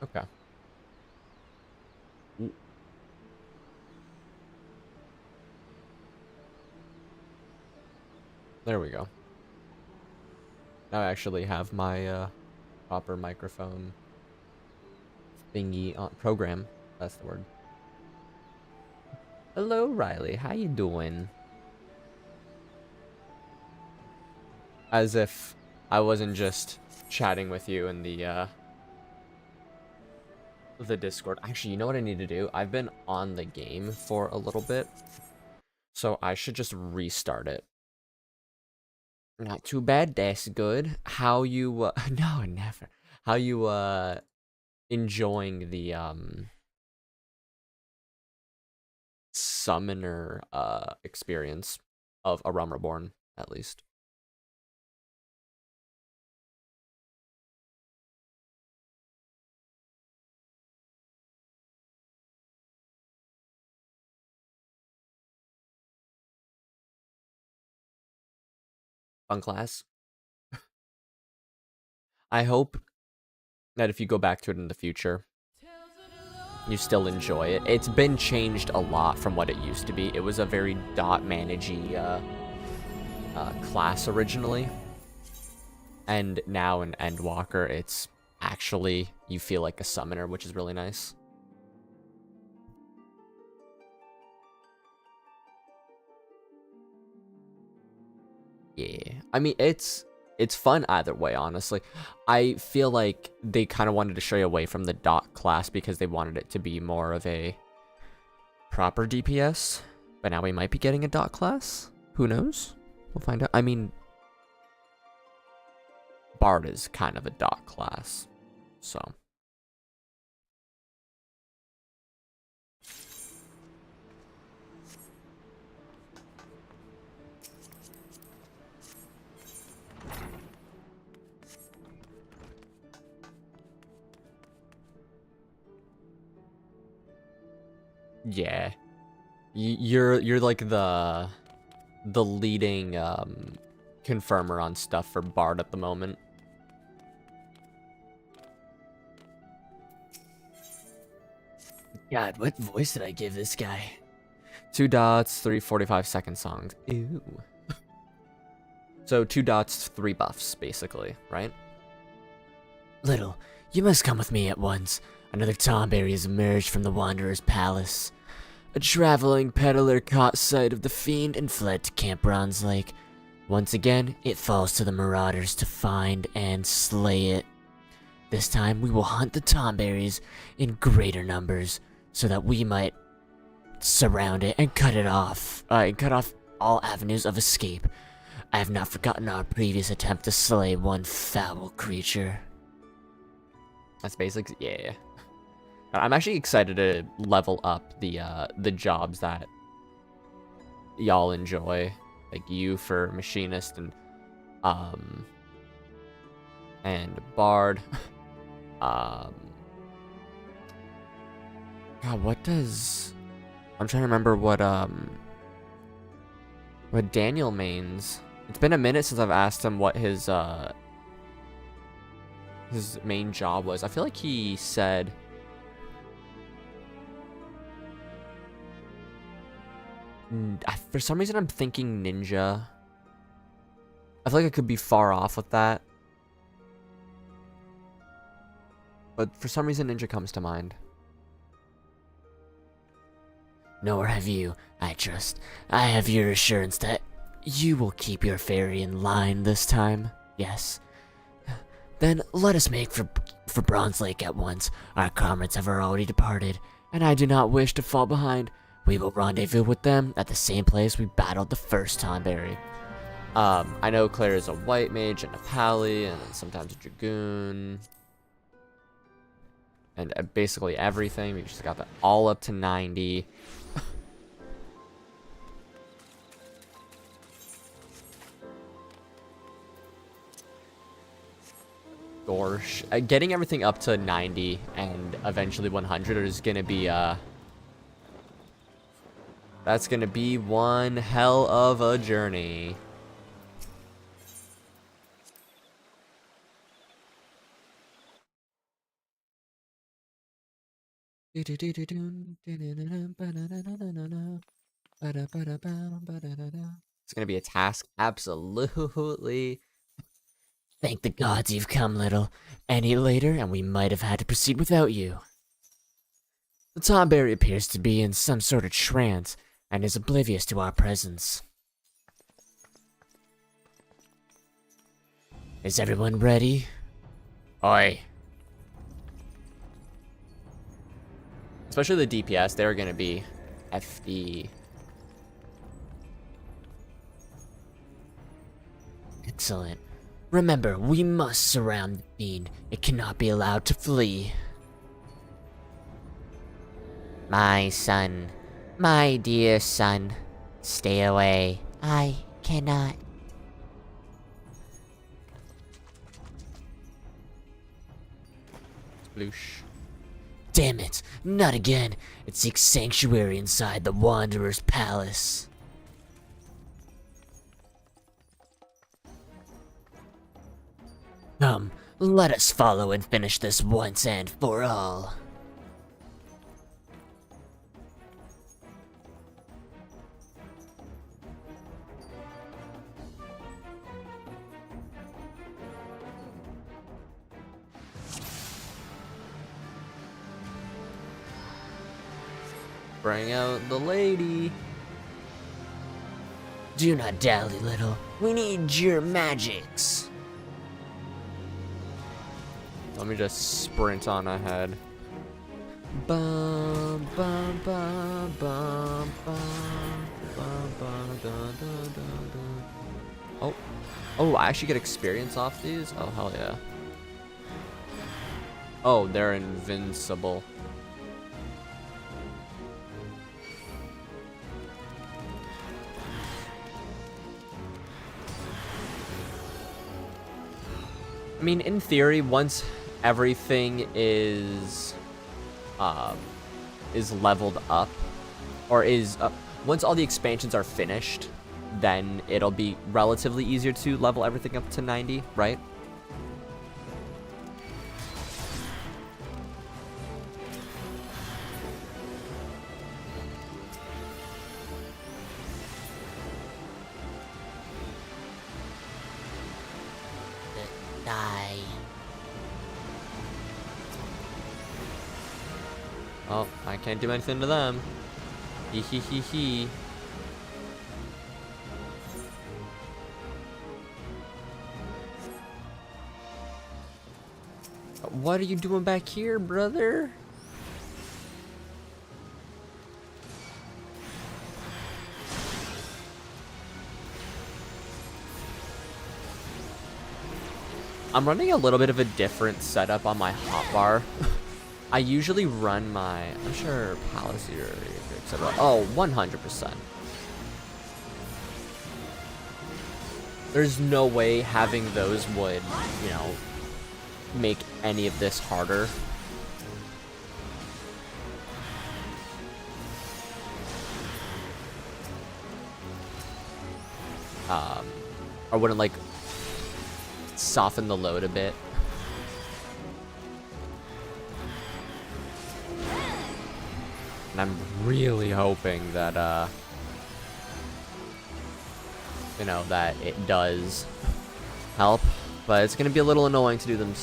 Okay. There we go. Now I actually have my proper microphone thingy on program. That's the word. Hello, Riley. How you doing? As if I wasn't just chatting with you in the Discord. Actually, you know what I need to do? I've been on the game for a little bit, so I should just restart it. Not too bad. That's good. How you? No, never. How you? Enjoying the summoner experience of A Realm Reborn, at least. Fun class. I hope that if you go back to it in the future, you still enjoy it. It's been changed a lot from what it used to be. It was a very dot managey class originally, and now in Endwalker, it's actually you feel like a summoner, which is really nice. Yeah, I mean it's fun either way, honestly. I feel like they kind of wanted to stray away from the dot class because they wanted it to be more of a proper DPS, but now we might be getting a dot class. Who knows? We'll find out. I mean, Bard is kind of a dot class, so. Yeah, you're like the leading confirmer on stuff for Bard at the moment. God, what voice did I give this guy? 2 dots, 3 45-second songs. Ew. So 2 dots, 3 buffs, basically, right? Little, you must come with me at once. Another Tomberry has emerged from the Wanderer's Palace. A traveling peddler caught sight of the fiend and fled to Camp Bronze Lake. Once again, it falls to the Marauders to find and slay it. This time, we will hunt the Tomberries in greater numbers, so that we might surround it and cut off all avenues of escape. I have not forgotten our previous attempt to slay one foul creature. That's basics. Yeah. I'm actually excited to level up the jobs that y'all enjoy, like you for machinist and bard. God, what does? I'm trying to remember what Daniel mains. It's been a minute since I've asked him what his main job was. I feel like he said. For some reason, I'm thinking ninja. I feel like I could be far off with that. But for some reason, ninja comes to mind. Nor have you, I trust. I have your assurance that you will keep your fairy in line this time. Yes. Then let us make for Bronze Lake at once. Our comrades have already departed, and I do not wish to fall behind. We will rendezvous with them at the same place we battled the first Tomberry. I know Claire is a white mage and a pally, and then sometimes a dragoon. And basically everything. We just got that all up to 90. Gosh. Getting everything up to 90 and eventually 100 is going to be, that's going to be one hell of a journey. It's gonna be a task, absolutely. Thank the gods you've come, little. Any later, and we might have had to proceed without you. The Tomberry appears to be in some sort of trance, and is oblivious to our presence. Is everyone ready? Oi. Especially the DPS, they're gonna be FD. Excellent. Remember, we must surround the fiend. It cannot be allowed to flee. My son, my dear son, stay away. I cannot. Sploosh. Damn it, not again. It seeks sanctuary inside the Wanderer's Palace. Come, let us follow and finish this once and for all. Bring out the lady. Do not dally, little. We need your magics. Let me just sprint on ahead. Bum, bum, bum, bum, bum, bum, bum, dun, dun, dun, dun. Oh, I actually get experience off these? Oh, hell yeah. Oh, they're invincible. I mean, in theory, once everything is leveled up, or once all the expansions are finished, then it'll be relatively easier to level everything up to 90, right? Die. Oh, I can't do anything to them. Hee hee hee hee. What are you doing back here, brother? I'm running a little bit of a different setup on my hotbar. I usually run my, I'm sure Palace here, etc. Oh, 100%. There's no way having those would, you know, make any of this harder. Or wouldn't like soften the load a bit. And I'm really hoping that, you know, that it does help. But it's going to be a little annoying to do them.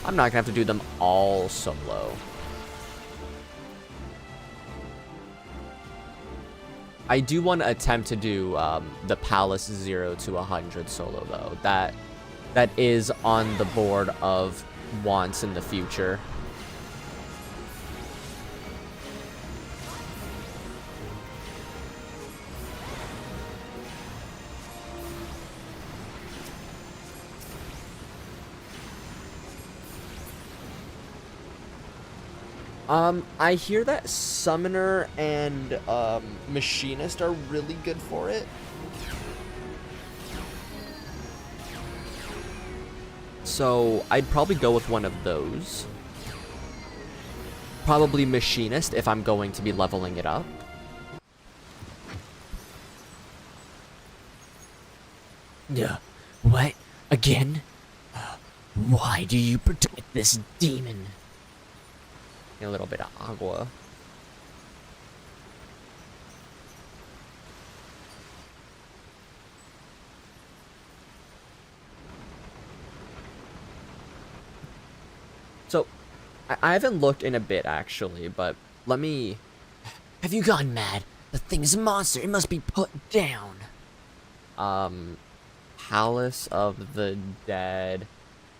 I'm not going to have to do them all solo. I do want to attempt to do the Palace 0 to 100 solo, though. That is on the board of wants in the future. I hear that Summoner and Machinist are really good for it. So I'd probably go with one of those. Probably Machinist if I'm going to be leveling it up. What? Again? Why do you protect this demon? a little bit of agua. So, I haven't looked in a bit, actually, but let me... Have you gone mad? The thing is a monster. It must be put down. Palace of the Dead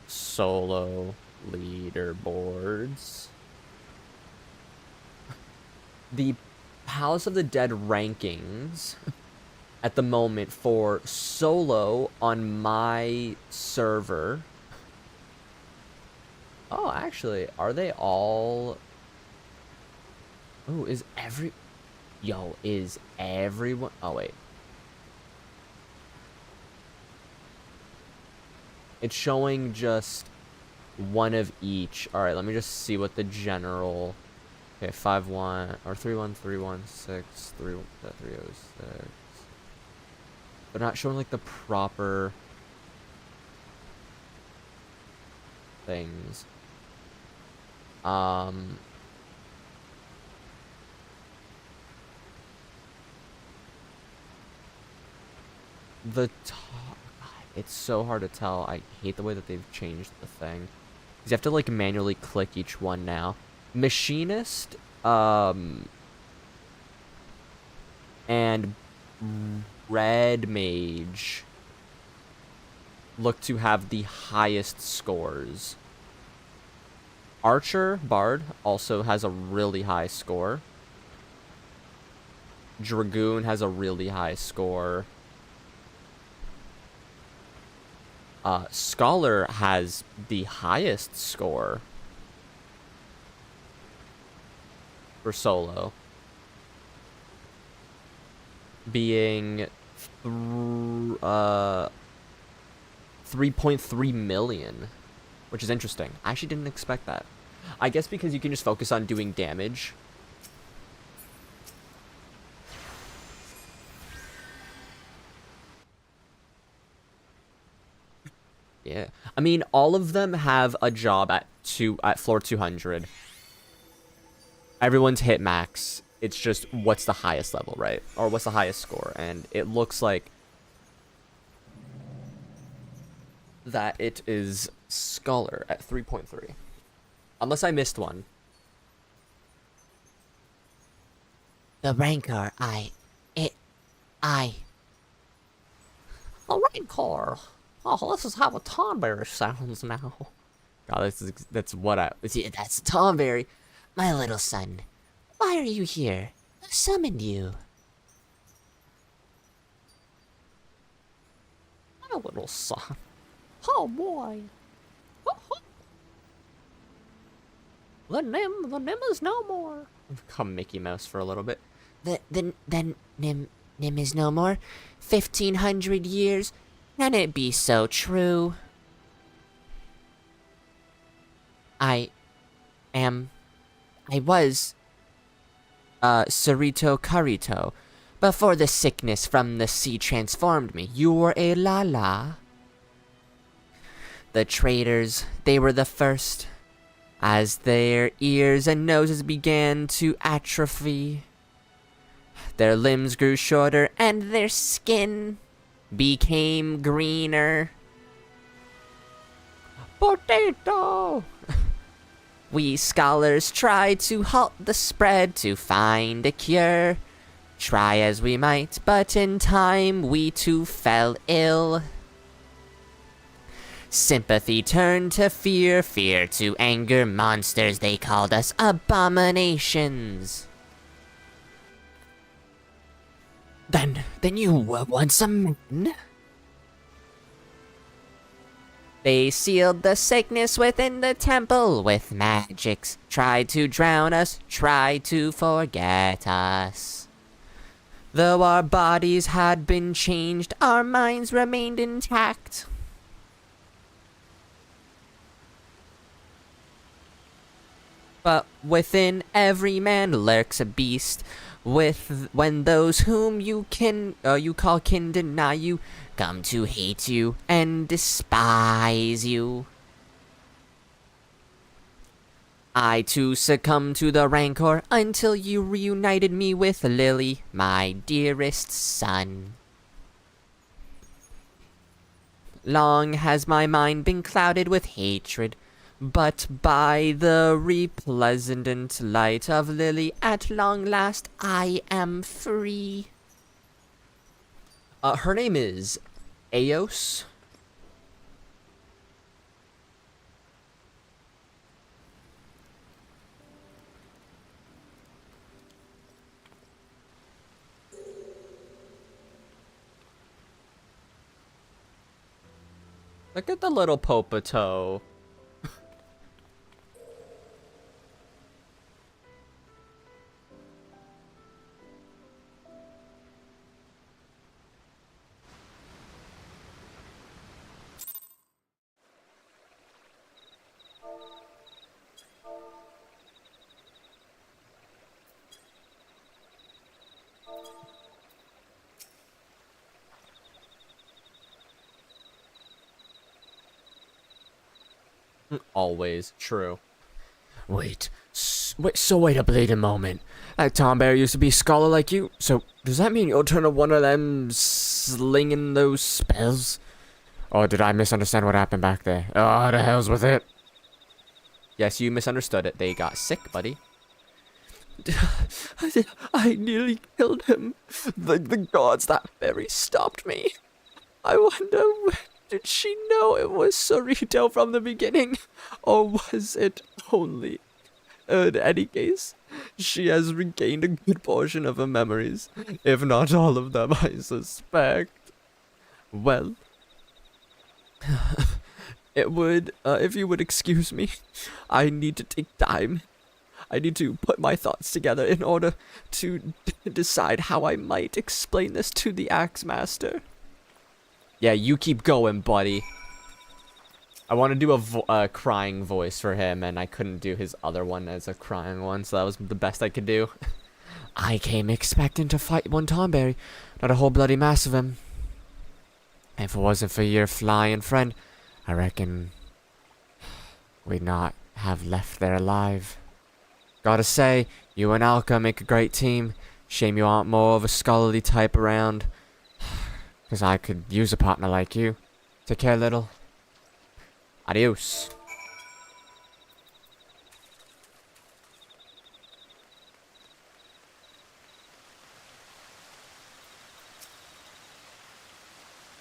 solo leaderboards. The Palace of the Dead rankings at the moment for solo on my server. Oh, actually, are they all... Oh, is everyone... Oh, wait. It's showing just one of each. All right, let me just see what the general... Okay, 5-1, or 3-1, 3-1, 6, 306. They're not showing, like, the proper things. The top, it's so hard to tell. I hate the way that they've changed the thing. 'Cause you have to like manually click each one now. Machinist, and Red Mage look to have the highest scores. Archer, Bard, also has a really high score. Dragoon has a really high score. Scholar has the highest score for solo, being 3.3 million, which is interesting. I actually didn't expect that. I guess because you can just focus on doing damage. Yeah, I mean, all of them have a job at floor 200. Everyone's hit max. It's just what's the highest level, right? Or what's the highest score? And it looks like that it is Scholar at 3.3. Unless I missed one. The Rancor, A Rancor. Oh, this is how a Tonberry sounds now. God, that's what I... See, that's Tonberry. My little son, why are you here? I summoned you. My little son. Oh, boy. The Nim is no more. Come Mickey Mouse for a little bit. The Nim is no more? 1,500 years? Can it be so true? I was, Sarito Karito. Before the sickness from the sea transformed me, you were a Lala. The traitors, they were the first. As their ears and noses began to atrophy, their limbs grew shorter and their skin became greener. Potato! We scholars tried to halt the spread to find a cure. Try as we might, but in time we too fell ill. Sympathy turned to fear, fear to anger. Monsters, they called us abominations. Then you were once a man? They sealed the sickness within the temple with magics. Tried to drown us, tried to forget us. Though our bodies had been changed, our minds remained intact. But within every man lurks a beast. When those whom you call kin deny you, come to hate you and despise you. I too succumbed to the rancor until you reunited me with Lily, my dearest son. Long has my mind been clouded with hatred, but by the repleasant light of Lily, at long last I am free. Her name is Eos. Look at the little Popato. Always true. Wait a bleeding moment. That Tom Bear used to be a scholar like you, so does that mean you'll turn to one of them slinging those spells? Or did I misunderstand what happened back there? Oh, the hell's with it. Yes, you misunderstood it. They got sick, buddy. I nearly killed him. The gods, that fairy stopped me. I wonder, did she know it was Sarito from the beginning? Or was it only... In any case, she has regained a good portion of her memories. If not all of them, I suspect. Well... if you would excuse me, I need to take time. I need to put my thoughts together in order to decide how I might explain this to the Axe Master. Yeah, you keep going, buddy. I want to do a crying voice for him, and I couldn't do his other one as a crying one, so that was the best I could do. I came expecting to fight one Tomberry, not a whole bloody mass of him. If it wasn't for your flying friend, I reckon we'd not have left there alive. Gotta say, you and Alka make a great team. Shame you aren't more of a scholarly type around. 'Cause I could use a partner like you. Take care, little. Adios.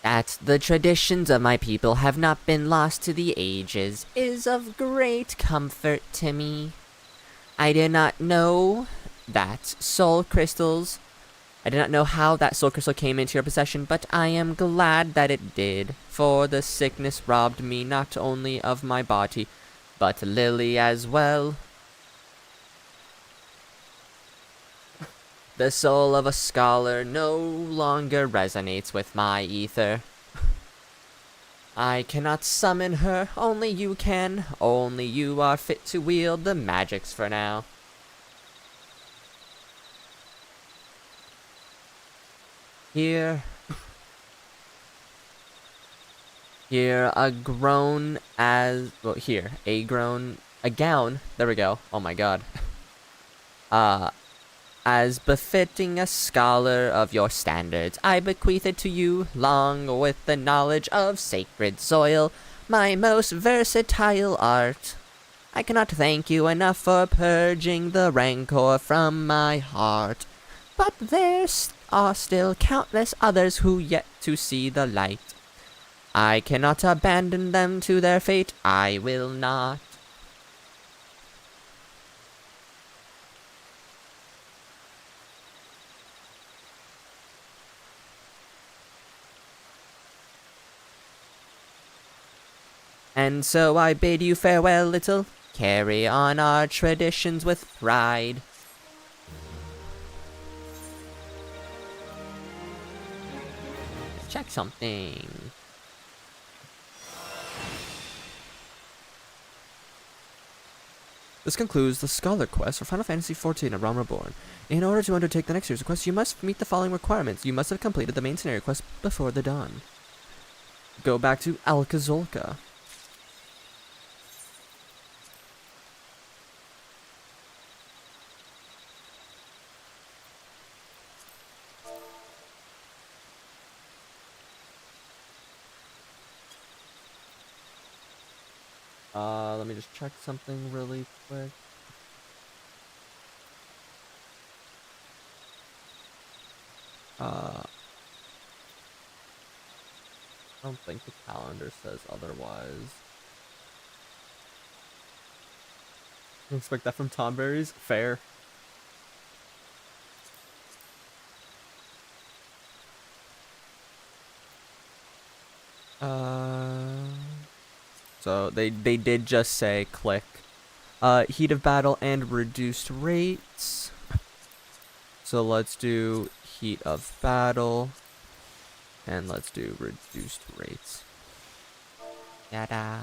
That the traditions of my people have not been lost to the ages is of great comfort to me. I did not know that soul crystals... I did not know how that soul crystal came into your possession, but I am glad that it did, for the sickness robbed me not only of my body, but Lily as well. The soul of a scholar no longer resonates with my ether. I cannot summon her, only you can. Only you are fit to wield the magics for now. Here a gown, there we go, oh my god. As befitting a scholar of your standards, I bequeath it to you, along with the knowledge of sacred soil, my most versatile art. I cannot thank you enough for purging the rancor from my heart, but there are still countless others who yet to see the light. I cannot abandon them to their fate, I will not. And so I bid you farewell, little. Carry on our traditions with pride. Check something. This concludes the Scholar Quest for Final Fantasy XIV: A Realm Reborn. In order to undertake the next series of quests, you must meet the following requirements. You must have completed the main scenario quest before the dawn. Go back to Alcazolka. Let me just check something really quick. I don't think the calendar says otherwise. You expect that from Tomberries? Fair. So they did just say click heat of battle and reduced rates. So let's do heat of battle and let's do reduced rates. Yada.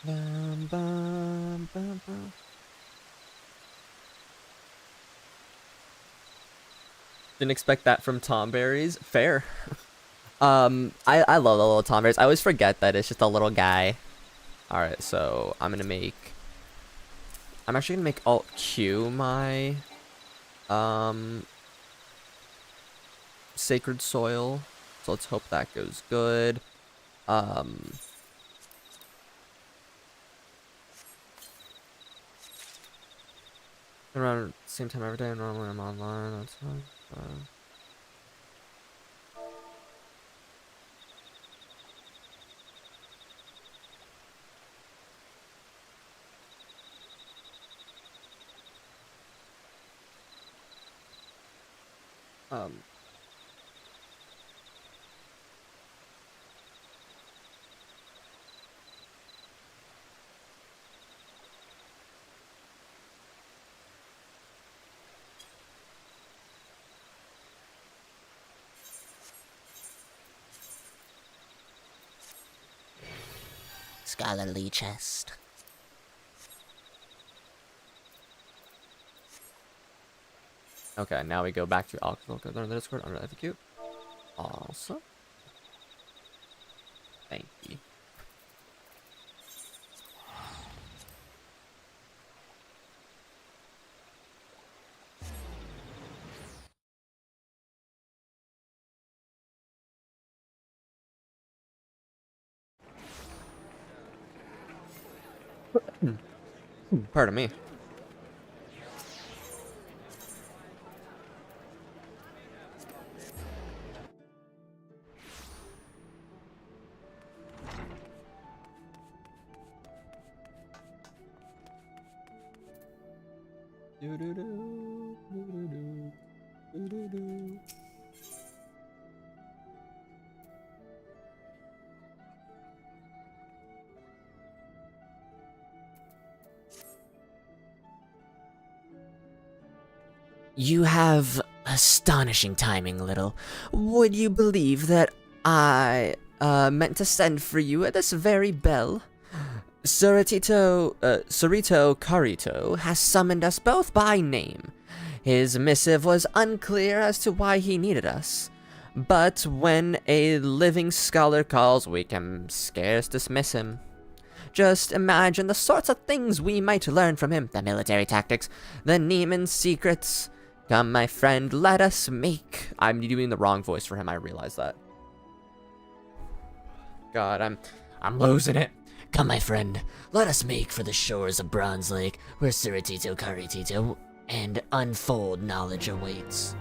Bum, bum, bum, bum. Didn't expect that from Tomberries. Fair. I love the little Tomberries. I always forget that it's just a little guy. All right, so I'm actually gonna make Alt Q my sacred soil. So let's hope that goes good. Around the same time every day. Normally I'm online. That's fine. Um. Scholarly chest. Okay, now we go back to alcohol. Learn the Discord under FFxiv. Awesome. Thank you. Pardon me. You have astonishing timing, little. Would you believe that I meant to send for you at this very bell? Surito Carito has summoned us both by name. His missive was unclear as to why he needed us. But when a living scholar calls, we can scarce dismiss him. Just imagine the sorts of things we might learn from him. The military tactics, the Neiman secrets. Come, my friend, let us make... I'm doing the wrong voice for him, I realize that. God, I'm losing it. Come, my friend, let us make for the shores of Bronze Lake, where Suratito Caritito and unfold knowledge awaits.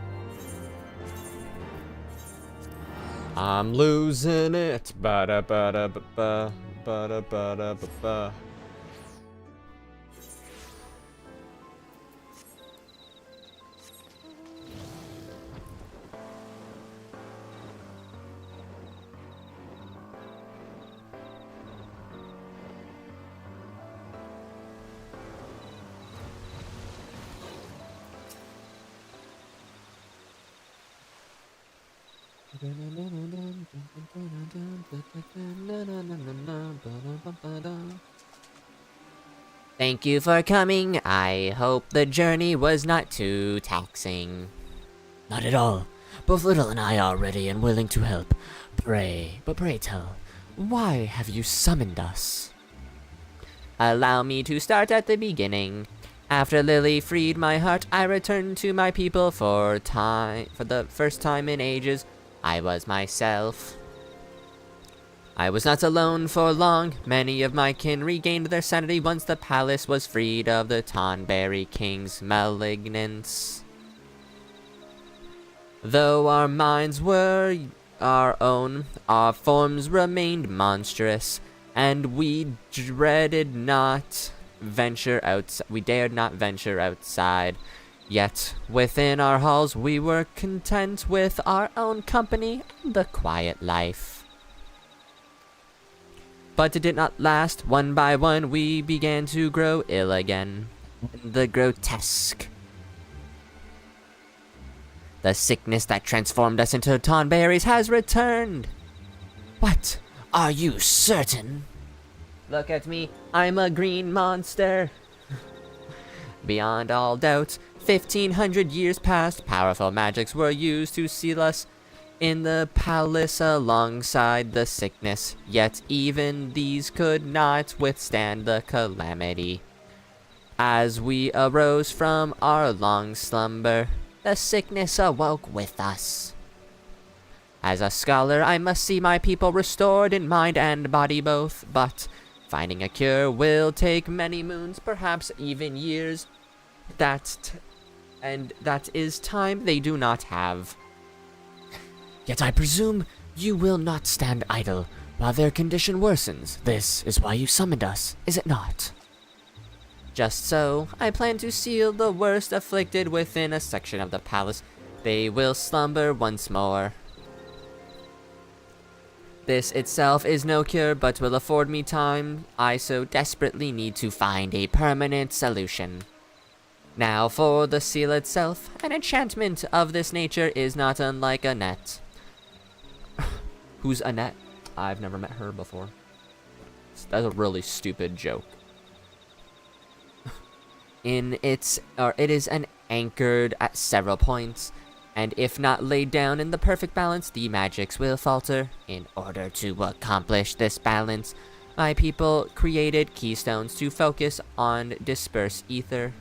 I'm losing it. Ba-da-ba-da-ba-ba. Ba-da-ba-da-ba-ba. Thank you for coming. I hope the journey was not too taxing. Not at all. Both Little and I are ready and willing to help. Pray tell, why have you summoned us? Allow me to start at the beginning. After Lily freed my heart, I returned to my people for the first time in ages. I was myself. I was not alone for long. Many of my kin regained their sanity once the palace was freed of the Tonberry King's malignance. Though our minds were our own, our forms remained monstrous, and we dared not venture outside. Yet within our halls we were content with our own company and the quiet life. But it did not last. One by one we began to grow ill again. The grotesque. The sickness that transformed us into Tonberries has returned. What? Are you certain? Look at me, I'm a green monster. Beyond all doubt, 1,500 years past, powerful magics were used to seal us in the palace alongside the sickness. Yet even these could not withstand the calamity. As we arose from our long slumber, the sickness awoke with us. As a scholar, I must see my people restored in mind and body both, but finding a cure will take many moons, perhaps even years. And that is time they do not have. Yet I presume you will not stand idle while their condition worsens. This is why you summoned us, is it not? Just so, I plan to seal the worst afflicted within a section of the palace. They will slumber once more. This itself is no cure, but will afford me time I so desperately need to find a permanent solution. Now for the seal itself, an enchantment of this nature is not unlike a net. Who's Annette? I've never met her before. That's a really stupid joke. It is anchored at several points, and if not laid down in the perfect balance, the magics will falter. In order to accomplish this balance, my people created keystones to focus on dispersed ether.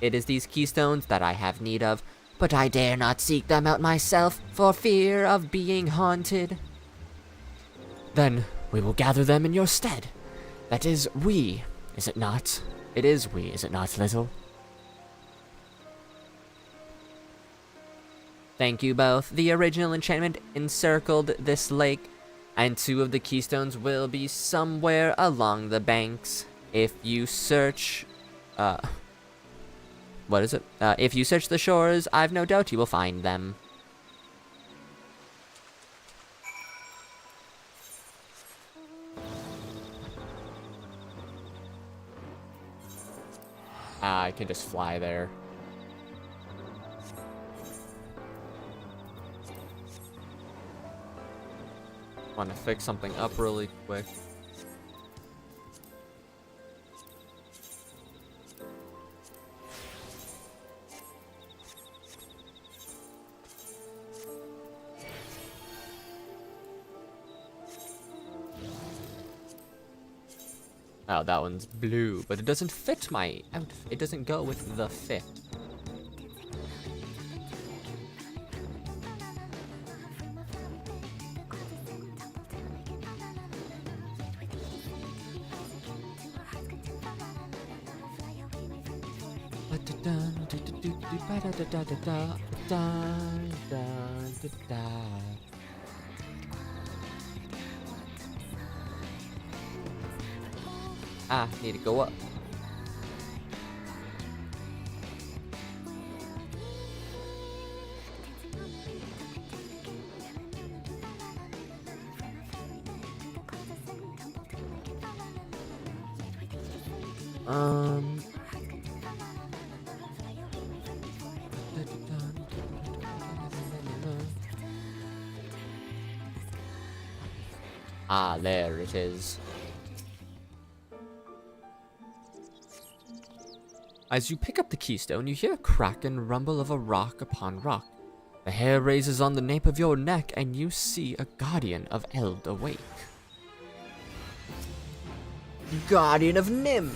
It is these keystones that I have need of, but I dare not seek them out myself for fear of being haunted. Then we will gather them in your stead. That is we, is it not? It is we, is it not, Little? Thank you both. The original enchantment encircled this lake, and 2 of the keystones will be somewhere along the banks. If you search, if you search the shores, I've no doubt you will find them. I can just fly there. Want to fix something up really quick. Oh, that one's blue, but it doesn't fit my outfit. It doesn't go with the fit. Ah, need to go up. Ah, there it is. As you pick up the keystone, you hear a crack and rumble of a rock upon rock. The hair raises on the nape of your neck, and you see a guardian of Eld awake. Guardian of Nim.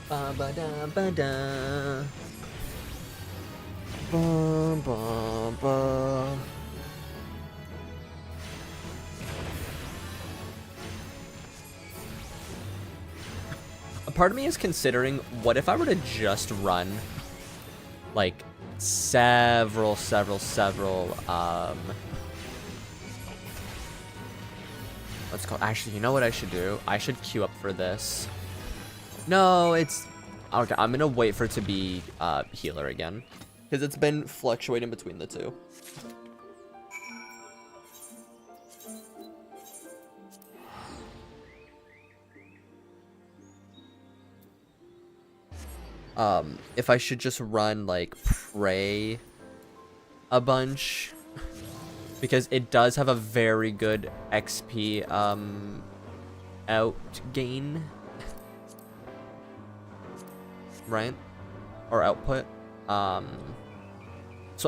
Ba ba da ba da. Ba ba ba. A part of me is considering, what if I were to just run, like, several, what's it called? Actually, you know what I should do? I should queue up for this. No, it's... Okay, I'm gonna wait for it to be healer again. Because it's been fluctuating between the two. If I should just run, like, pray a bunch. Because it does have a very good XP, outgain. Right? Or output. So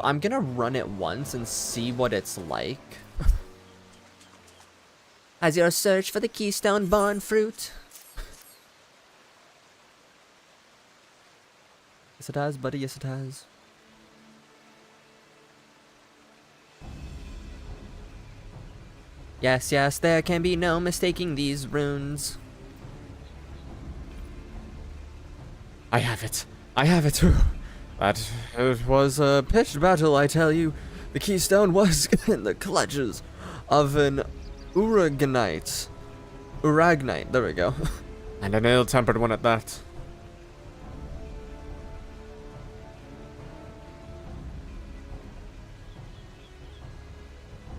I'm gonna run it once and see what it's like. Has your search for the keystone borne fruit? Yes, it has, buddy. Yes, it has. Yes, yes, there can be no mistaking these runes. I have it. I have it. That it was a pitched battle, I tell you. The keystone was in the clutches of an Uragnite. Uragnite, there we go. And an ill-tempered one at that.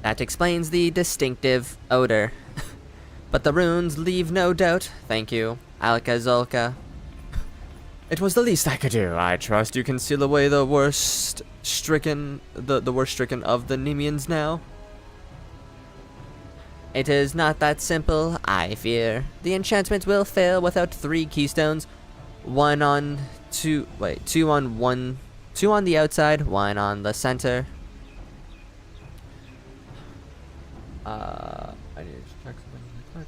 That explains the distinctive odor. But the runes leave no doubt. Thank you, Alka-Zolka. It was the least I could do. I trust you can seal away the worst stricken of the Nemeans now. It is not that simple, I fear. The enchantment will fail without 3 keystones. Two on the outside, 1 on the center. I need to check something real quick.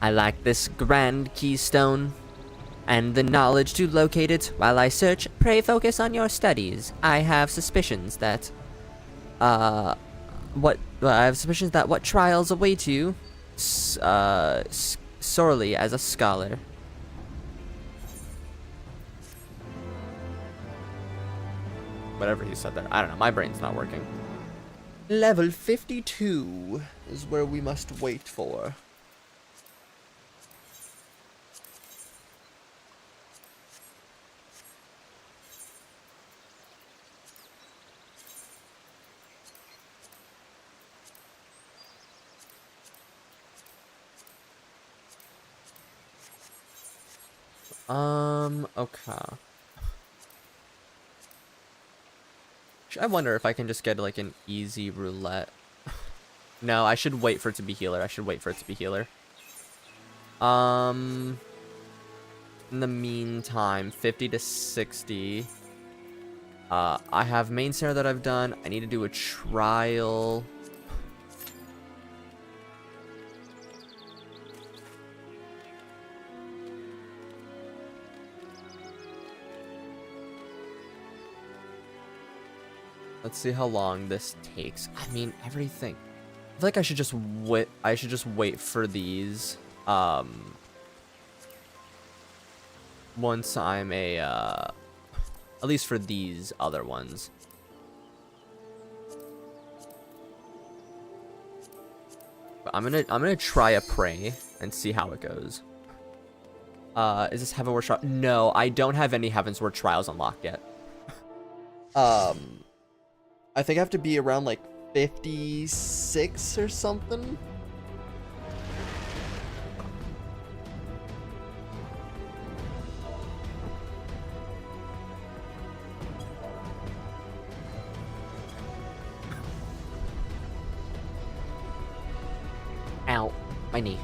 I lack this grand keystone and the knowledge to locate it. While I search, pray focus on your studies. I have suspicions that what trials await you sorely as a scholar. Whatever he said there. I don't know. My brain's not working. Level 52 is where we must wait for. Okay. I wonder if I can just get, like, an easy roulette. No, I should wait for it to be healer. In the meantime, 50 to 60. I have main snare that I've done. I need to do a trial. Let's see how long this takes. I mean, everything. I feel like I should just wait. I should just wait for these. Once I'm at least for these other ones. But I'm gonna try a pray and see how it goes. Is this Heavenward Trial? No, I don't have any Heavensward Trials unlocked yet. I think I have to be around like 56 or something. Ow, my knee.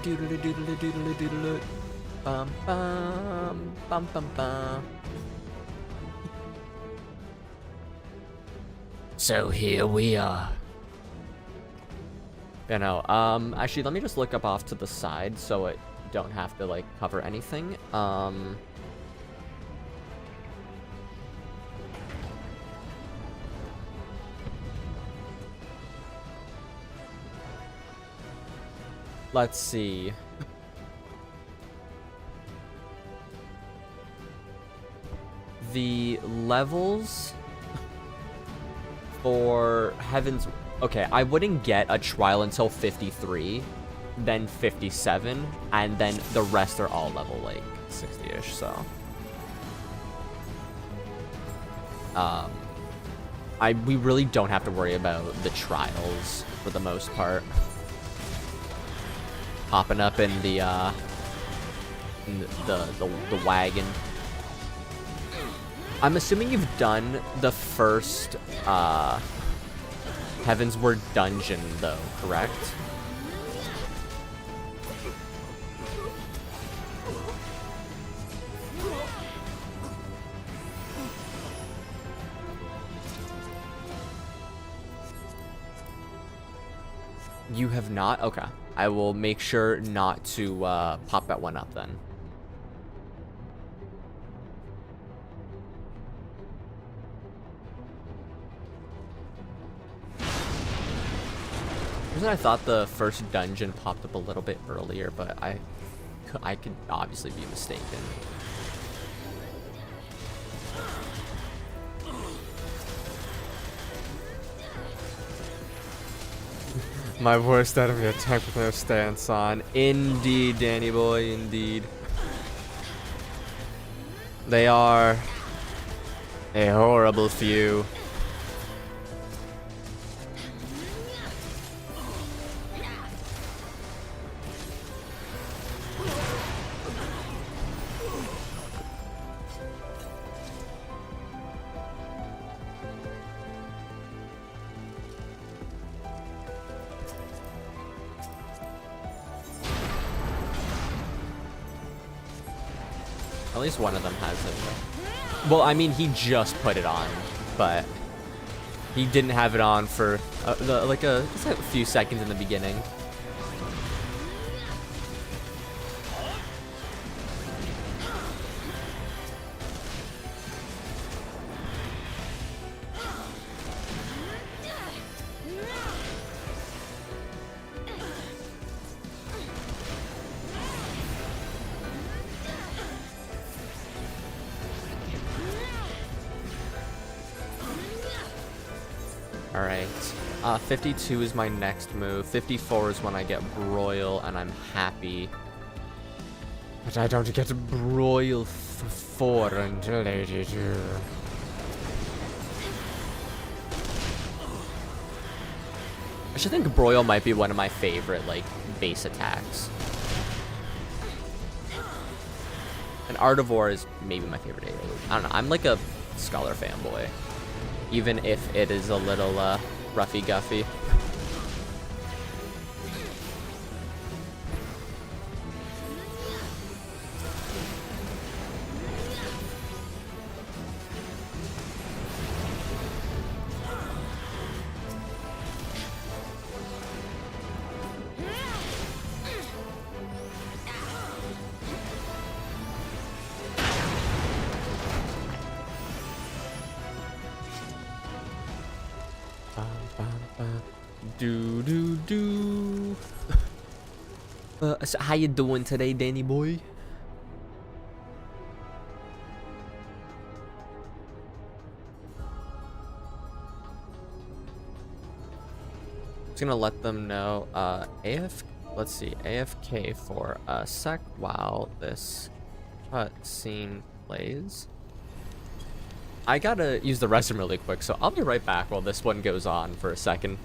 Doodle doodle doodle doodle. Bum bum bum bum bum. So here we are. You know, actually, let me just look up off to the side so it don't have to like cover anything. Let's see. The levels for Heaven's... Okay, I wouldn't get a trial until 53, then 57, and then the rest are all level, like, 60-ish, so... we really don't have to worry about the trials, for the most part. Popping up in the wagon. I'm assuming you've done the first Heavensward dungeon though, correct? You have not? Okay. I will make sure not to pop that one up then. I thought the first dungeon popped up a little bit earlier, but I could obviously be mistaken. My worst enemy attack with no stance on. Indeed, Danny boy, indeed. They are a horrible few. At least one of them has it. Well, I mean, he just put it on, but he didn't have it on for just a few seconds in the beginning. Alright, 52 is my next move. 54 is when I get Broil, and I'm happy. But I don't get Broil 4 until 82. I should think Broil might be one of my favorite, like, base attacks. And Artivore is maybe my favorite AoE. I don't know, I'm like a Scholar fanboy. Even if it is a little roughy-guffy. Do. So how you doing today, Danny boy? Just gonna let them know. let's see, AFK for a sec while this cutscene plays. I gotta use the restroom really quick, so I'll be right back while this one goes on for a second.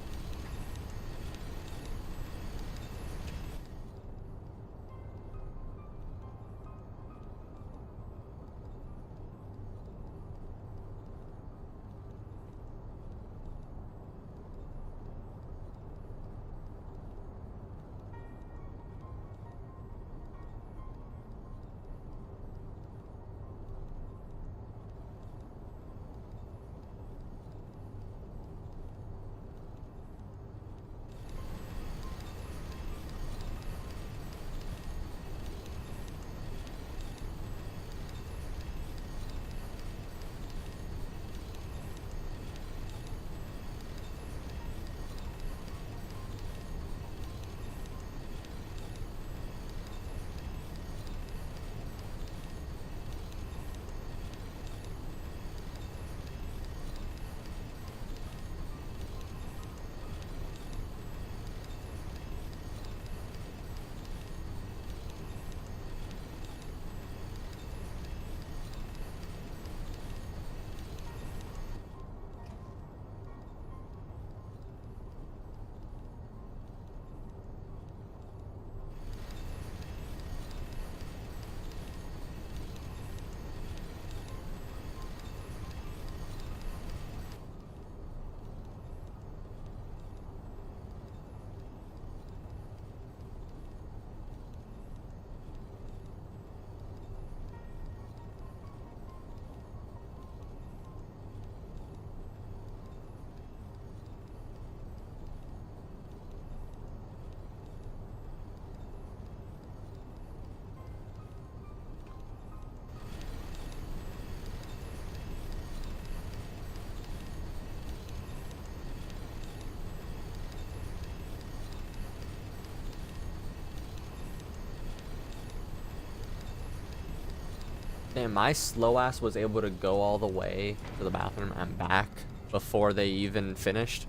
Damn, my slow ass was able to go all the way to the bathroom and back before they even finished.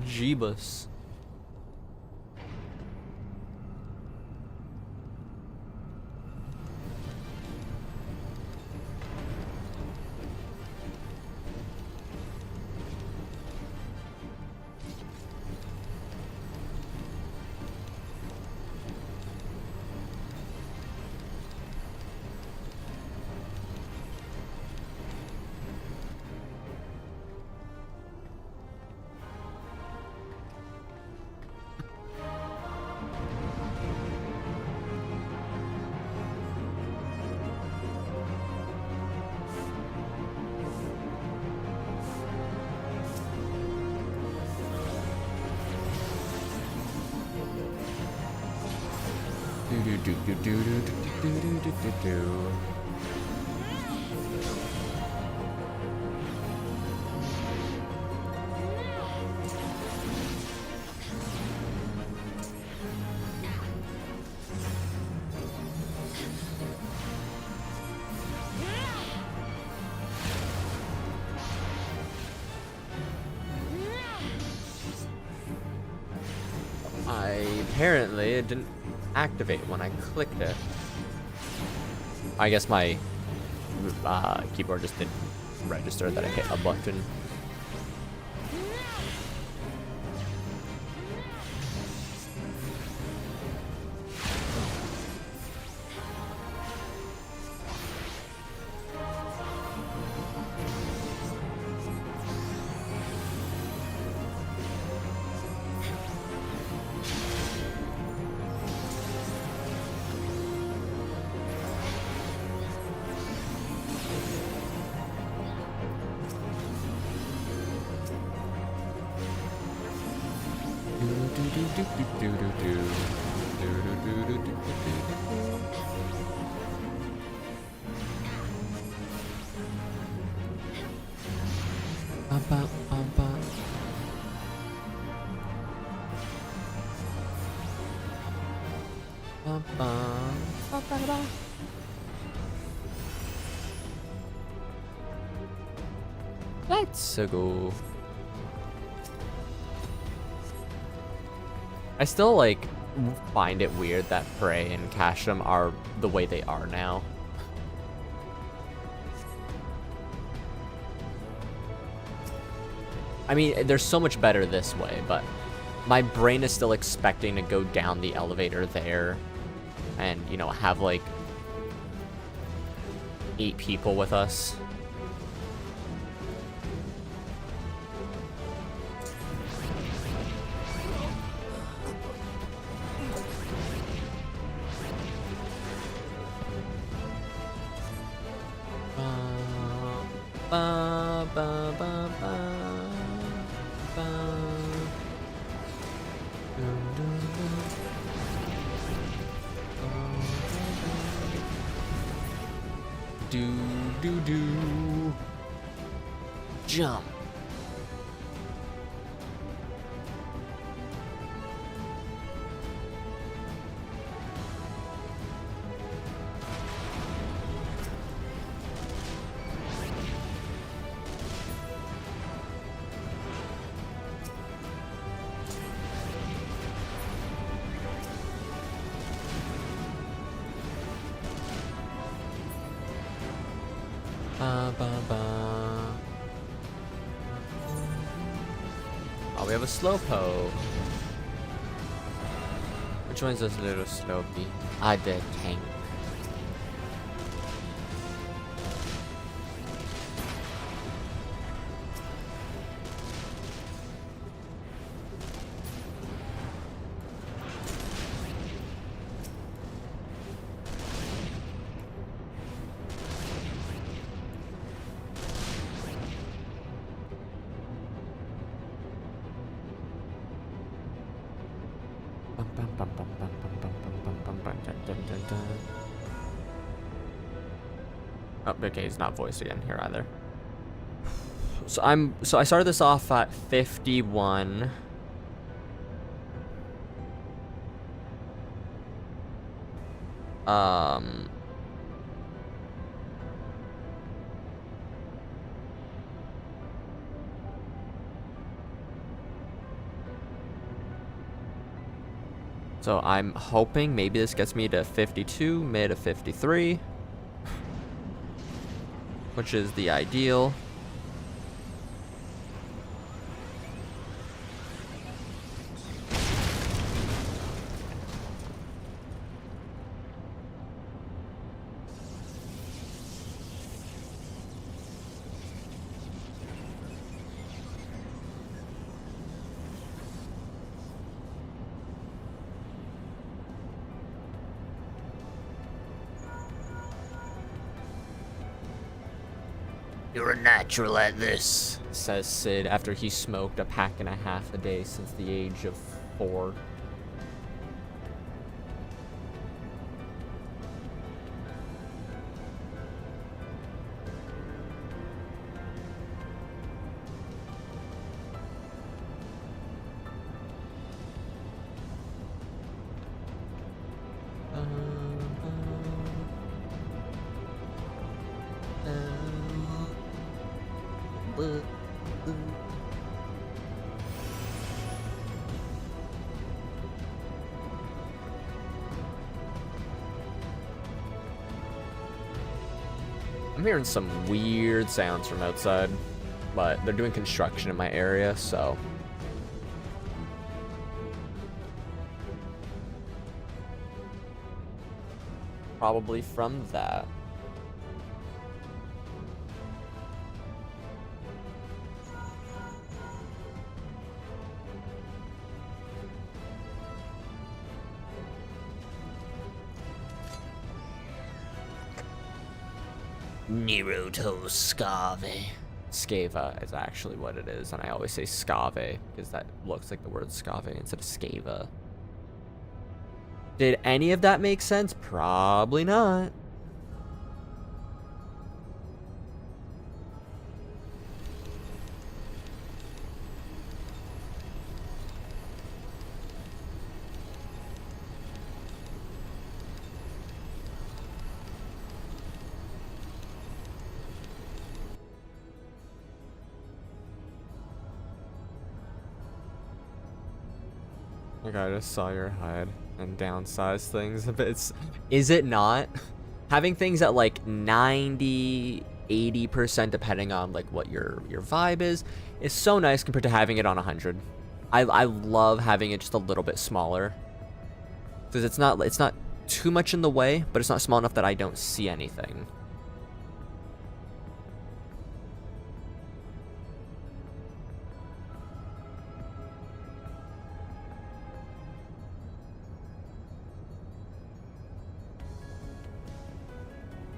Jeebus. Apparently it didn't activate when I clicked it. I guess my keyboard just didn't register that I hit a button. Let's go. I still, like, find it weird that Prey and Casham are the way they are now. I mean, they're so much better this way, but my brain is still expecting to go down the elevator there and, you know, have, like, 8 people with us. Do. Jump. Oh, we have a slowpoke. Which one's this little slopey? I did tank. Oh, okay, he's not voiced again here either. So I started this off at 51. So I'm hoping maybe this gets me to 52, mid of 53, which is the ideal. You're a natural at this. Says Sid after he smoked a pack and a half a day since the age of 4. I'm hearing some weird sounds from outside, but they're doing construction in my area, so probably from that. Nero to Scave. Scava is actually what it is, and I always say Scave because that looks like the word Scave instead of Scava. Did any of that make sense? Probably not. Like I just saw your HUD and downsize things a bit. Is it not? Having things at like 90, 80% depending on like what your vibe is so nice compared to having it on 100. I love having it just a little bit smaller. Because it's not too much in the way, but it's not small enough that I don't see anything.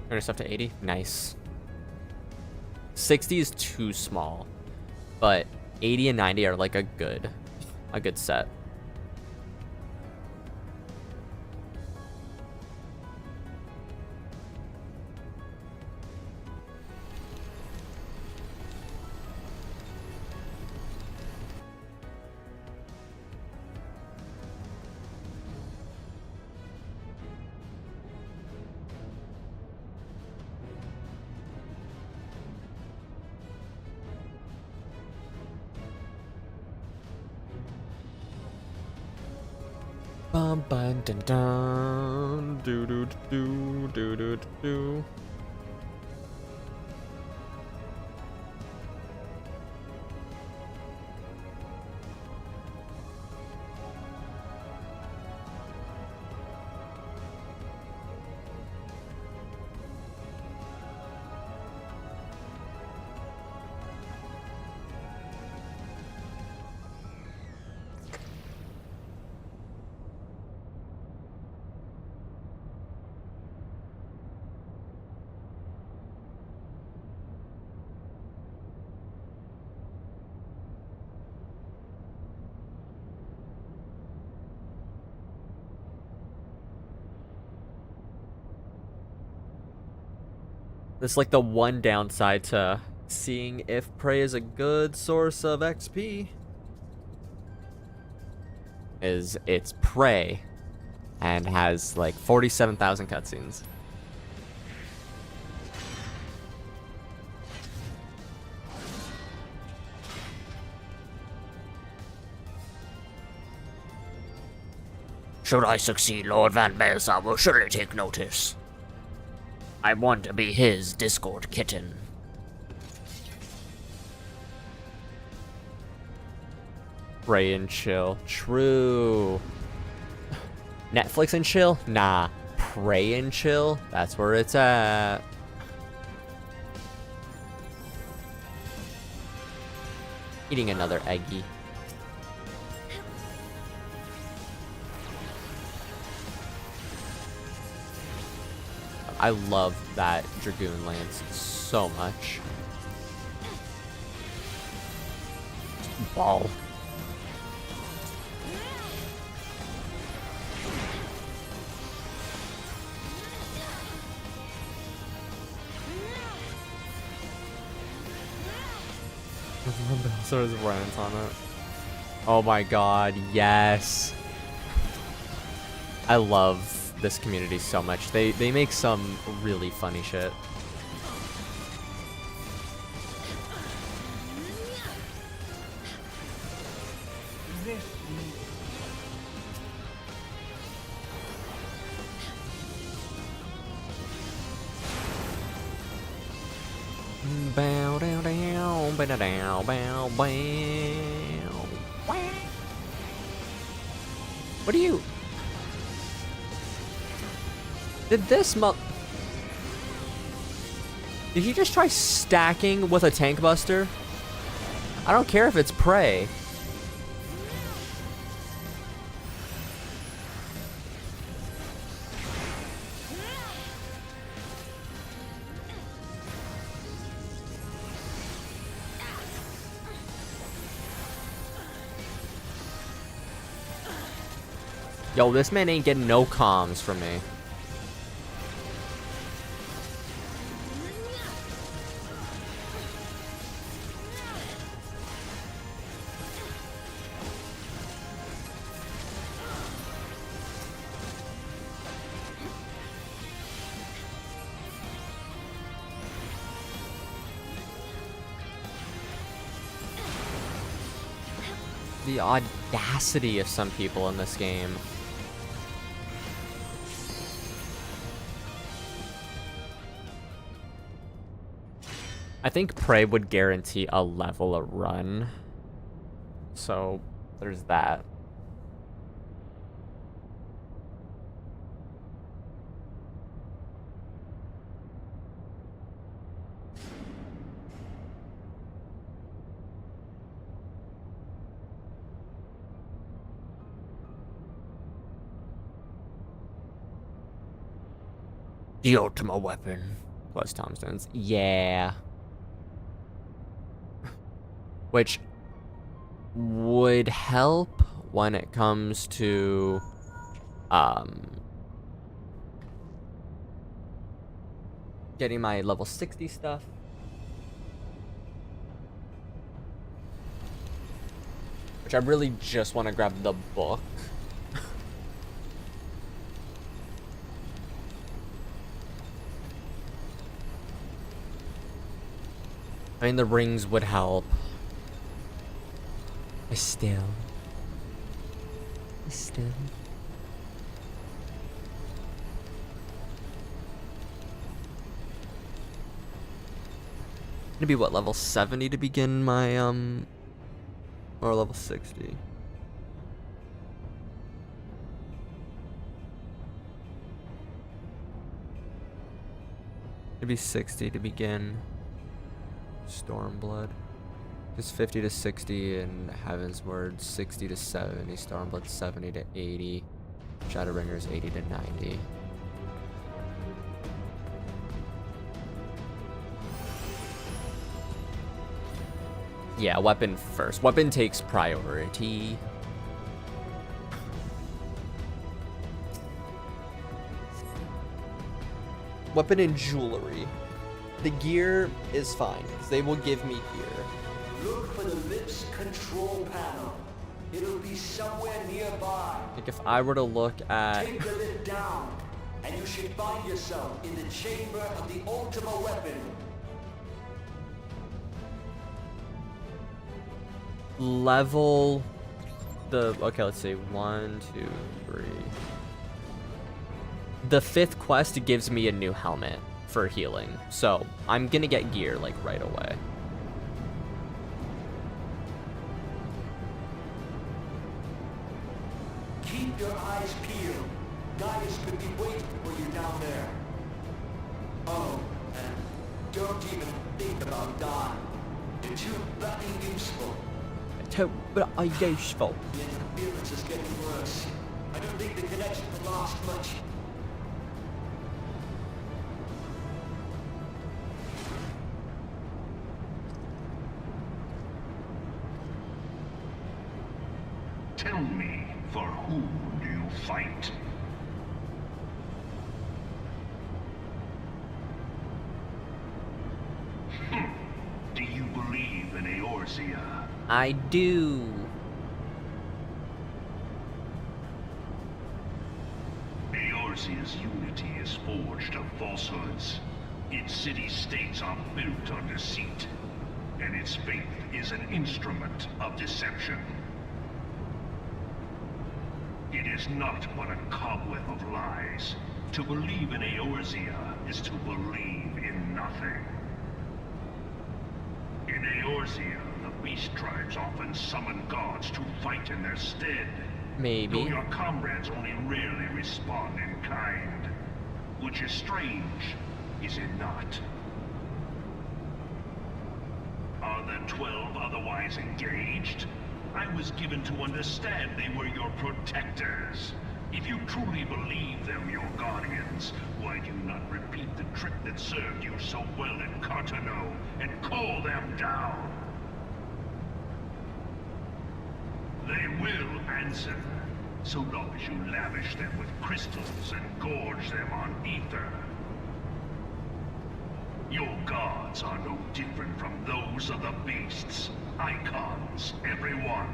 Turn stuff to 80. Nice. 60 is too small, but 80 and 90 are like a good set. Bum bum dun dun do do do do do do. That's like the one downside to seeing if prey is a good source of XP. Is it's prey and has like 47,000 cutscenes. Should I succeed, Lord Van Belsa will surely take notice. I want to be his Discord kitten. Pray and chill. True. Netflix and chill? Nah. Pray and chill? That's where it's at. Eating another eggy. I love that Dragoon lance so much. Ball. There's rant on it. Oh my god, yes. I love this community so much. They make some really funny shit. Bow down down, bow down, bow bow. What are you? Did this Did he just try stacking with a tank buster? I don't care if it's prey. Yo, this man ain't getting no comms from me. The audacity of some people in this game. I think Prey would guarantee a level a run. So there's that. The ultimate weapon. Plus tombstones. Yeah. Which would help when it comes to getting my level 60 stuff. Which I really just want to grab the book. I mean, the rings would help. Still. Gonna be what, level 70 to begin my or level 60? Maybe 60 to begin Stormblood. Just 50 to 60 in Heavensward, 60 to 70, Stormblood 70 to 80, Shadowbringers 80 to 90. Yeah, weapon first. Weapon takes priority. Weapon and jewelry. The gear is fine, because they will give me gear. Look for the lips control panel. It'll be somewhere nearby. Like if I were to look at... Take the lid down, and you should find yourself in the chamber of the ultimate weapon. Level... the... okay, let's see. 1, 2, 3... The 5th quest gives me a new helmet for healing, so I'm gonna get gear like right away. Keep your eyes peeled. Guys could be waiting for you down there. Oh, and don't even think about dying. You're too bloody useful. But are useful. The interference is getting worse. I don't think the connection will last much. Tell me, for whom do you fight? Do you believe in Eorzea? I do. Eorzea's unity is forged of falsehoods. Its city-states are built on deceit, and its faith is an instrument of deception. It is not but a cobweb of lies. To believe in Eorzea is to believe in nothing. In Eorzea, the beast tribes often summon gods to fight in their stead. Maybe. Though your comrades only rarely respond in kind. Which is strange, is it not? Are the 12 otherwise engaged? I was given to understand they were your protectors. If you truly believe them your guardians, why do you not repeat the trick that served you so well in Cartano and call them down? They will answer, so long as you lavish them with crystals and gorge them on ether. Your gods are no different from those of the beasts. Icons, everyone.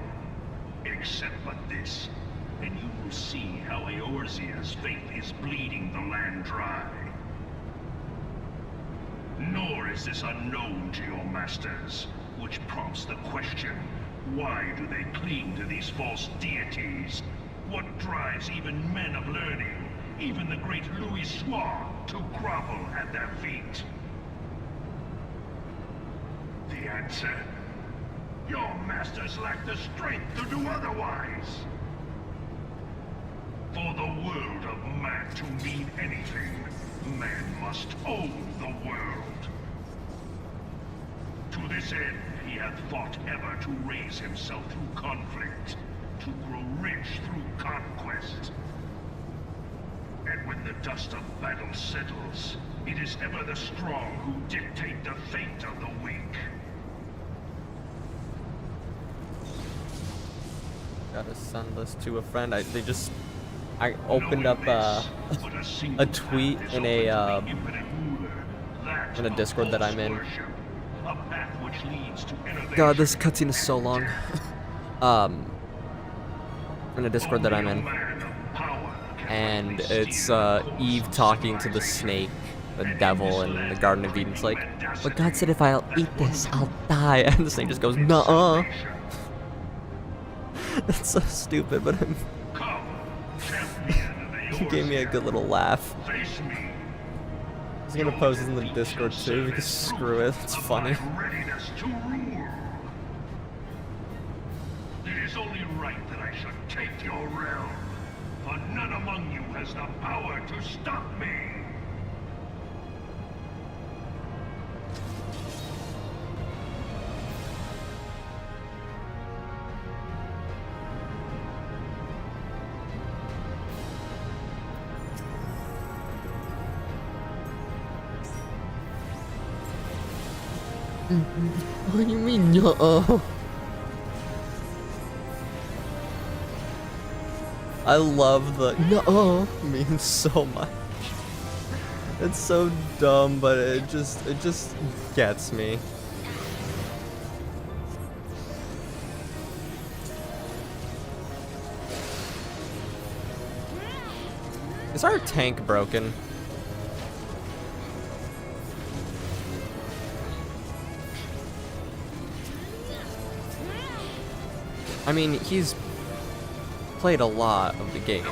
Except but this, and you will see how Eorzea's faith is bleeding the land dry. Nor is this unknown to your masters, which prompts the question, Why do they cling to these false deities? What drives even men of learning, even the great Louis Soir, to grovel at their feet? The answer? Your masters lack the strength to do otherwise. For the world of man to mean anything, man must own the world. To this end, he hath fought ever to raise himself through conflict, to grow rich through conquest. And when the dust of battle settles, it is ever the strong who dictate the fate of the weak. Gotta send this to a friend. I opened up a tweet in a Discord that I'm in. God, this cutscene is so long. In a Discord that I'm in, and it's Eve talking to the snake, the devil, in the Garden of Eden. It's like, but God said if I'll eat this, I'll die, and the snake just goes, nuh-uh. That's so stupid, but he gave me a good little laugh. I was gonna post this in the Discord too, because screw it, it's funny. It is only right that I should take your realm, for none among you has the power to stop me. What do you mean, no? I love the no meme so much. It's so dumb, but it just gets me. Is our tank broken? I mean, he's played a lot of the game.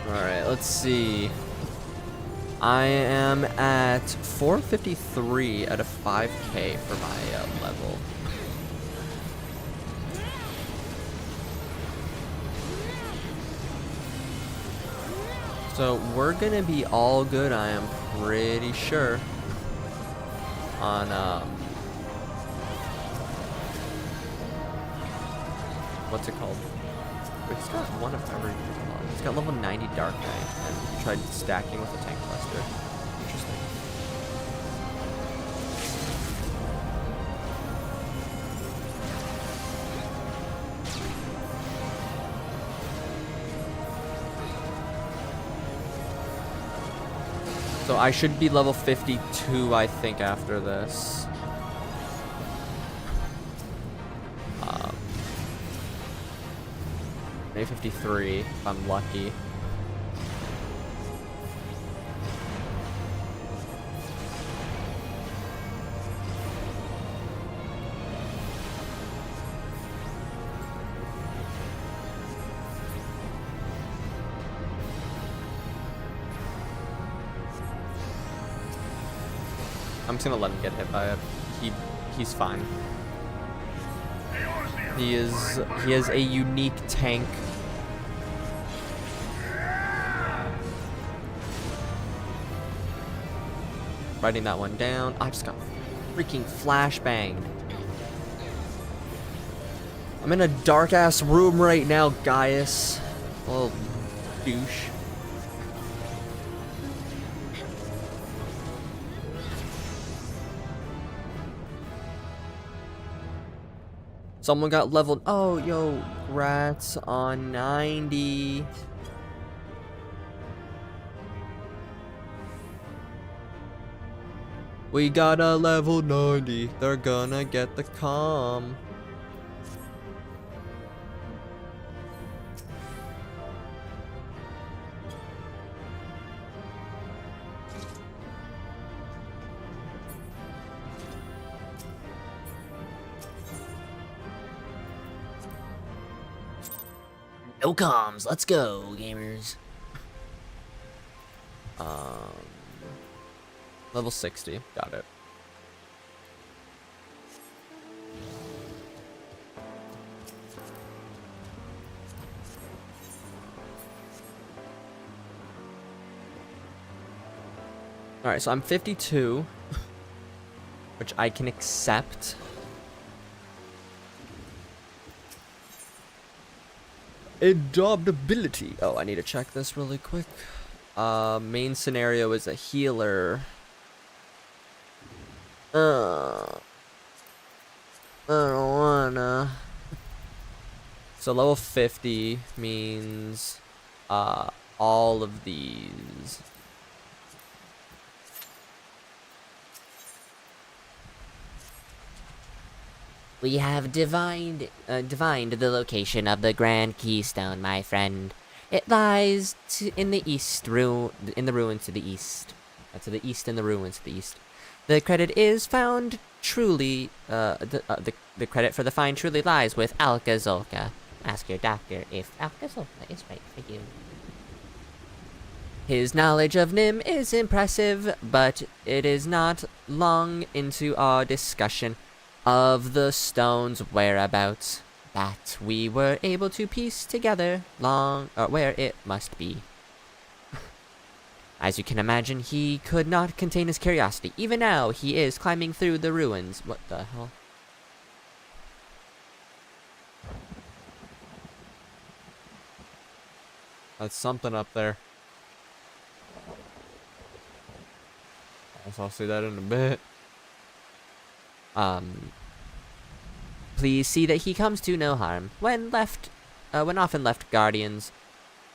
Alright, let's see. I am at 453 at a 5k for my level. So we're gonna be all good, I am pretty sure, on what's it called? It's got one of every. It's got level 90 Dark Knight and tried stacking with a tank cluster. Interesting. So I should be level 52, I think, after this. Maybe 53 if I'm lucky. I'm just gonna let him get hit by it. He's fine. He has a unique tank. Writing that one down. I just got freaking flashbanged. I'm in a dark ass room right now, Gaius. Little douche. Someone got leveled. Oh, yo, rats on 90. We got a level 90. They're gonna get the comm. No comms, let's go, gamers. Level 60. Got it. Alright, so I'm 52, which I can accept. Adoptability. Oh, I need to check this really quick. Main scenario is a healer. I don't wanna. So level 50 means all of these. We have divined the location of the Grand Keystone, my friend. It lies in the east, in the ruins to the east. To the east in the ruins to the east. The credit is found truly, the credit for the find truly lies with Alka-Zolka. Ask your doctor if Alka-Zolka is right for you. His knowledge of Nim is impressive, but it is not long into our discussion of the stone's whereabouts that we were able to piece together where it must be. As you can imagine, he could not contain his curiosity. Even now, he is climbing through the ruins. What the hell? That's something up there. I'll see that in a bit. Please see that he comes to no harm. We often left guardians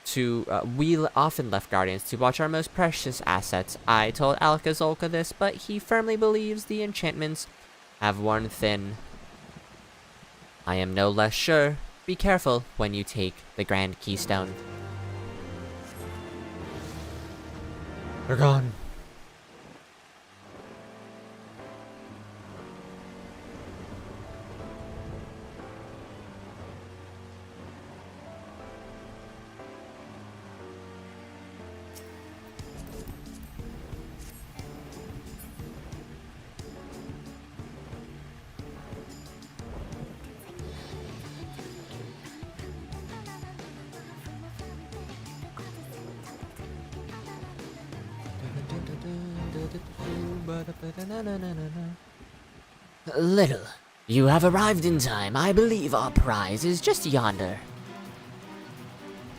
to watch our most precious assets. I told Alka-Zolka this, but he firmly believes the enchantments have worn thin. I am no less sure. Be careful when you take the Grand Keystone. They're gone. Little, you have arrived in time. I believe our prize is just yonder.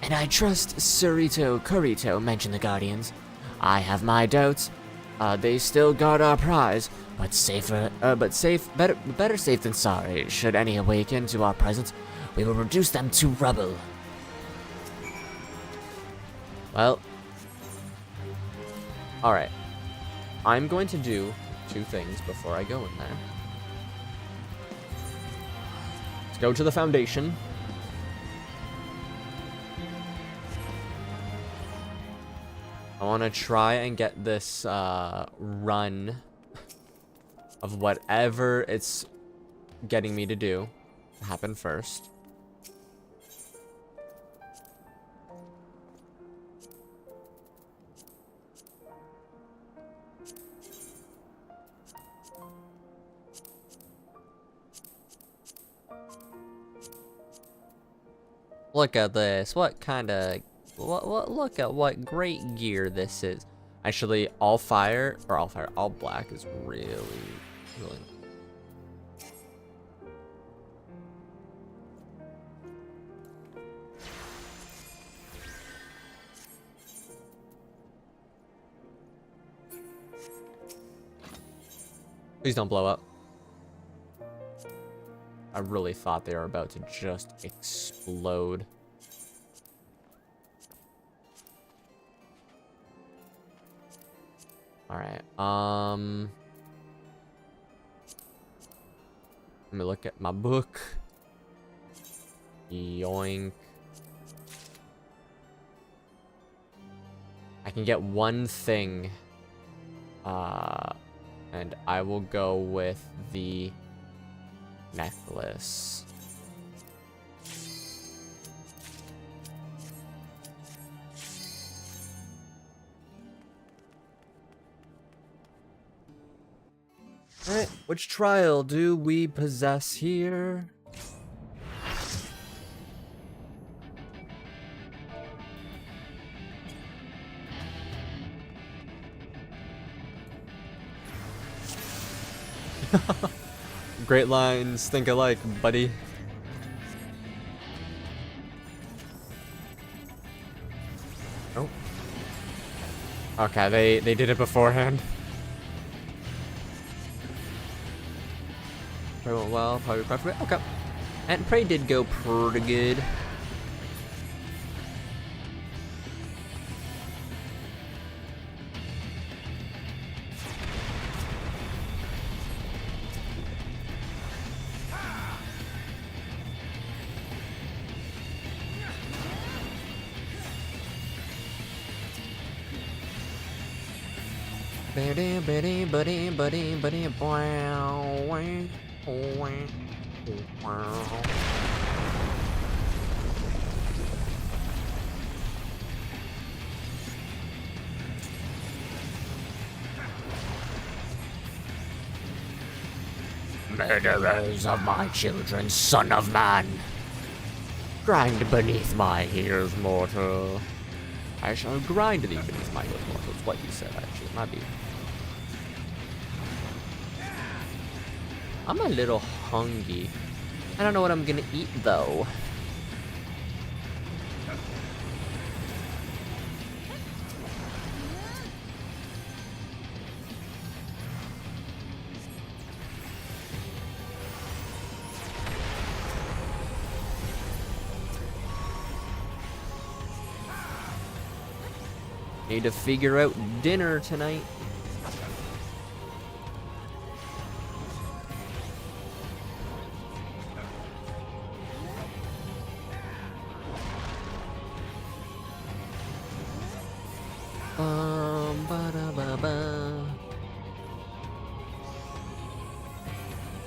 And I trust Kurito mentioned the Guardians. I have my doubts. They still guard our prize, but better safe than sorry. Should any awaken to our presence, we will reduce them to rubble. Well, alright. I'm going to do two things before I go in there. Let's go to the Foundation. I want to try and get this run of whatever it's getting me to do to happen first. Look at this. What kind of... Look at what great gear this is. Actually, all black is really... Please don't blow up. I really thought they were about to just explode. Alright, let me look at my book. Yoink. I can get one thing. And I will go with the necklace. Alright, which trial do we possess here? Great lines, think alike, buddy. Oh. Okay, they did it beforehand. Prey went well, probably preferably. Okay. And Prey did go pretty good. Murderers of my children, son of man! Grind beneath my heels, mortal. I shall grind thee beneath my heel mortal. That's what you said, actually. Might be. I'm a little hungry. I don't know what I'm gonna eat, though. Need to figure out dinner tonight. Ba-da-ba-ba.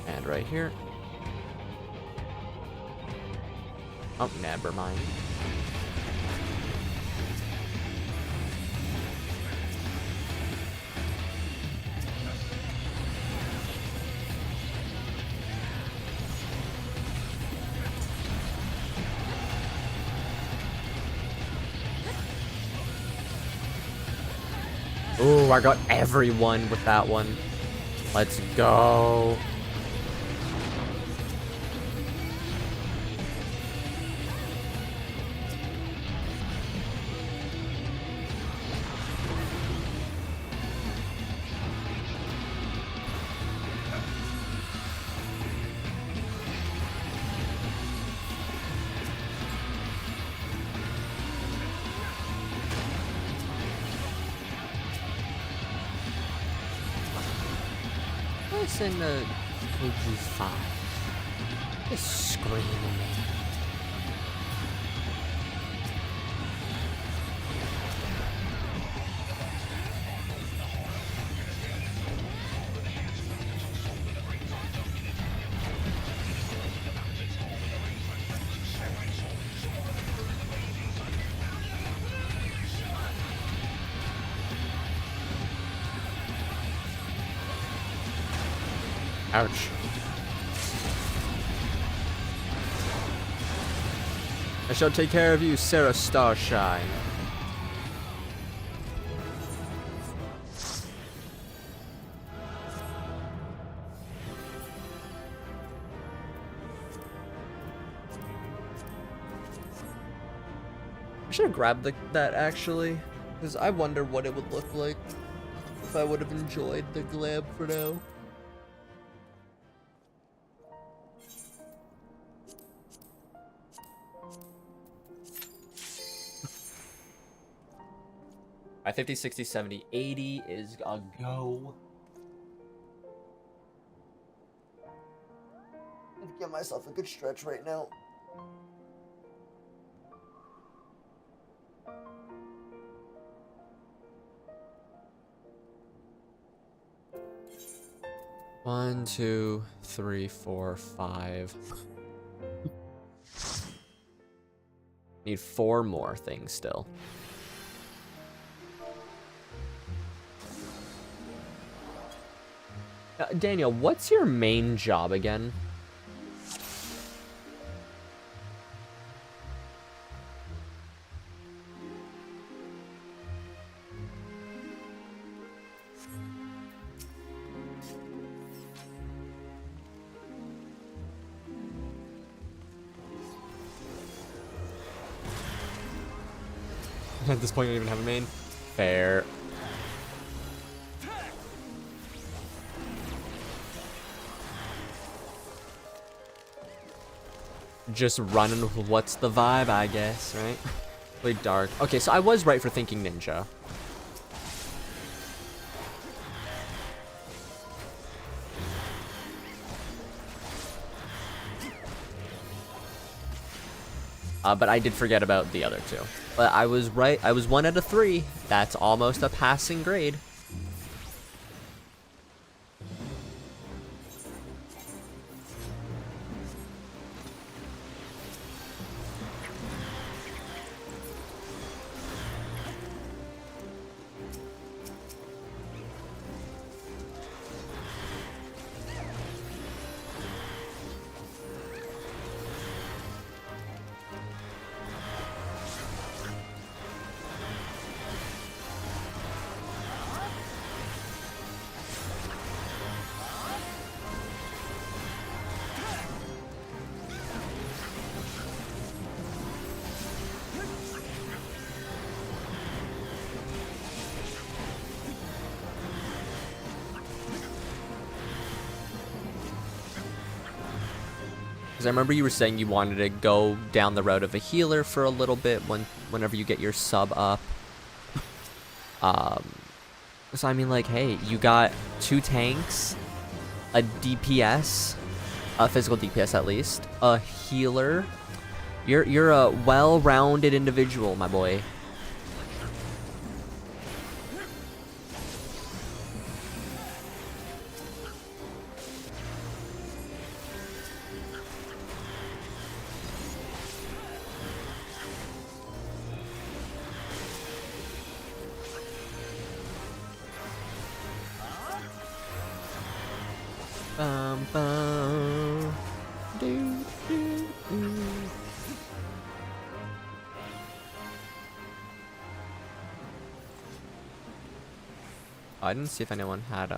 And right here. Oh, never mind. Ooh, I got everyone with that one. Let's go. In the KG5. Just screaming. Ouch. I shall take care of you, Sarah Starshine. I should have grabbed that actually, because I wonder what it would look like if I would have enjoyed the glab for now. My 50, 60, 70, 80 is a go. Give myself a good stretch right now. One, two, three, four, five. Need 4 more things still. Daniel, what's your main job again? At this point, you don't even have a main. Fair. Just running with what's the vibe, I guess, right? Play dark. Okay, so I was right for thinking ninja. But I did forget about the other 2. But I was right. I was 1 out of 3. That's almost a passing grade. Because I remember you were saying you wanted to go down the route of a healer for a little bit whenever you get your sub up. So I mean, like, hey, you got 2 tanks, a DPS, a physical DPS at least, a healer. You're a well-rounded individual, my boy. Bum, bum. Do, do, do. Oh, I didn't see if anyone had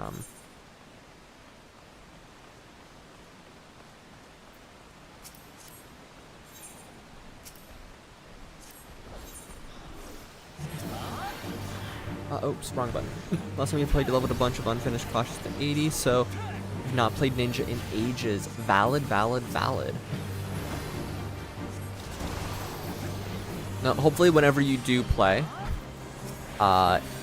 oops, wrong button. Last time we played, you leveled a bunch of unfinished cautious to 80, so I've not played ninja in ages. Valid, valid, valid. Now, hopefully whenever you do play,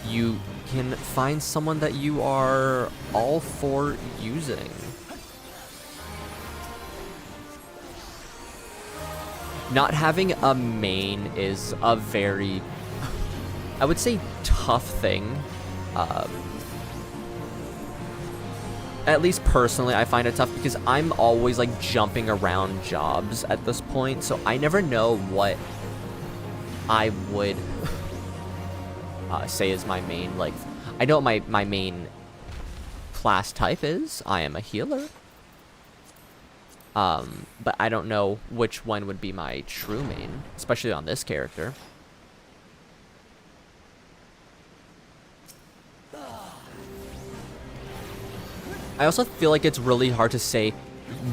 you can find someone that you are all for using. Not having a main is a very, I would say, tough thing. At least personally, I find it tough because I'm always like jumping around jobs at this point, so I never know what I would say is my main. Like, I know what my main class type is. I am a healer. But I don't know which one would be my true main, especially on this character. I also feel like it's really hard to say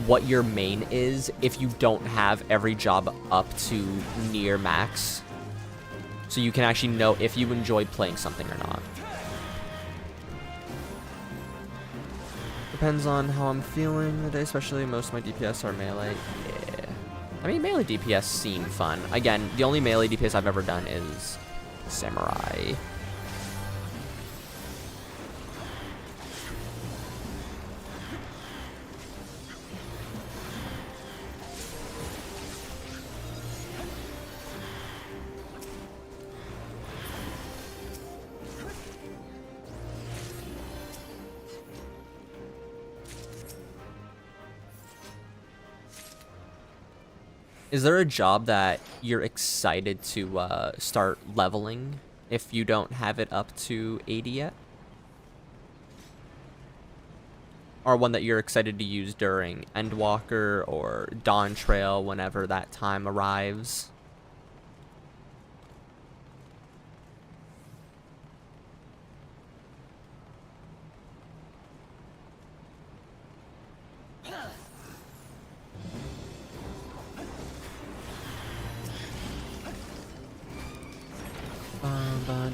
what your main is if you don't have every job up to near max. So you can actually know if you enjoy playing something or not. Depends on how I'm feeling today, especially most of my DPS are melee. Yeah. I mean, melee DPS seem fun. Again, the only melee DPS I've ever done is Samurai. Is there a job that you're excited to start leveling if you don't have it up to 80 yet? Or one that you're excited to use during Endwalker or Dawntrail whenever that time arrives?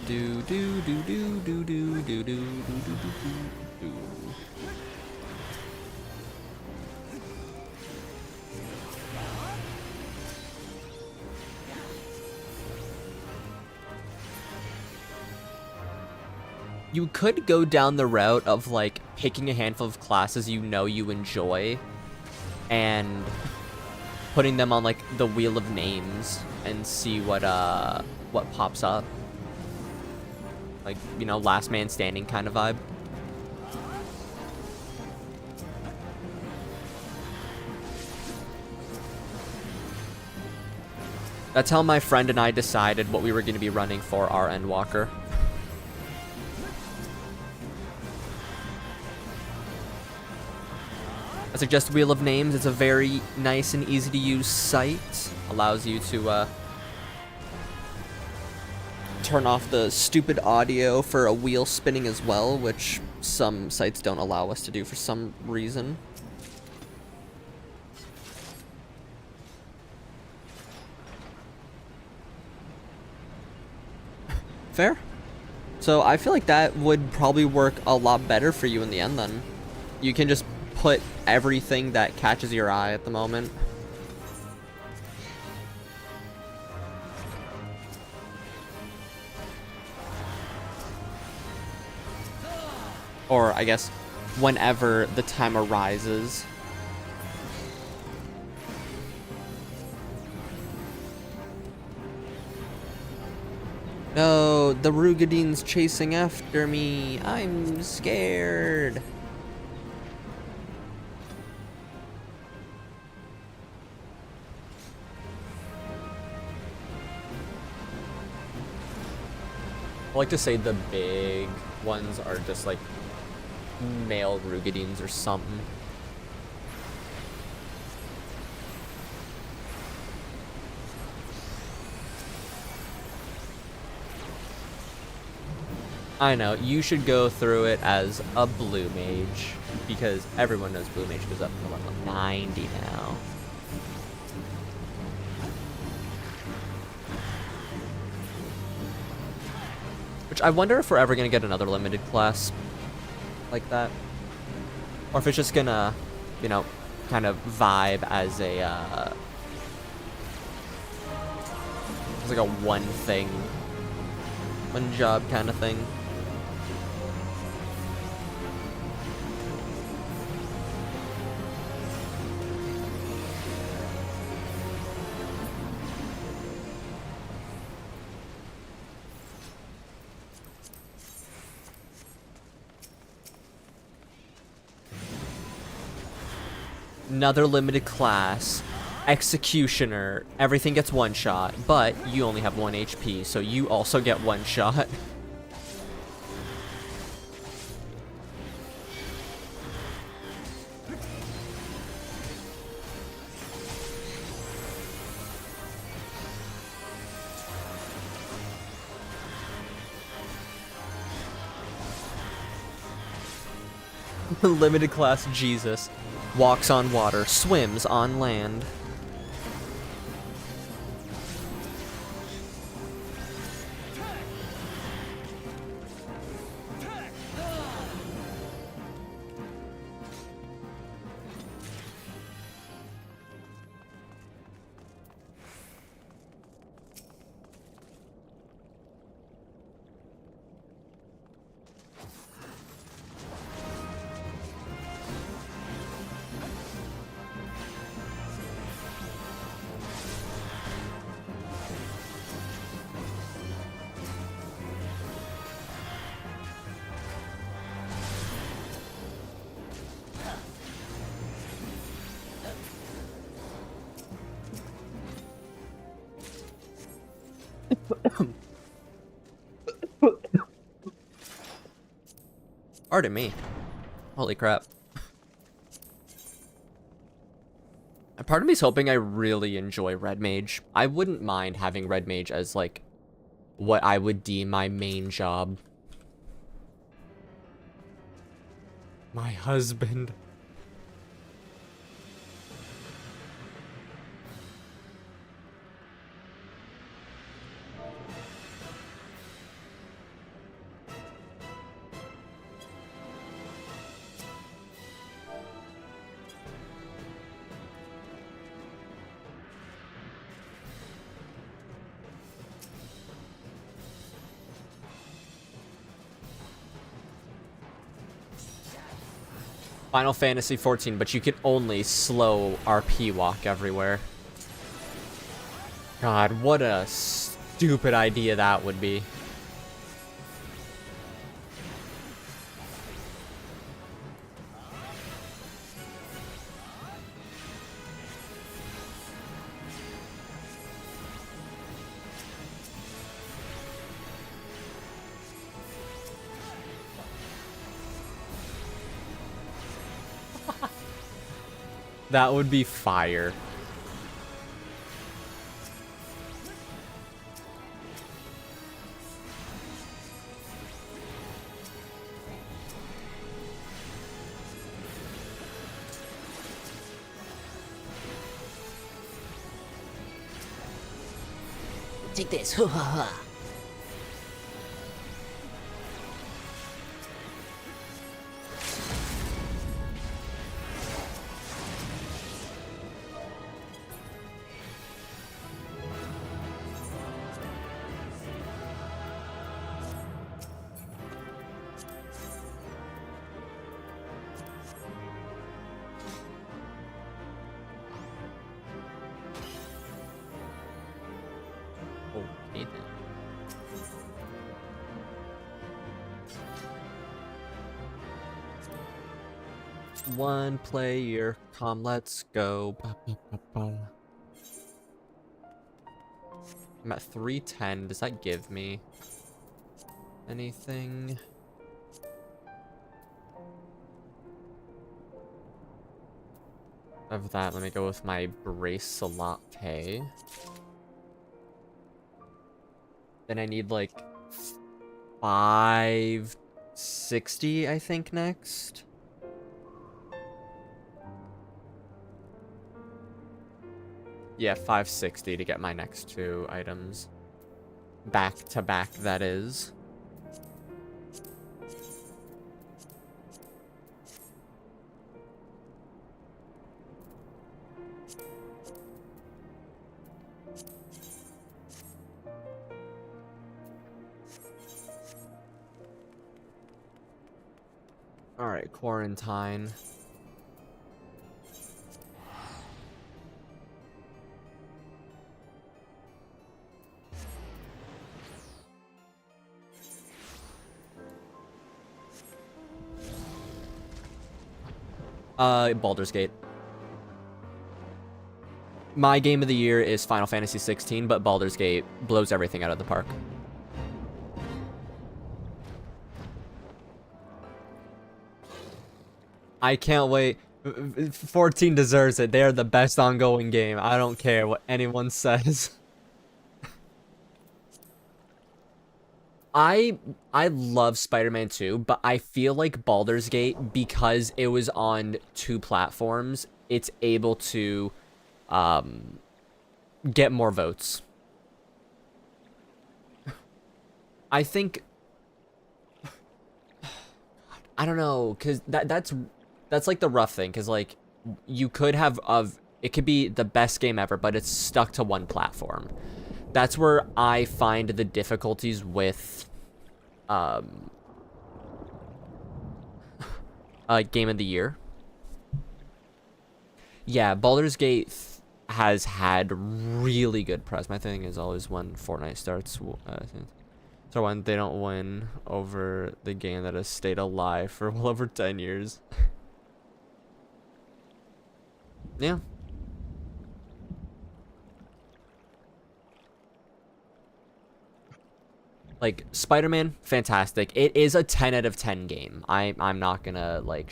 Do do do do do do do do do do do. You could go down the route of like picking a handful of classes you know you enjoy and putting them on like the wheel of names and see what pops up. Like, you know, last man standing kind of vibe. That's how my friend and I decided what we were going to be running for our Endwalker. I suggest Wheel of Names. It's a very nice and easy to use site. Allows you to turn off the stupid audio for a wheel spinning as well, which some sites don't allow us to do for some reason. Fair. So I feel like that would probably work a lot better for you in the end then. You can just put everything that catches your eye at the moment. Or, I guess, whenever the time arises. No, the Rugadine's chasing after me. I'm scared. I like to say the big ones are just like male Rugadines or something. I know, you should go through it as a blue mage, because everyone knows blue mage goes up to level 90 now. Which I wonder if we're ever gonna get another limited class like that. Or if it's just gonna, you know, kind of vibe as a, as like a one thing, one job kind of thing. Another limited class, Executioner, everything gets one shot, but you only have 1 HP, so you also get one shot. Limited class Jesus. Walks on water, swims on land. Pardon me. Holy crap. Part of me's hoping I really enjoy Red Mage. I wouldn't mind having Red Mage as, like, what I would deem my main job. My husband. Final Fantasy 14, but you can only slow RP walk everywhere. God, what a stupid idea that would be. That would be fire. Take this. Ha ha ha. Okay, then. One player, let's go. Ba, ba, ba, ba. I'm at 310. Does that give me anything? Of that, let me go with my bracelet. Then I need like 560, I think, next. Yeah, 560 to get my next two items. Back to back, that is. Alright, quarantine. Baldur's Gate. My game of the year is Final Fantasy 16, but Baldur's Gate blows everything out of the park. I can't wait. 14 deserves it. They are the best ongoing game. I don't care what anyone says. I love Spider-Man 2, but I feel like Baldur's Gate, because it was on 2 platforms, it's able to get more votes. I think I don't know, cuz that's like the rough thing, cuz like you could have it could be the best game ever, but it's stuck to one platform. That's where I find the difficulties with game of the year. Yeah, Baldur's Gate has had really good press. My thing is always when Fortnite starts, so when they don't win over the game that has stayed alive for well over 10 years. Yeah. Like, Spider-Man, fantastic. It is a 10 out of 10 game. I'm not gonna, like,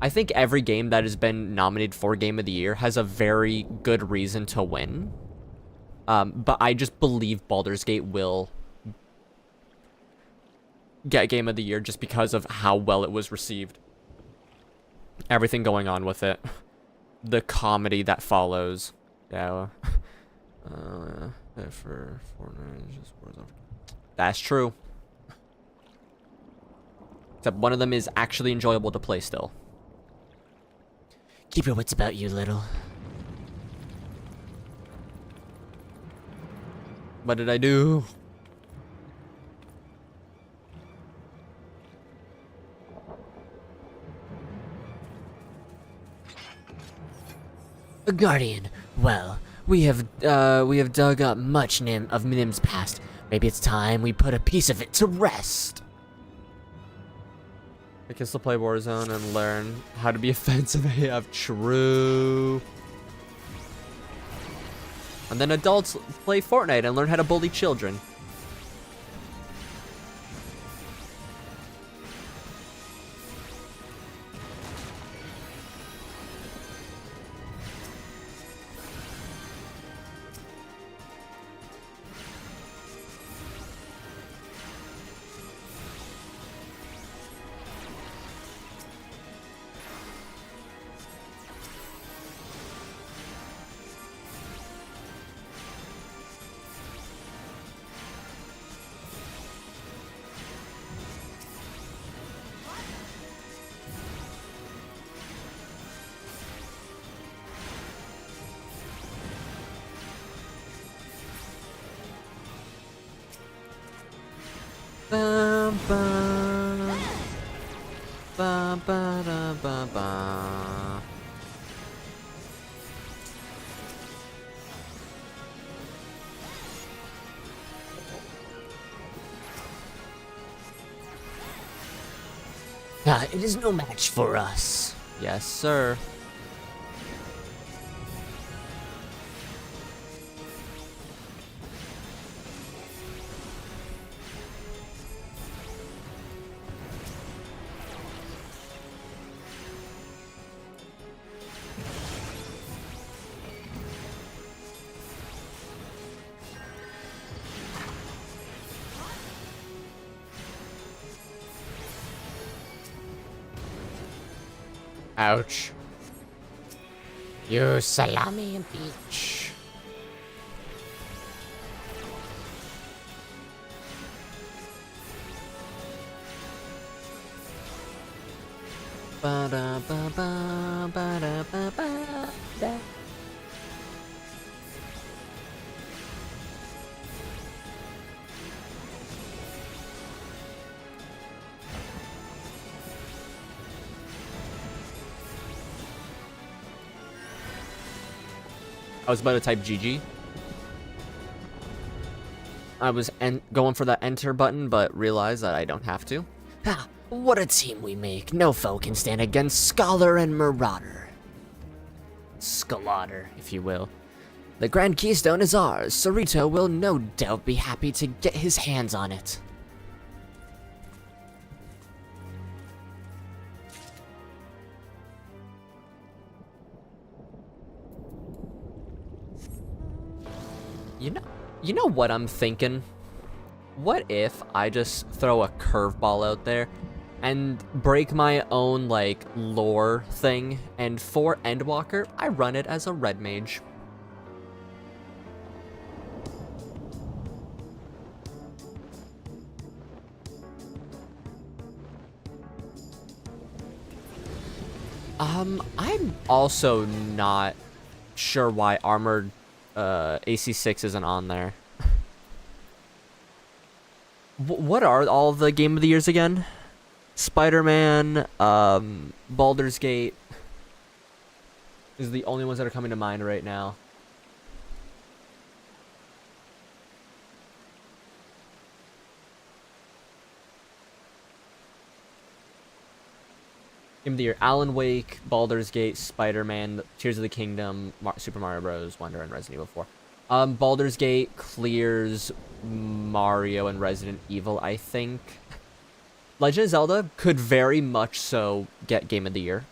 I think every game that has been nominated for Game of the Year has a very good reason to win. But I just believe Baldur's Gate will get Game of the Year just because of how well it was received. Everything going on with it. The comedy that follows. Yeah. For Fortnite, that's true. Except one of them is actually enjoyable to play still. Keep your wits about you, little. What did I do? A guardian. Well, we have dug up much of Nim's past. Maybe it's time we put a piece of it to rest. I guess to play Warzone and learn how to be offensive AF. True. And then adults play Fortnite and learn how to bully children. Bum, bum. Ba, ba, da, ba, ba. It is no match for us. Yes, sir. Ouch. You salami and peach. Ba da ba ba ba da ba ba da. I was about to type GG. I was going for that enter button, but realized that I don't have to. Ah, what a team we make. No foe can stand against Scholar and Marauder. Scalaughter, if you will. The Grand Keystone is ours. Cerrito will no doubt be happy to get his hands on it. You know what I'm thinking? What if I just throw a curveball out there and break my own, like, lore thing, and for Endwalker, I run it as a red mage? I'm also not sure why armored AC6 isn't on there. What are all the Game of the Years again? Spider-Man, Baldur's Gate is the only ones that are coming to mind right now. Game of the Year: Alan Wake, Baldur's Gate, Spider-Man, Tears of the Kingdom, Super Mario Bros. Wonder, and Resident Evil 4. Baldur's Gate clears Mario and Resident Evil, I think. Legend of Zelda could very much so get Game of the Year.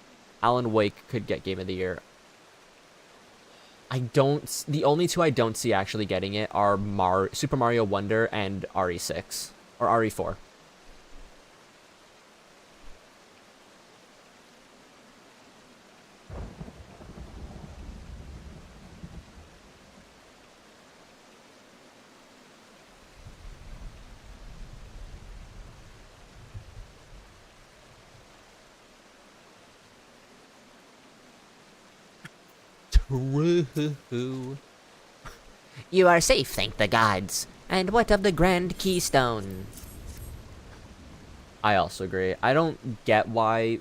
Alan Wake could get Game of the Year. The only two I don't see actually getting it are Super Mario Wonder and RE6 or RE4. True. You are safe, thank the gods. And what of the Grand Keystone? I also agree. I don't get why.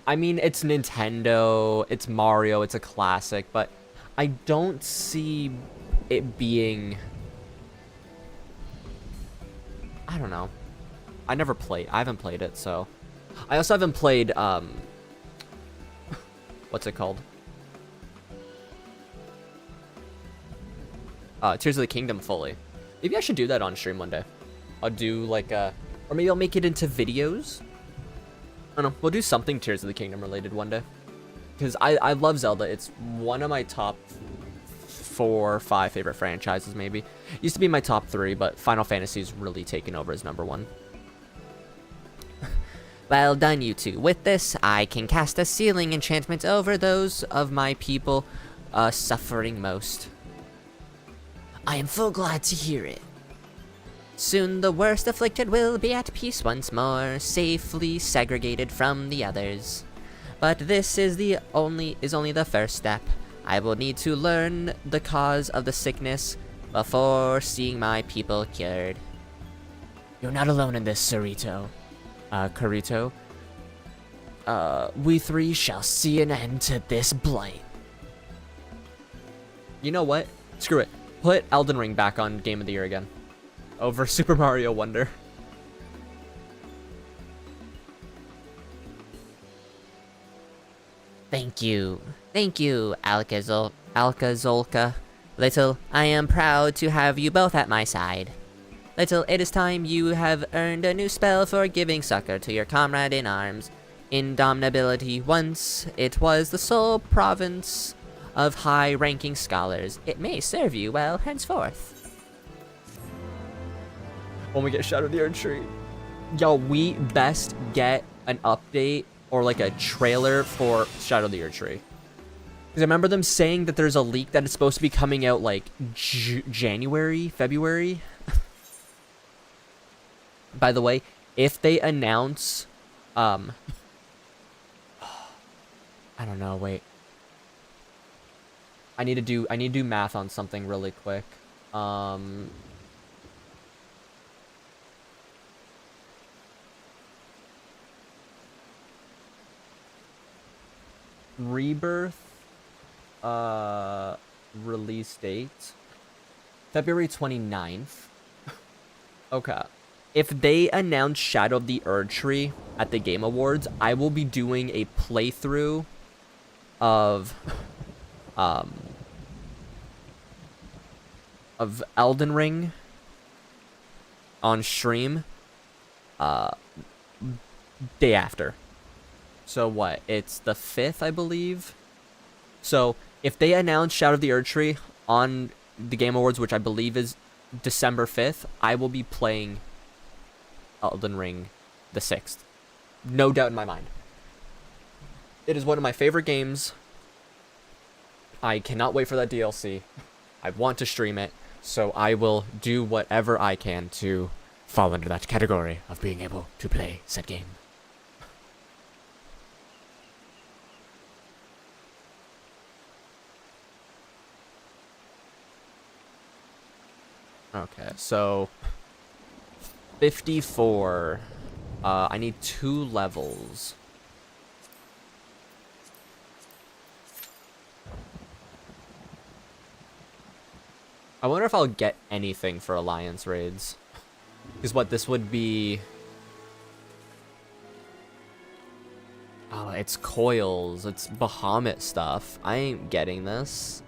I mean, it's Nintendo, it's Mario, it's a classic, but I don't see it being. I don't know. I haven't played it, so. I also haven't played, what's it called? Tears of the Kingdom fully. Maybe I should do that on stream one day. I'll do like or maybe I'll make it into videos. I don't know. We'll do something Tears of the Kingdom related one day. Because I love Zelda. It's one of my top 4 or 5 favorite franchises, maybe. Used to be my top 3, but Final Fantasy's really taken over as #1. Well done, you two. With this, I can cast a sealing enchantment over those of my people suffering most. I am full glad to hear it. Soon the worst afflicted will be at peace once more, safely segregated from the others. But this is only the first step. I will need to learn the cause of the sickness before seeing my people cured. You're not alone in this, Sarito. Karito. We 3 shall see an end to this blight. You know what? Screw it. Put Elden Ring back on Game of the Year again. Over Super Mario Wonder. Thank you, Alka-Zolka. Little, I am proud to have you both at my side. Little, it is time you have earned a new spell for giving succor to your comrade in arms. Indomitability, once it was the sole province of high-ranking scholars. It may serve you well henceforth. When we get Shadow of the Earth Tree. Yo, we best get an update or like a trailer for Shadow of the Earth Tree. Because I remember them saying that there's a leak that it's supposed to be coming out like January, February. By the way, if they announce, I don't know, wait. I need to do math on something really quick. Rebirth release date February 29th. Okay. If they announce Shadow of the Earth Tree at the Game Awards, I will be doing a playthrough of Elden Ring on stream day after. So what? It's the 5th, I believe. So if they announce Shadow of the Earth Tree on the Game Awards, which I believe is December 5th, I will be playing Elden Ring the 6th. No doubt in my mind. It is one of my favorite games. I cannot wait for that DLC. I want to stream it, so I will do whatever I can to Fall under that category of being able to play said game. Okay, so 54. I need 2 levels. I wonder if I'll get anything for Alliance raids. Because what this would be... Oh, it's coils. It's Bahamut stuff. I ain't getting this.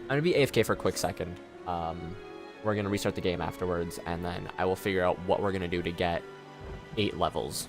I'm gonna be AFK for a quick second. We're gonna restart the game afterwards, and then I will figure out what we're gonna do to get 8 levels.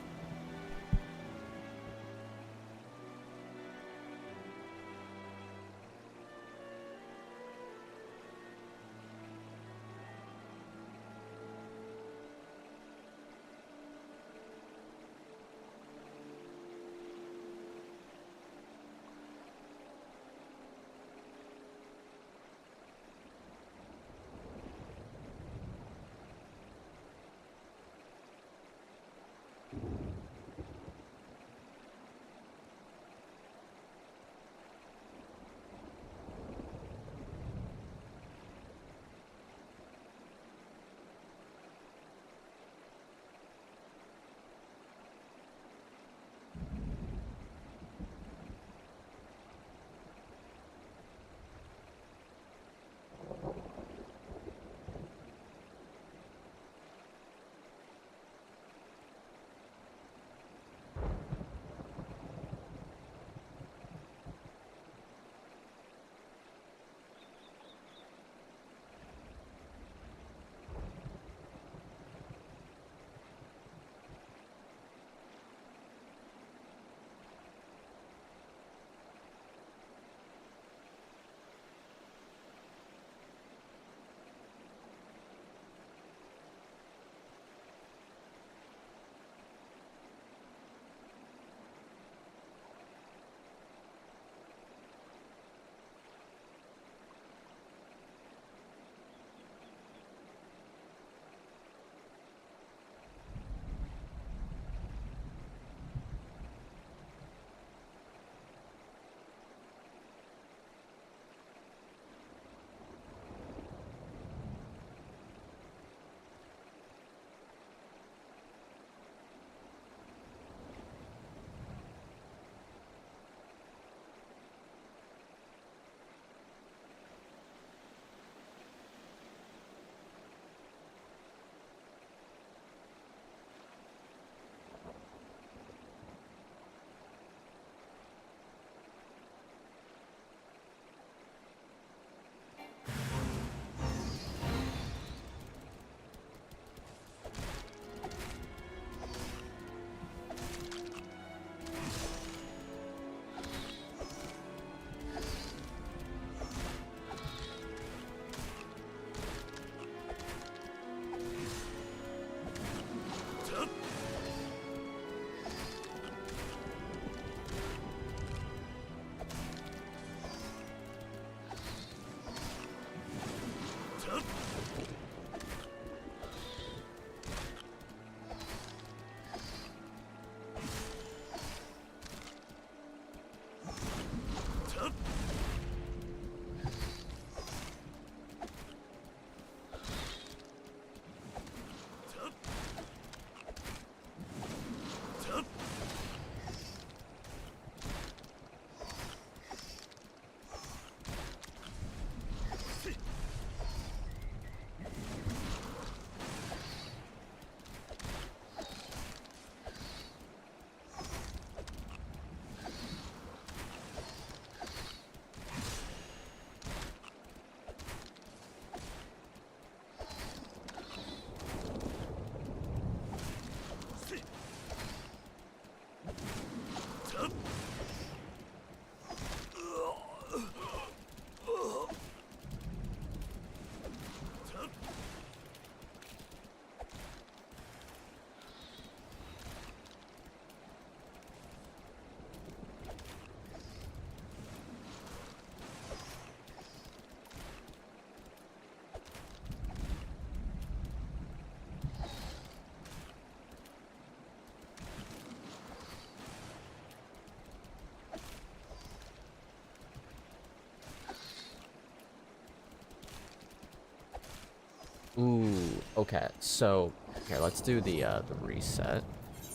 Ooh, okay. So here, let's do the reset.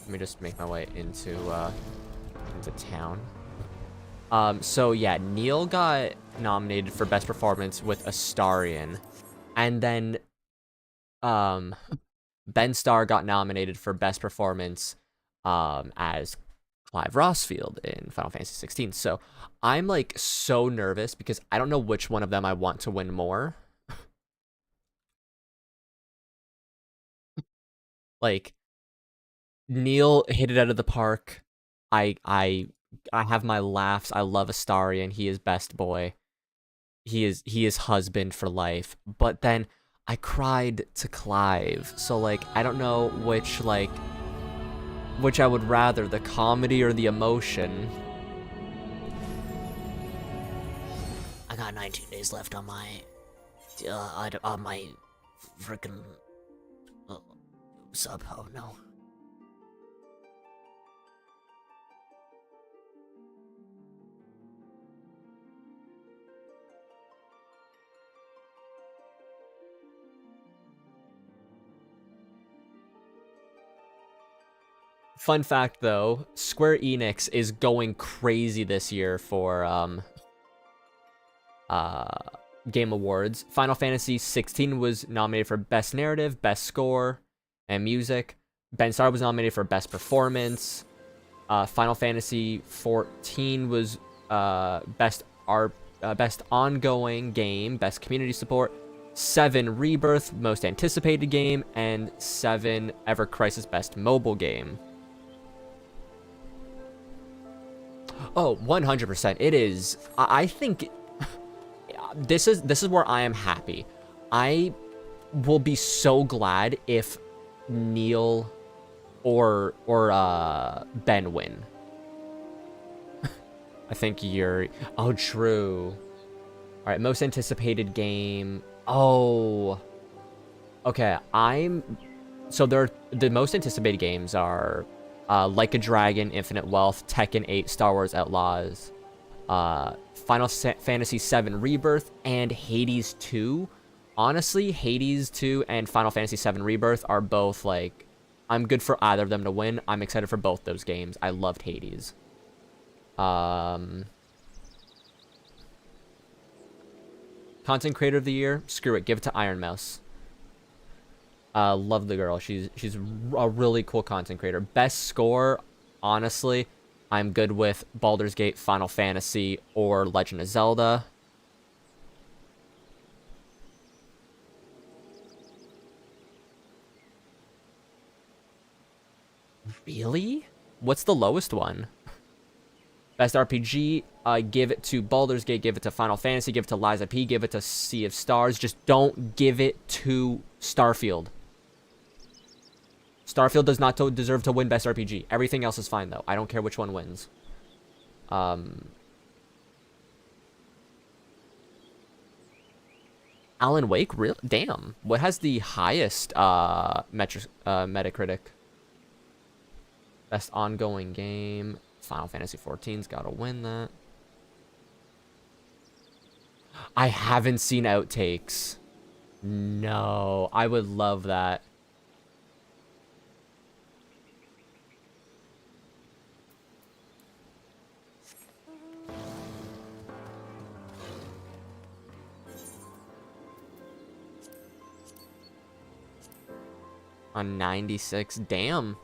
Let me just make my way into town. So yeah, Neil got nominated for best performance with Astarion, and then Ben Starr got nominated for best performance as Clive Rossfield in Final Fantasy 16. So I'm like so nervous because I don't know which one of them I want to win more. Like Neil hit it out of the park. I have my laughs. I love Astarion. He is best boy. He is husband for life. But then I cried to Clive. So like I don't know which I would rather, the comedy or the emotion. I got 19 days left on my freaking sub. Oh no. Fun fact though, Square Enix is going crazy this year for Game Awards. Final Fantasy 16 was nominated for Best Narrative, Best Score, and Music. Ben Star was nominated for Best Performance. Final Fantasy 14 was Best Ongoing Game, Best Community Support. 7 Rebirth, Most Anticipated Game, and 7 Ever Crisis Best Mobile Game. Oh, 100%. It is. I think this is where I am happy. I will be so glad if Neil or Ben win. I think you're. Oh, true. All right, most anticipated game. Oh. Okay, so the most anticipated games are Like a Dragon, Infinite Wealth, Tekken 8, Star Wars Outlaws, Final Fantasy 7 Rebirth, and Hades 2. Honestly, Hades 2 and Final Fantasy 7 Rebirth are both like, I'm good for either of them to win. I'm excited for both those games. I loved Hades. Content Creator of the Year, screw it, give it to Iron Mouse. Love the girl. She's a really cool content creator. Best Score, honestly, I'm good with Baldur's Gate, Final Fantasy, or Legend of Zelda. Really? What's the lowest one? Best RPG, give it to Baldur's Gate, give it to Final Fantasy, give it to Lies of P, give it to Sea of Stars. Just don't give it to Starfield. Starfield does not deserve to win Best RPG. Everything else is fine, though. I don't care which one wins. Alan Wake? Real? Damn. What has the highest Metacritic? Best ongoing game. Final Fantasy 14's got to win that. I haven't seen outtakes. No. I would love that. On 96. Damn.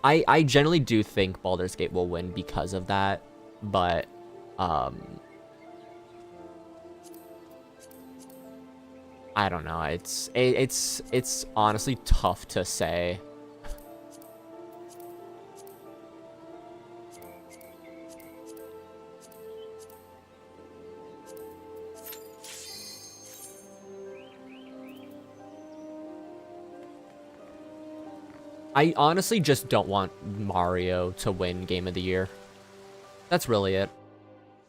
I generally do think Baldur's Gate will win because of that, but I don't know. It's honestly tough to say. I honestly just don't want Mario to win Game of the Year. That's really it.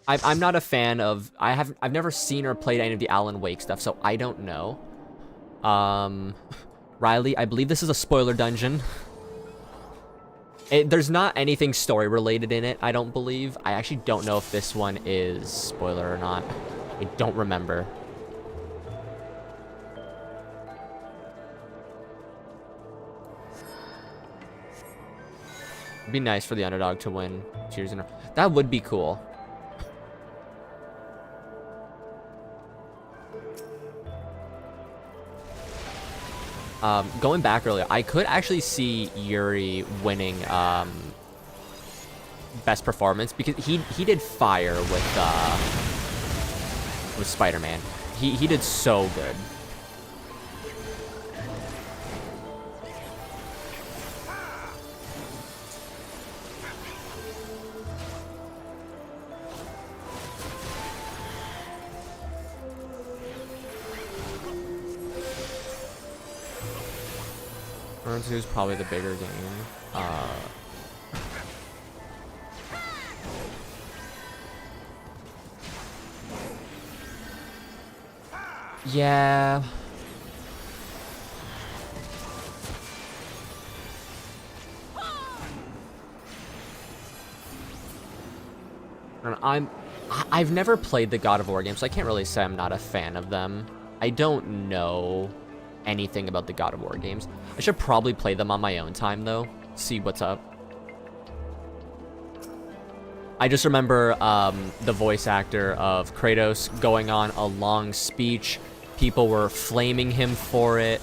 I'm not a fan of... I've never seen or played any of the Alan Wake stuff, so I don't know. Riley, I believe this is a spoiler dungeon. There's not anything story related in it, I don't believe. I actually don't know if this one is spoiler or not. I don't remember. It'd be nice for the underdog to win 2 years in a row. That would be cool. Going back earlier, I could actually see Yuri winning best performance because he did fire with Spider-Man. He did so good. Round 2 is probably the bigger game. Yeah. And I've never played the God of War games, so I can't really say I'm not a fan of them. I don't know anything about the God of War games. I should probably play them on my own time, though. See what's up. I just remember the voice actor of Kratos going on a long speech. People were flaming him for it.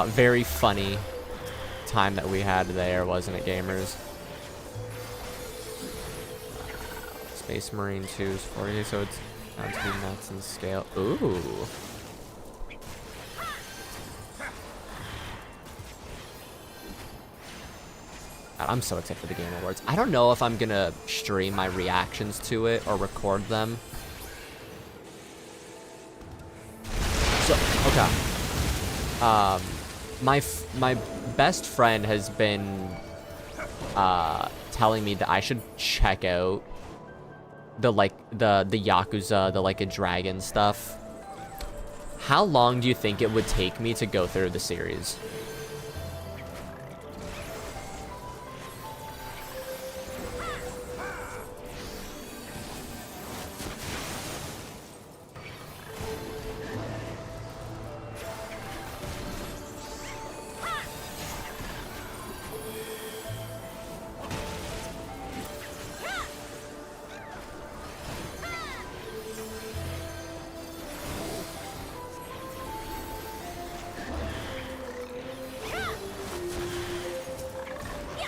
Very funny time that we had there, wasn't it, gamers? Space Marine 2 is 40, so it's down to be nuts in scale. Ooh. God, I'm so excited for the Game Awards. I don't know if I'm gonna stream my reactions to it or record them. So, okay. My best friend has been telling me that I should check out the Yakuza, the Like a Dragon stuff. How long do you think it would take me to go through the series?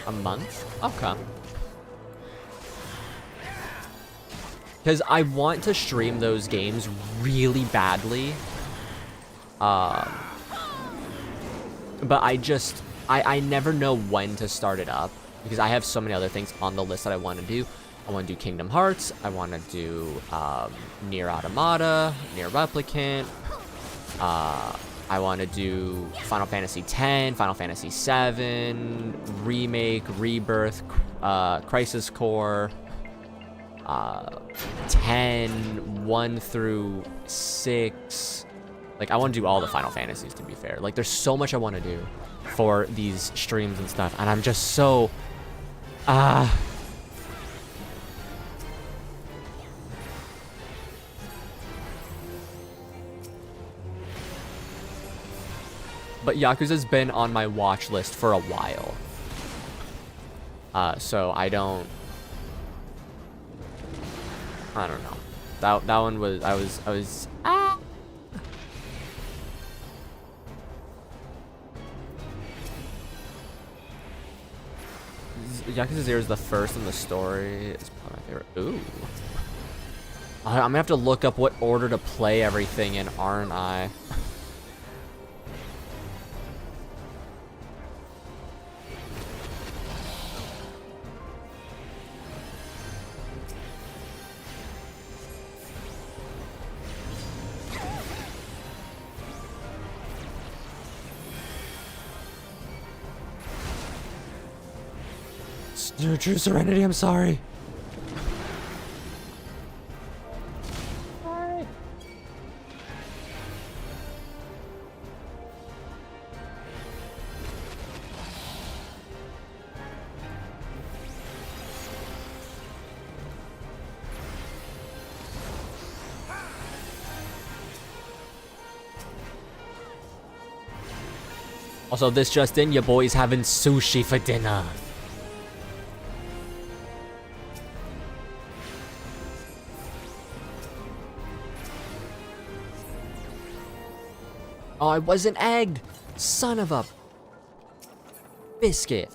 A month? Okay. Because I want to stream those games really badly. But I never know when to start it up. Because I have so many other things on the list that I want to do. I want to do Kingdom Hearts. I want to do Nier Automata, Nier Replicant. I want to do Final Fantasy X, Final Fantasy VII, Remake, Rebirth, Crisis Core, 10, 1 through 6. Like, I want to do all the Final Fantasies, to be fair. Like, there's so much I want to do for these streams and stuff, and I'm just so... But Yakuza's been on my watch list for a while. So I don't know. That one was, I was Yakuza 0 is the first in the story. It's probably my favorite. Ooh. I'm gonna have to look up what order to play everything in, aren't I? True Serenity, I'm sorry. Sorry. Also, this just in, your boy's having sushi for dinner. Oh, I wasn't egged! Son of a biscuit.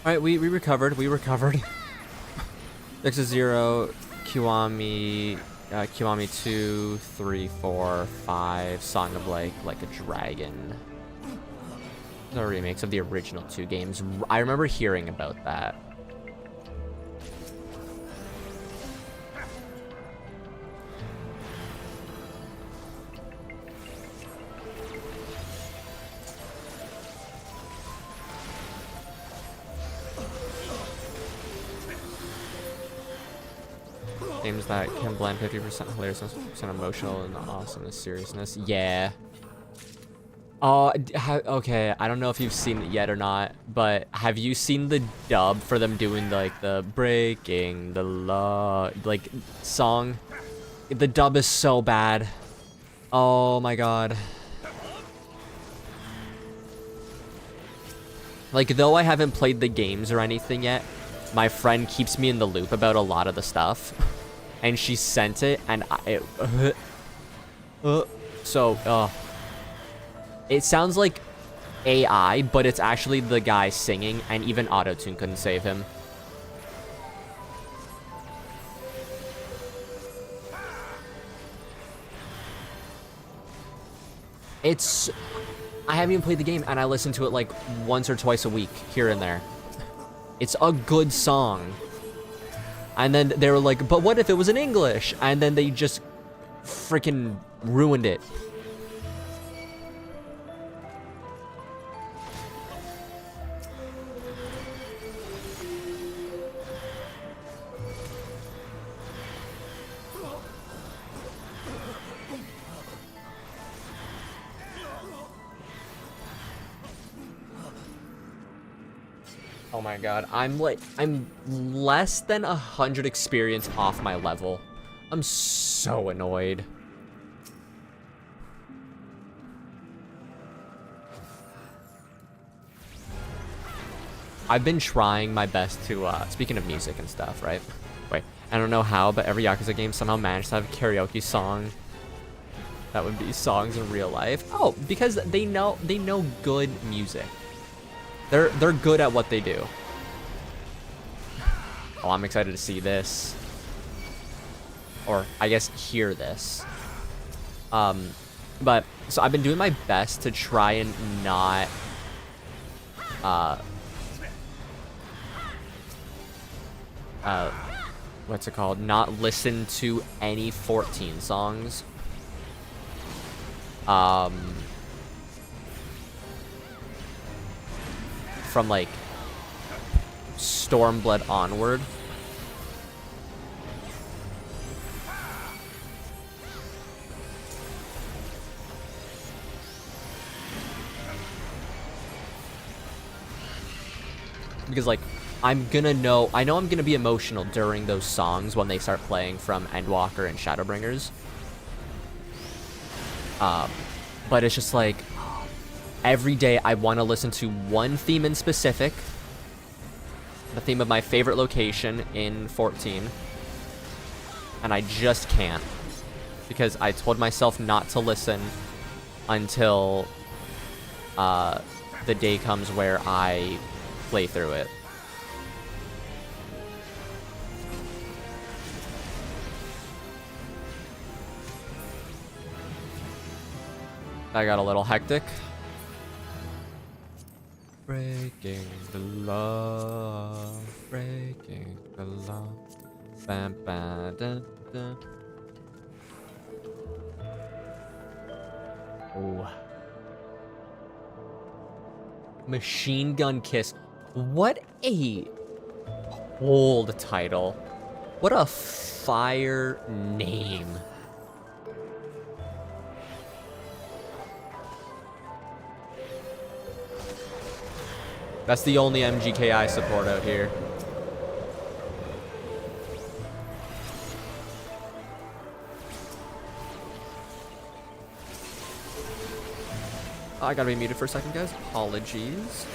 All right, we recovered. We recovered. Next is 0, Kiwami, Kiwami 2, 3, 4, 5, Song of like a Dragon. The remakes of the original 2 games. I remember hearing about that. Games that can blend 50% hilariousness, 50% emotional, and awesomeness, seriousness. Yeah. Oh, okay. I don't know if you've seen it yet or not, but have you seen the dub for them doing like the breaking the law like song? The dub is so bad. Oh my god. Like, though I haven't played the games or anything yet, my friend keeps me in the loop about a lot of the stuff. And she sent it, and it sounds like AI, but it's actually the guy singing, and even autotune couldn't save him. I haven't even played the game, and I listen to it like once or twice a week, here and there. It's a good song. And then they were like, but what if it was in English? And then they just freaking ruined it. Oh my god, I'm less than 100 experience off my level. I'm so annoyed. I've been trying my best to, speaking of music and stuff, right? Wait, I don't know how, but every Yakuza game somehow managed to have a karaoke song that would be songs in real life. Oh, because they know good music. They're good at what they do. Oh, I'm excited to see this. Or, I guess, hear this. But, so I've been doing my best to try and not, what's it called? Not listen to any 14 songs. From like Stormblood onward. Because like I know I'm gonna be emotional during those songs when they start playing from Endwalker and Shadowbringers. But it's just like every day I want to listen to one theme in specific, the theme of my favorite location in 14, and I just can't, because I told myself not to listen until the day comes where I play through it. That got a little hectic. Breaking the law, breaking the law. Bam, bam, dun, dun. Oh. Machine Gun Kiss. What a old title. What a fire name. That's the only MGK I support out here. I gotta be muted for a second, guys. Apologies.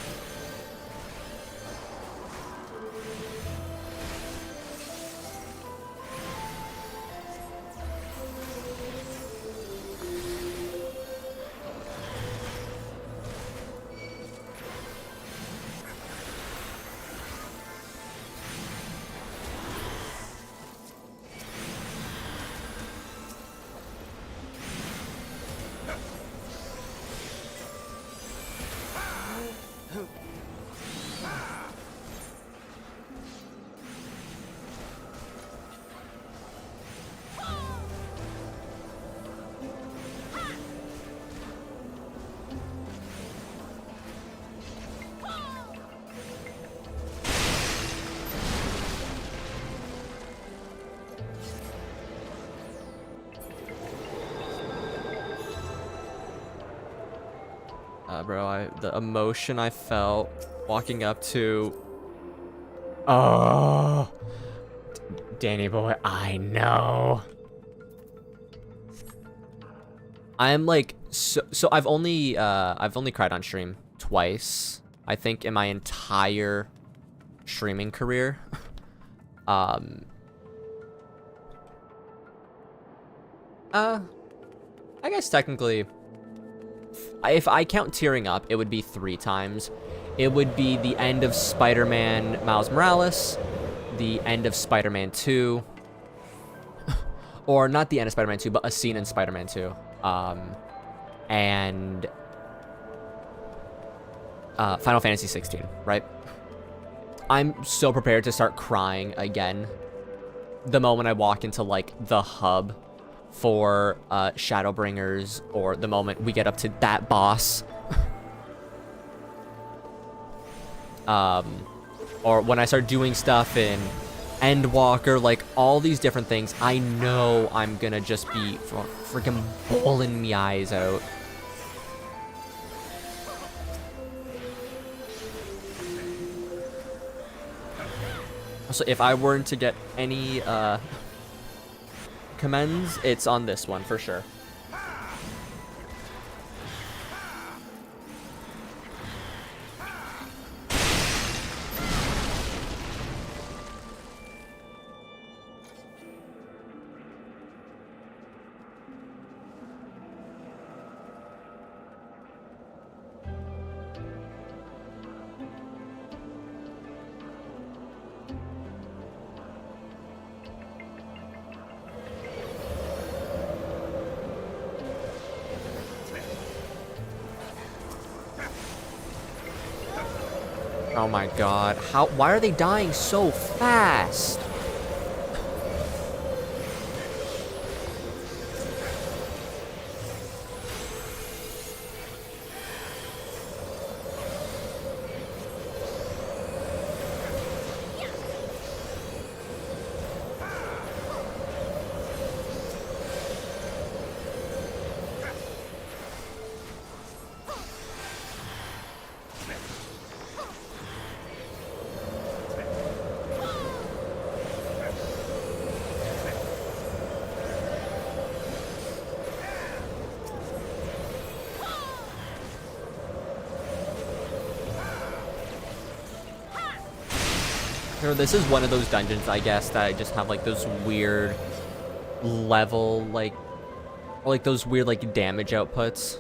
Bro, the emotion I felt walking up to... Oh, Danny boy, I know. I'm like, so I've only cried on stream twice, I think, in my entire streaming career. I guess technically, if I count tearing up, it would be 3 times. It would be the end of Spider-Man Miles Morales, the end of Spider-Man 2, or not the end of Spider-Man 2, but a scene in Spider-Man 2, and Final Fantasy 16, right? I'm so prepared to start crying again the moment I walk into, like, the hub for Shadowbringers, or the moment we get up to that boss. Or when I start doing stuff in Endwalker, like all these different things, I know I'm gonna just be freaking bawling me eyes out. So if I weren't to get any commends, it's on this one for sure. Oh my god, why are they dying so fast? This is one of those dungeons, I guess, that I just have like those weird level, like, or like those weird like damage outputs.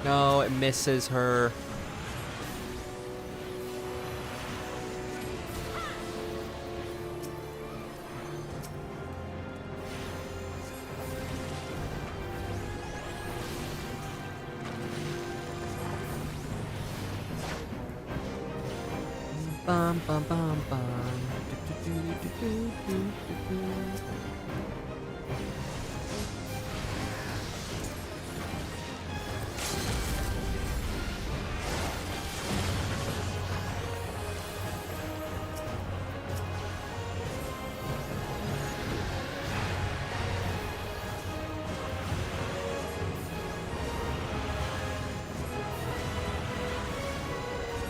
No, it misses her. Bum, bum, bum, bum. Do, do, do, do, do, do, do.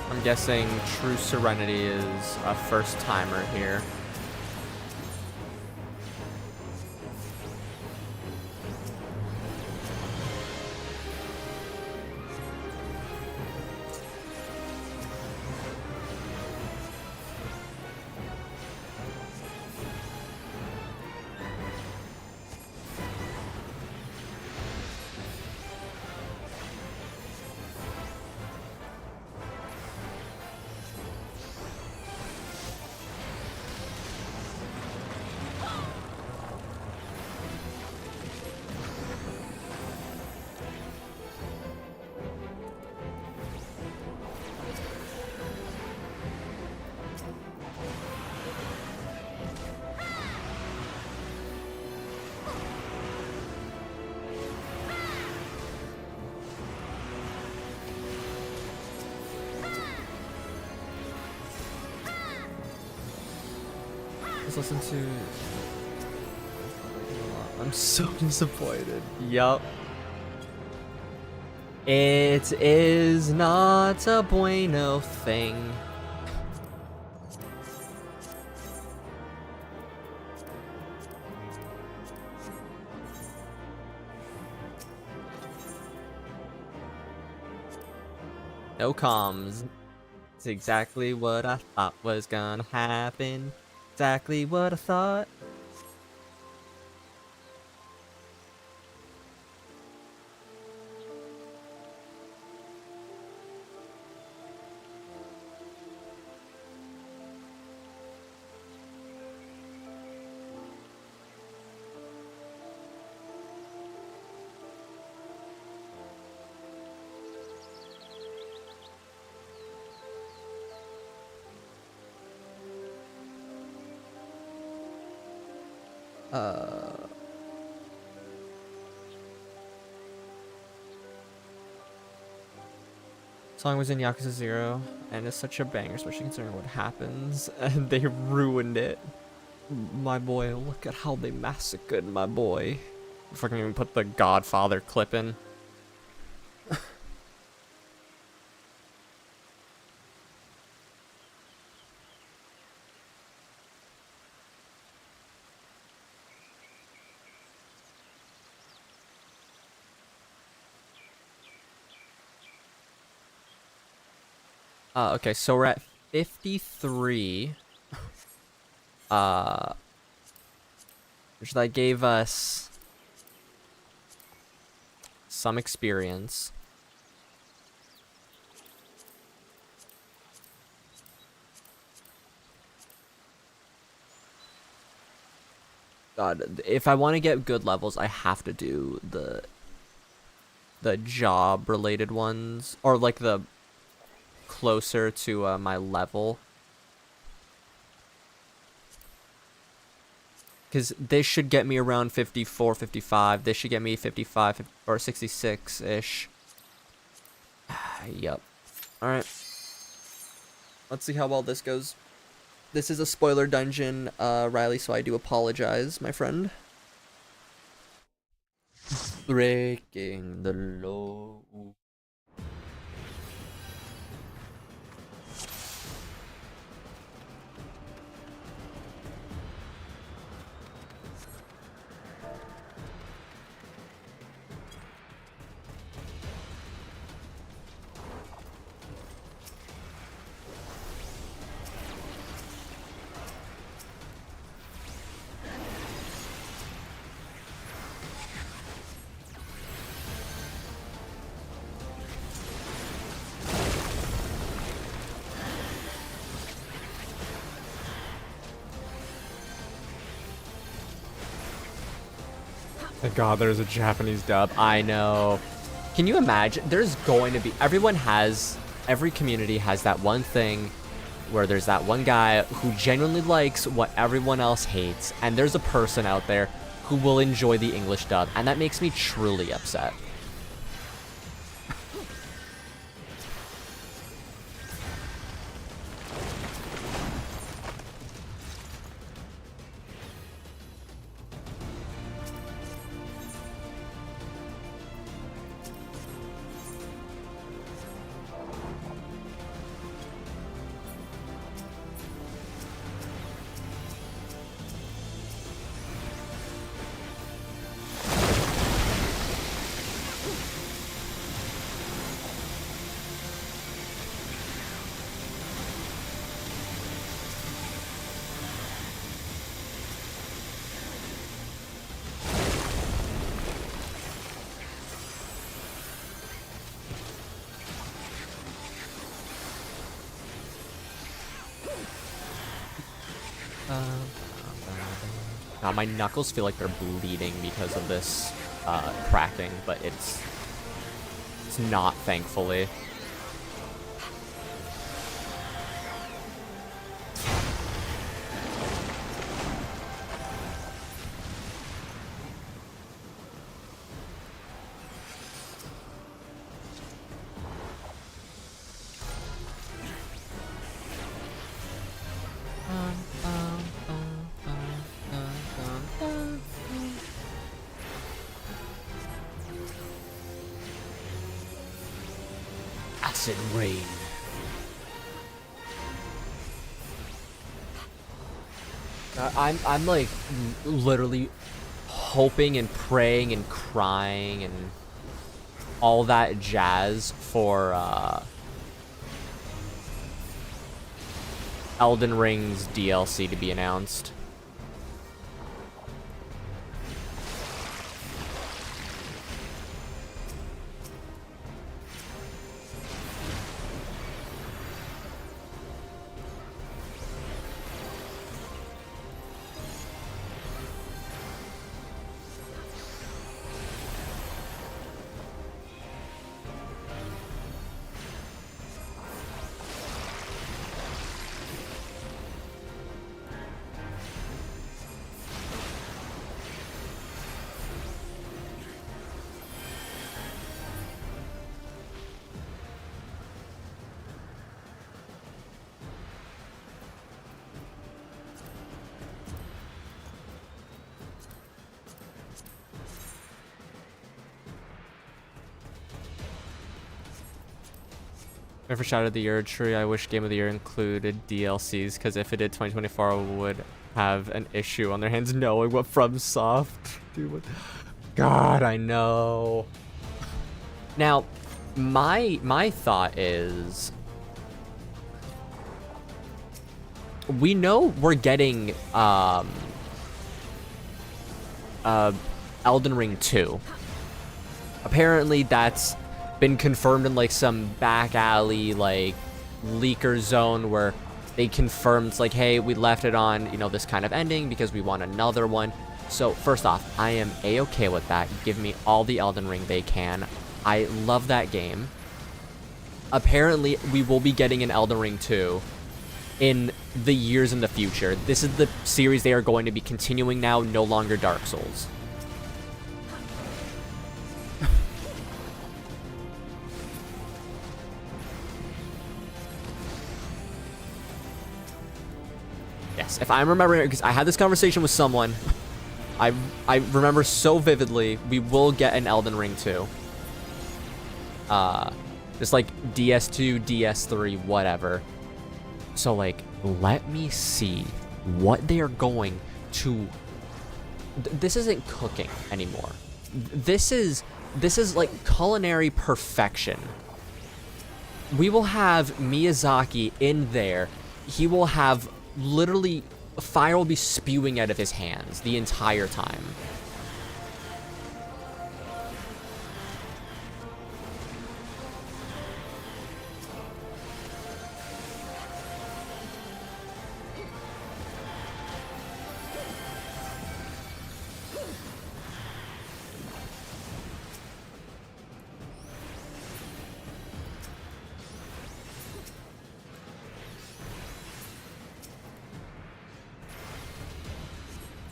I'm guessing True Serenity is a first timer here. Let's listen to... I'm so disappointed. Yup. It is not a bueno thing. No comms. It's exactly what I thought was gonna happen. Exactly what I thought. Song was in Yakuza 0, and it's such a banger, especially considering what happens, and they ruined it. My boy, look at how they massacred my boy. If I can even put the Godfather clip in. Okay, so we're at 53. Which that gave us some experience. God, if I want to get good levels, I have to do the job related ones, or like the closer to my level, because this should get me around 54, 55. This should get me 55 or 66 ish. Yup. All right, let's see how well this goes. This is a spoiler dungeon, Riley, so I do apologize, my friend. Breaking the law. Thank God there's a Japanese dub. I know. Can you imagine? There's going to be... Every community has that one thing where there's that one guy who genuinely likes what everyone else hates, and there's a person out there who will enjoy the English dub, and that makes me truly upset. Now my knuckles feel like they're bleeding because of this cracking, but it's not, thankfully. Acid rain. I'm like literally hoping and praying and crying and all that jazz for Elden Ring's DLC to be announced. For Shadow of the Year tree, I wish Game of the Year included DLCs, because if it did, 2024 would have an issue on their hands knowing what FromSoft do. God, I know. Now, my thought is, we know we're getting Elden Ring 2. Apparently, that's been confirmed in like some back alley like leaker zone where they confirmed like, hey, we left it on, you know, this kind of ending because we want another one. So first off, I am a-okay with that. Give me all the Elden Ring they can. I love that game. Apparently we will be getting an Elden Ring 2 in the years in the future. This is the series they are going to be continuing now, no longer Dark Souls. Yes, if I'm remembering, because I had this conversation with someone, I remember so vividly, we will get an Elden Ring 2. Just like DS2, DS3, whatever. So like, let me see what they are going to... This isn't cooking anymore. This is like culinary perfection. We will have Miyazaki in there. He will have... literally, fire will be spewing out of his hands the entire time.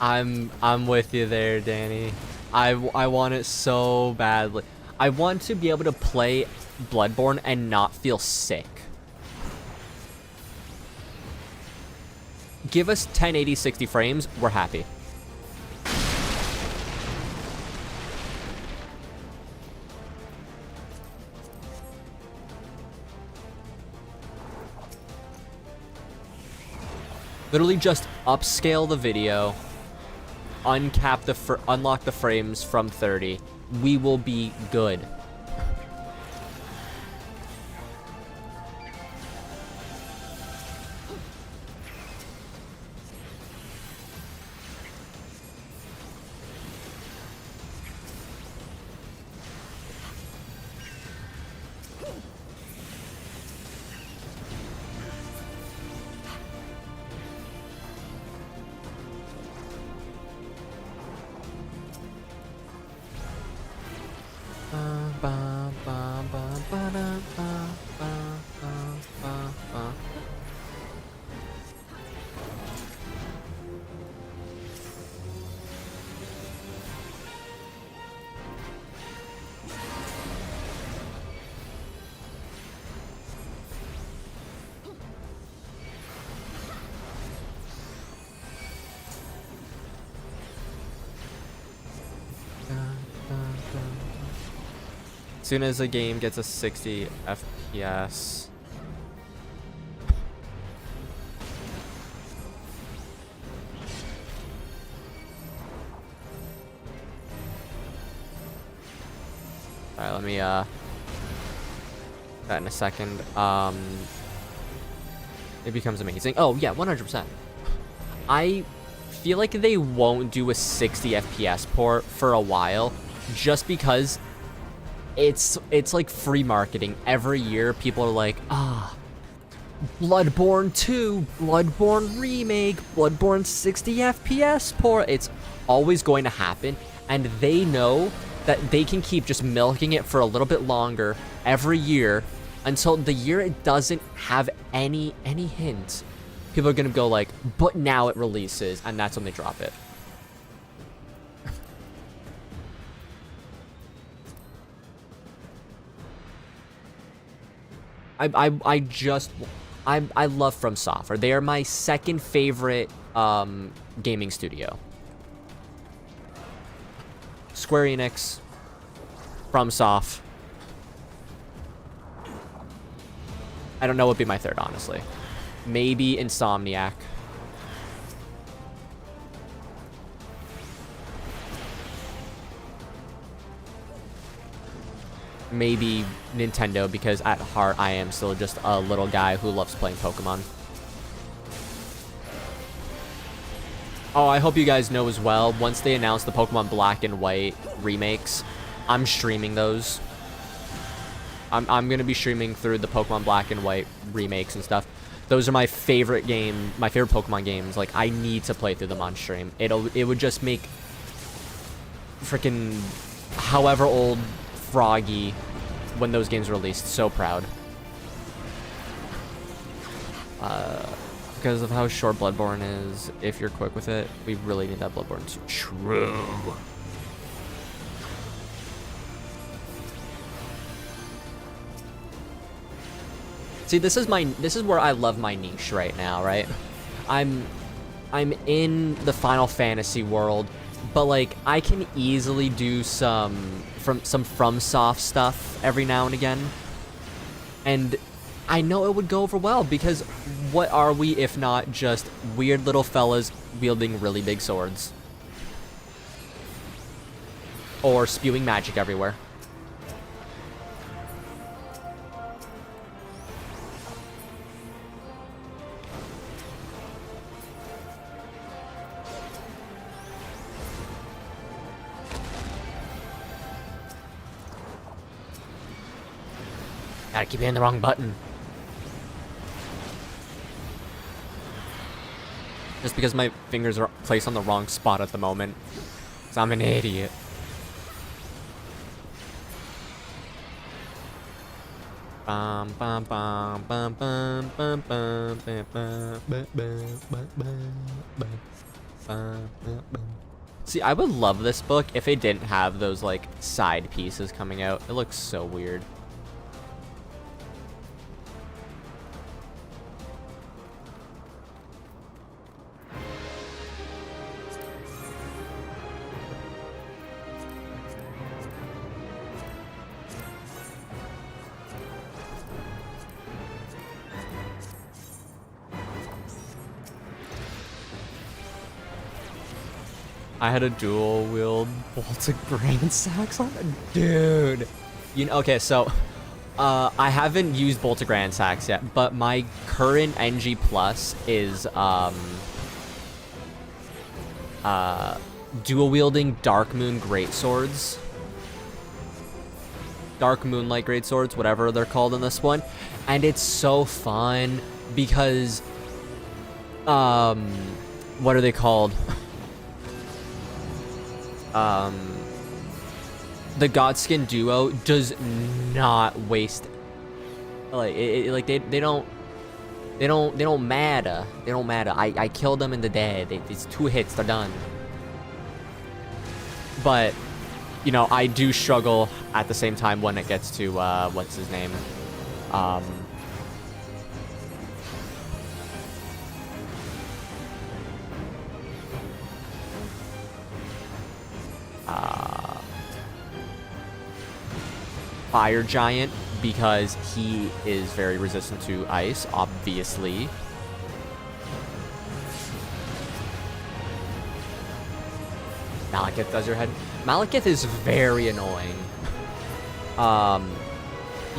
I'm with you there, Danny. I want it so badly. I want to be able to play Bloodborne and not feel sick. Give us 1080 60 frames, we're happy. Literally just upscale the video, unlock the frames from 30. We will be good. As soon as a game gets a 60 FPS. Alright, let me that in a second. It becomes amazing. Oh yeah, 100%. I feel like they won't do a 60 FPS port for a while, just because it's like free marketing. Every year people are like, Bloodborne 2, Bloodborne remake, Bloodborne 60 FPS port. It's always going to happen, and they know that they can keep just milking it for a little bit longer every year until the year it doesn't have any hint. People are gonna go like, but now it releases, and that's when they drop it. I love From Software. They are my second favorite gaming studio. Square Enix, FromSoft. I don't know what would be my third, honestly. Maybe Insomniac. Maybe Nintendo, because at heart I am still just a little guy who loves playing Pokemon. Oh, I hope you guys know as well, once they announce the Pokemon Black and White remakes, I'm streaming those. I'm gonna be streaming through the Pokemon Black and White remakes and stuff. Those are my favorite Pokemon games. Like, I need to play through them on stream. It would just make freaking however old Froggy, when those games released, so proud. Because of how short Bloodborne is, if you're quick with it, we really need that Bloodborne 2. True. See, this is where I love my niche right now, right? I'm in the Final Fantasy world, but like I can easily do some FromSoft stuff every now and again. And I know it would go over well, because what are we if not just weird little fellas wielding really big swords? Or spewing magic everywhere. Gotta keep hitting the wrong button. Just because my fingers are placed on the wrong spot at the moment. 'Cause I'm an idiot. Bum, bum, bum, bum, bum, bum, bum, bum, bum, bum, bum, bum, bum. See, I would love this book if it didn't have those, like, side pieces coming out. It looks so weird. I had a dual wield Baltic Brain Sax on it. Dude. You know, okay, so I haven't used Baltic Grand Sax yet, but my current NG plus is dual wielding Dark Moon Greatswords. Dark Moonlight Greatswords, whatever they're called in this one. And it's so fun because what are they called? The Godskin duo does not waste, like, they don't matter. They don't matter. I killed them in the day. It's 2 hits, they're done. But, you know, I do struggle at the same time when it gets to, what's his name? Fire Giant, because he is very resistant to ice, obviously. Malekith does your head. Malekith is very annoying.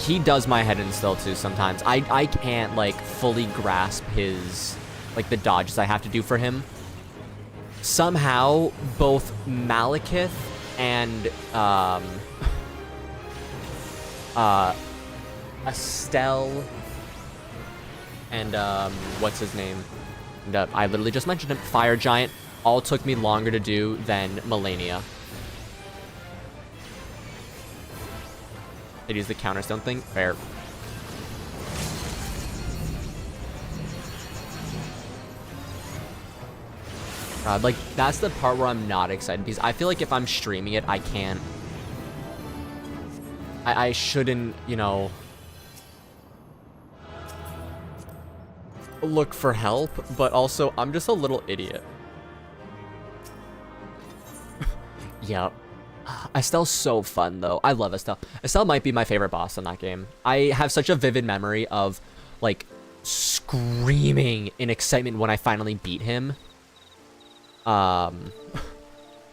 He does my head in still too sometimes. I can't, like, fully grasp his, like, the dodges I have to do for him. Somehow, both Malekith and, Estelle and what's his name? I literally just mentioned him. Fire Giant all took me longer to do than Melania. It is the counterstone thing. Fair. Like, that's the part where I'm not excited because I feel like if I'm streaming it, I can't. I shouldn't, you know, look for help, but also I'm just a little idiot. Yep. Estelle's so fun, though. I love Estelle. Estelle might be my favorite boss in that game. I have such a vivid memory of, like, screaming in excitement when I finally beat him. And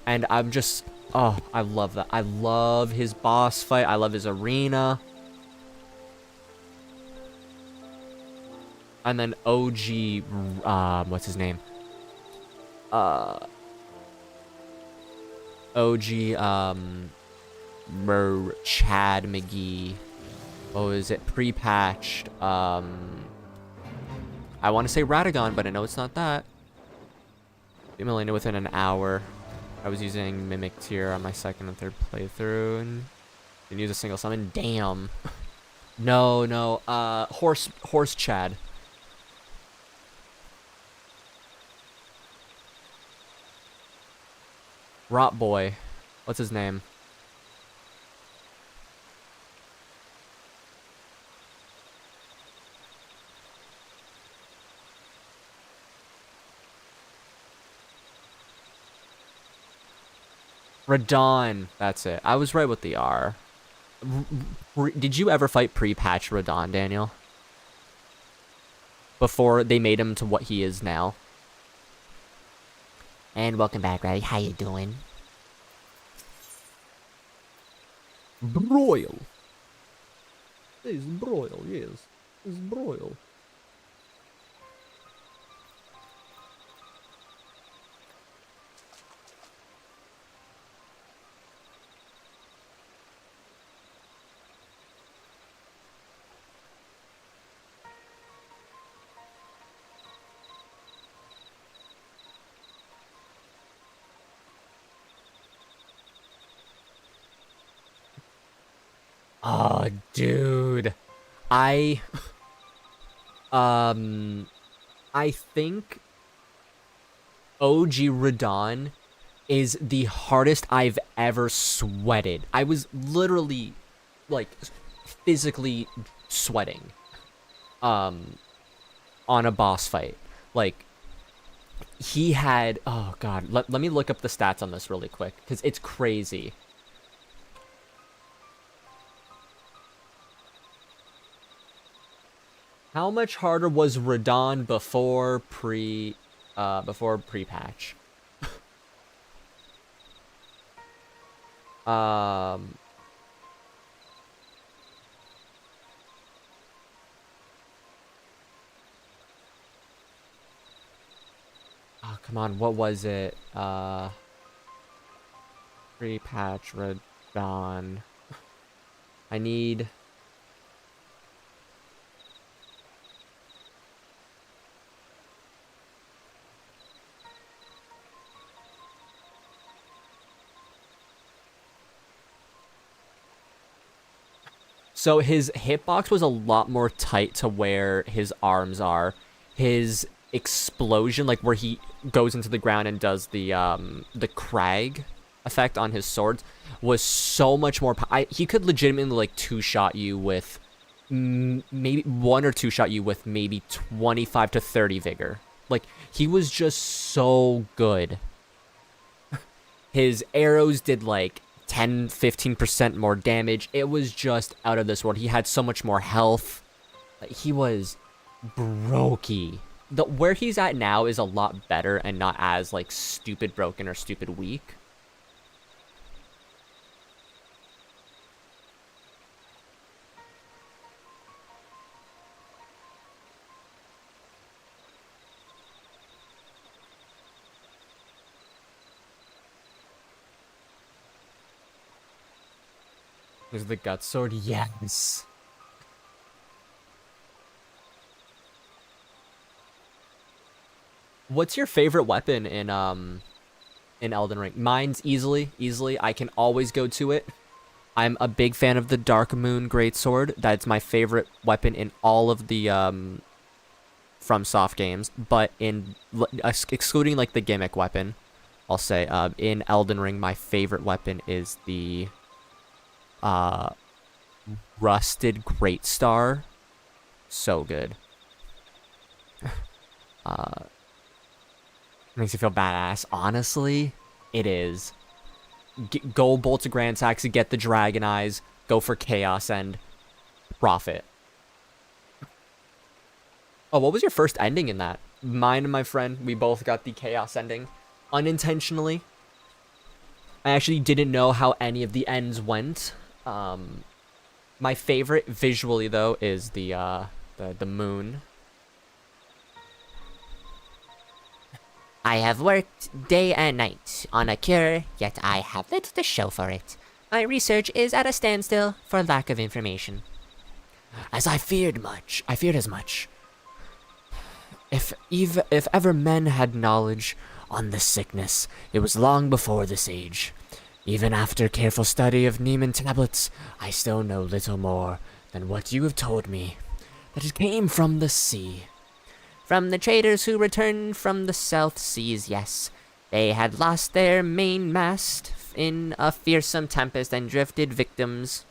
I'm just... Oh, I love that. I love his boss fight. I love his arena. And then OG, what's his name? OG, Chad McGee. What was it? Pre-patched. I want to say Radagon, but I know it's not that. Beat Melina within an hour. I was using Mimic Tier on my second and third playthrough and didn't use a single summon. Damn. No. Horse Chad. Rot Boy. What's his name? Radon. That's it. I was right with the R. Did you ever fight pre-patch Radon, Daniel? Before they made him to what he is now? And welcome back, Ray. How you doing? Broil. It's broil, yes. It's broil. Oh, dude. I think OG Radon is the hardest I've ever sweated. I was literally, like, physically sweating on a boss fight. Like, he had, oh god, let me look up the stats on this really quick, because it's crazy. How much harder was Radon before pre-patch? Oh, come on, what was it? Pre-patch Radon. I need... So his hitbox was a lot more tight to where his arms are. His explosion, like where he goes into the ground and does the crag effect on his swords, was so much more. He could legitimately like two-shot you with maybe one or two-shot you with maybe 25 to 30 vigor. Like, he was just so good. His arrows did like 10-15% more damage. It was just out of this world. He had so much more health. He was brokey. Where he's at now is a lot better and not as like stupid broken or stupid weak. There's the gut sword. Yes. What's your favorite weapon in Elden Ring? Mine's easily. I can always go to it. I'm a big fan of the Dark Moon Greatsword. That's my favorite weapon in all of the FromSoft games. But excluding like the gimmick weapon, I'll say in Elden Ring, my favorite weapon is the Rusted Greatstar. So good. Makes you feel badass. Honestly, it is. Go Bolt to Grand Axe, get the Dragon Eyes, go for Chaos End, profit. Oh, what was your first ending in that? Mine and my friend, we both got the Chaos ending unintentionally. I actually didn't know how any of the ends went. My favorite visually though is the moon. I have worked day and night on a cure, yet I have little to show for it. My research is at a standstill for lack of information. As I feared as much. If ever men had knowledge on this sickness, it was long before this age. Even after careful study of Neiman tablets, I still know little more than what you have told me, that it came from the sea. From the traders who returned from the South Seas, yes. They had lost their mainmast in a fearsome tempest and drifted victims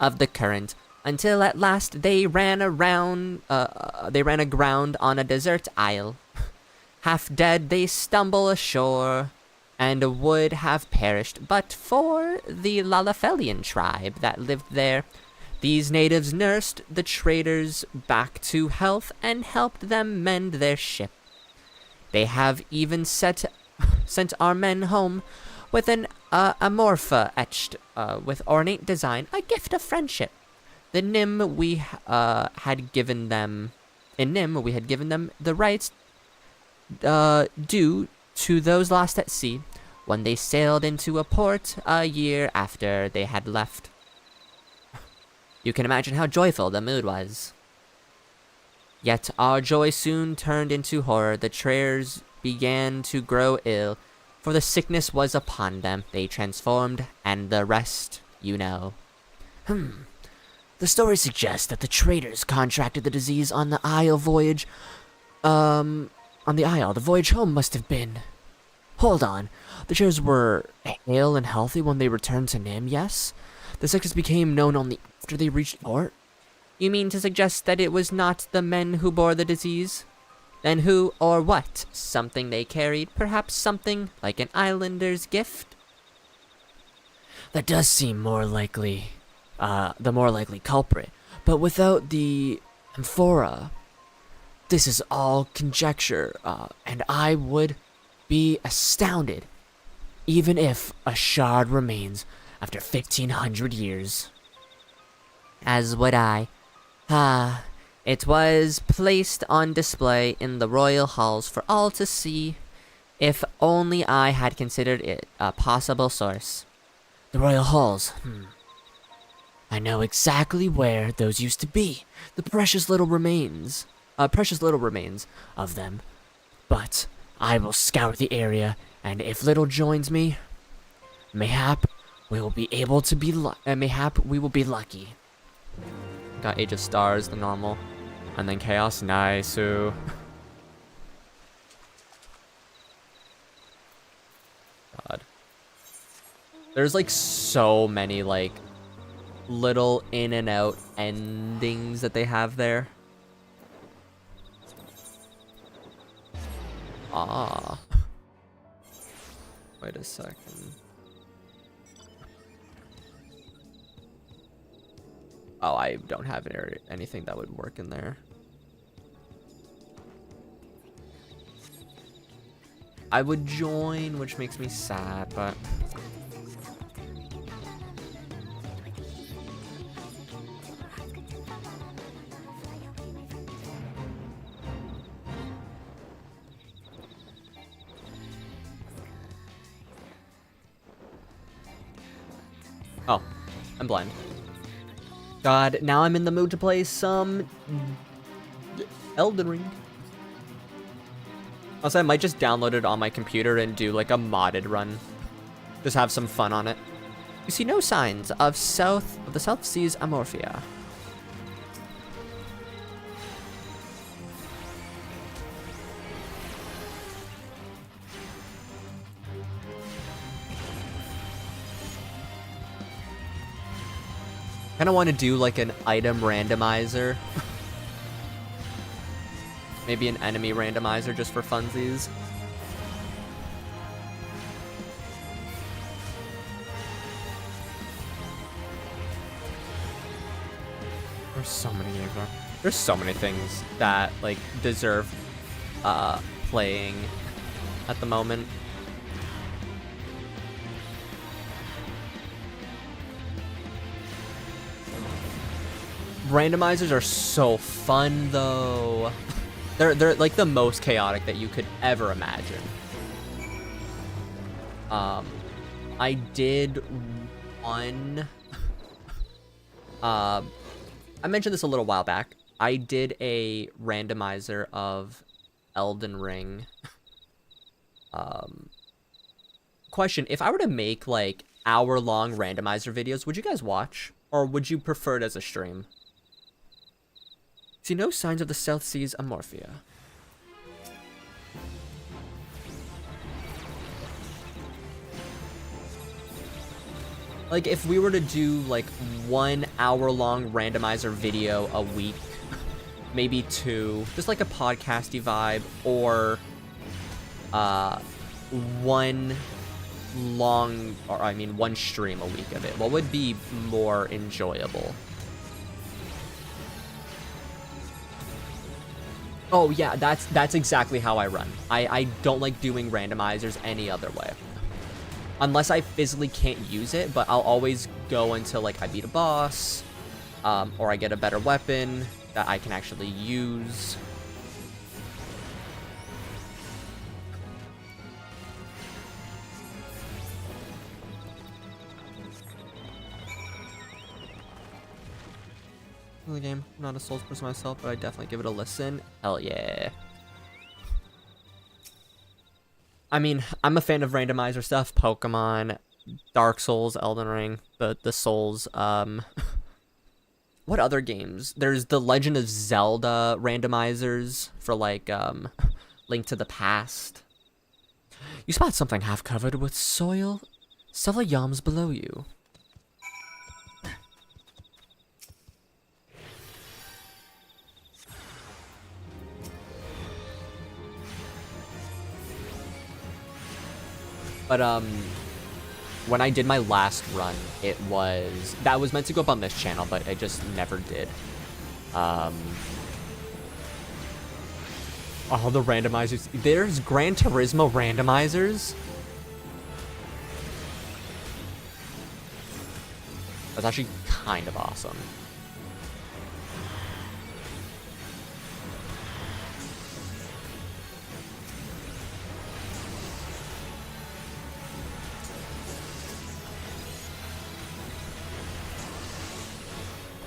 of the current, until at last they ran aground on a desert isle. Half dead they stumble ashore, and would have perished but for the Lalafelian tribe that lived there. These natives nursed the traders back to health and helped them mend their ship. They have even sent our men home with an amorpha etched with ornate design, a gift of friendship. The Nim we had given them the rights due to those lost at sea when they sailed into a port a year after they had left. You can imagine how joyful the mood was. Yet our joy soon turned into horror. The traders began to grow ill, for the sickness was upon them. They transformed, and the rest you know. The story suggests that the traders contracted the disease on the Isle voyage. on the Isle. The voyage home must have been... Hold on. The Chairs were hale and healthy when they returned to Nim, yes? The sickness became known only after they reached port? You mean to suggest that it was not the men who bore the disease? Then who or what? Something they carried? Perhaps something like an islander's gift? That does seem more likely, the more likely culprit. But without the amphora, this is all conjecture, and I would be astounded, even if a shard remains after 1,500 years. As would I. It was placed on display in the royal halls for all to see. If only I had considered it a possible source. The royal halls, I know exactly where those used to be. The precious little remains of them. But I will scour the area, and if Little joins me, mayhap we will be lucky. Got Age of Stars, the normal. And then Chaos, nice. Ooh. God. There's like so many like little in and out endings that they have there. Ah. Wait a second. Oh, I don't have anything that would work in there. I would join, which makes me sad, but... Oh, I'm blind. God, now I'm in the mood to play some Elden Ring. Also, I might just download it on my computer and do like a modded run. Just have some fun on it. You see no signs of the South Seas Amorphia. Kind of want to do like an item randomizer. Maybe an enemy randomizer just for funsies. There's so many games. There's so many things that like deserve playing at the moment. Randomizers are so fun though. They're like the most chaotic that you could ever imagine. I did one. I mentioned this a little while back. I did a randomizer of Elden Ring. Question: if I were to make like hour-long randomizer videos, would you guys watch, or would you prefer it as a stream? See no signs of the South Seas Amorphia. Like, if we were to do, like, 1 hour-long randomizer video a week, maybe 2, just like a podcasty vibe, or, 1 stream a week of it, what would be more enjoyable? Oh yeah, that's exactly how I run. I don't like doing randomizers any other way. Unless I physically can't use it, but I'll always go until like I beat a boss, or I get a better weapon that I can actually use. The game. I'm not a Souls person myself, but I definitely give it a listen. Hell yeah. I mean, I'm a fan of randomizer stuff. Pokemon, Dark Souls, Elden Ring, the Souls. What other games? There's the Legend of Zelda randomizers for like Link to the Past. You spot something half covered with soil several yams below you. But when I did my last run, that was meant to go up on this channel, but it just never did. Oh, the randomizers. There's Gran Turismo randomizers. That's actually kind of awesome.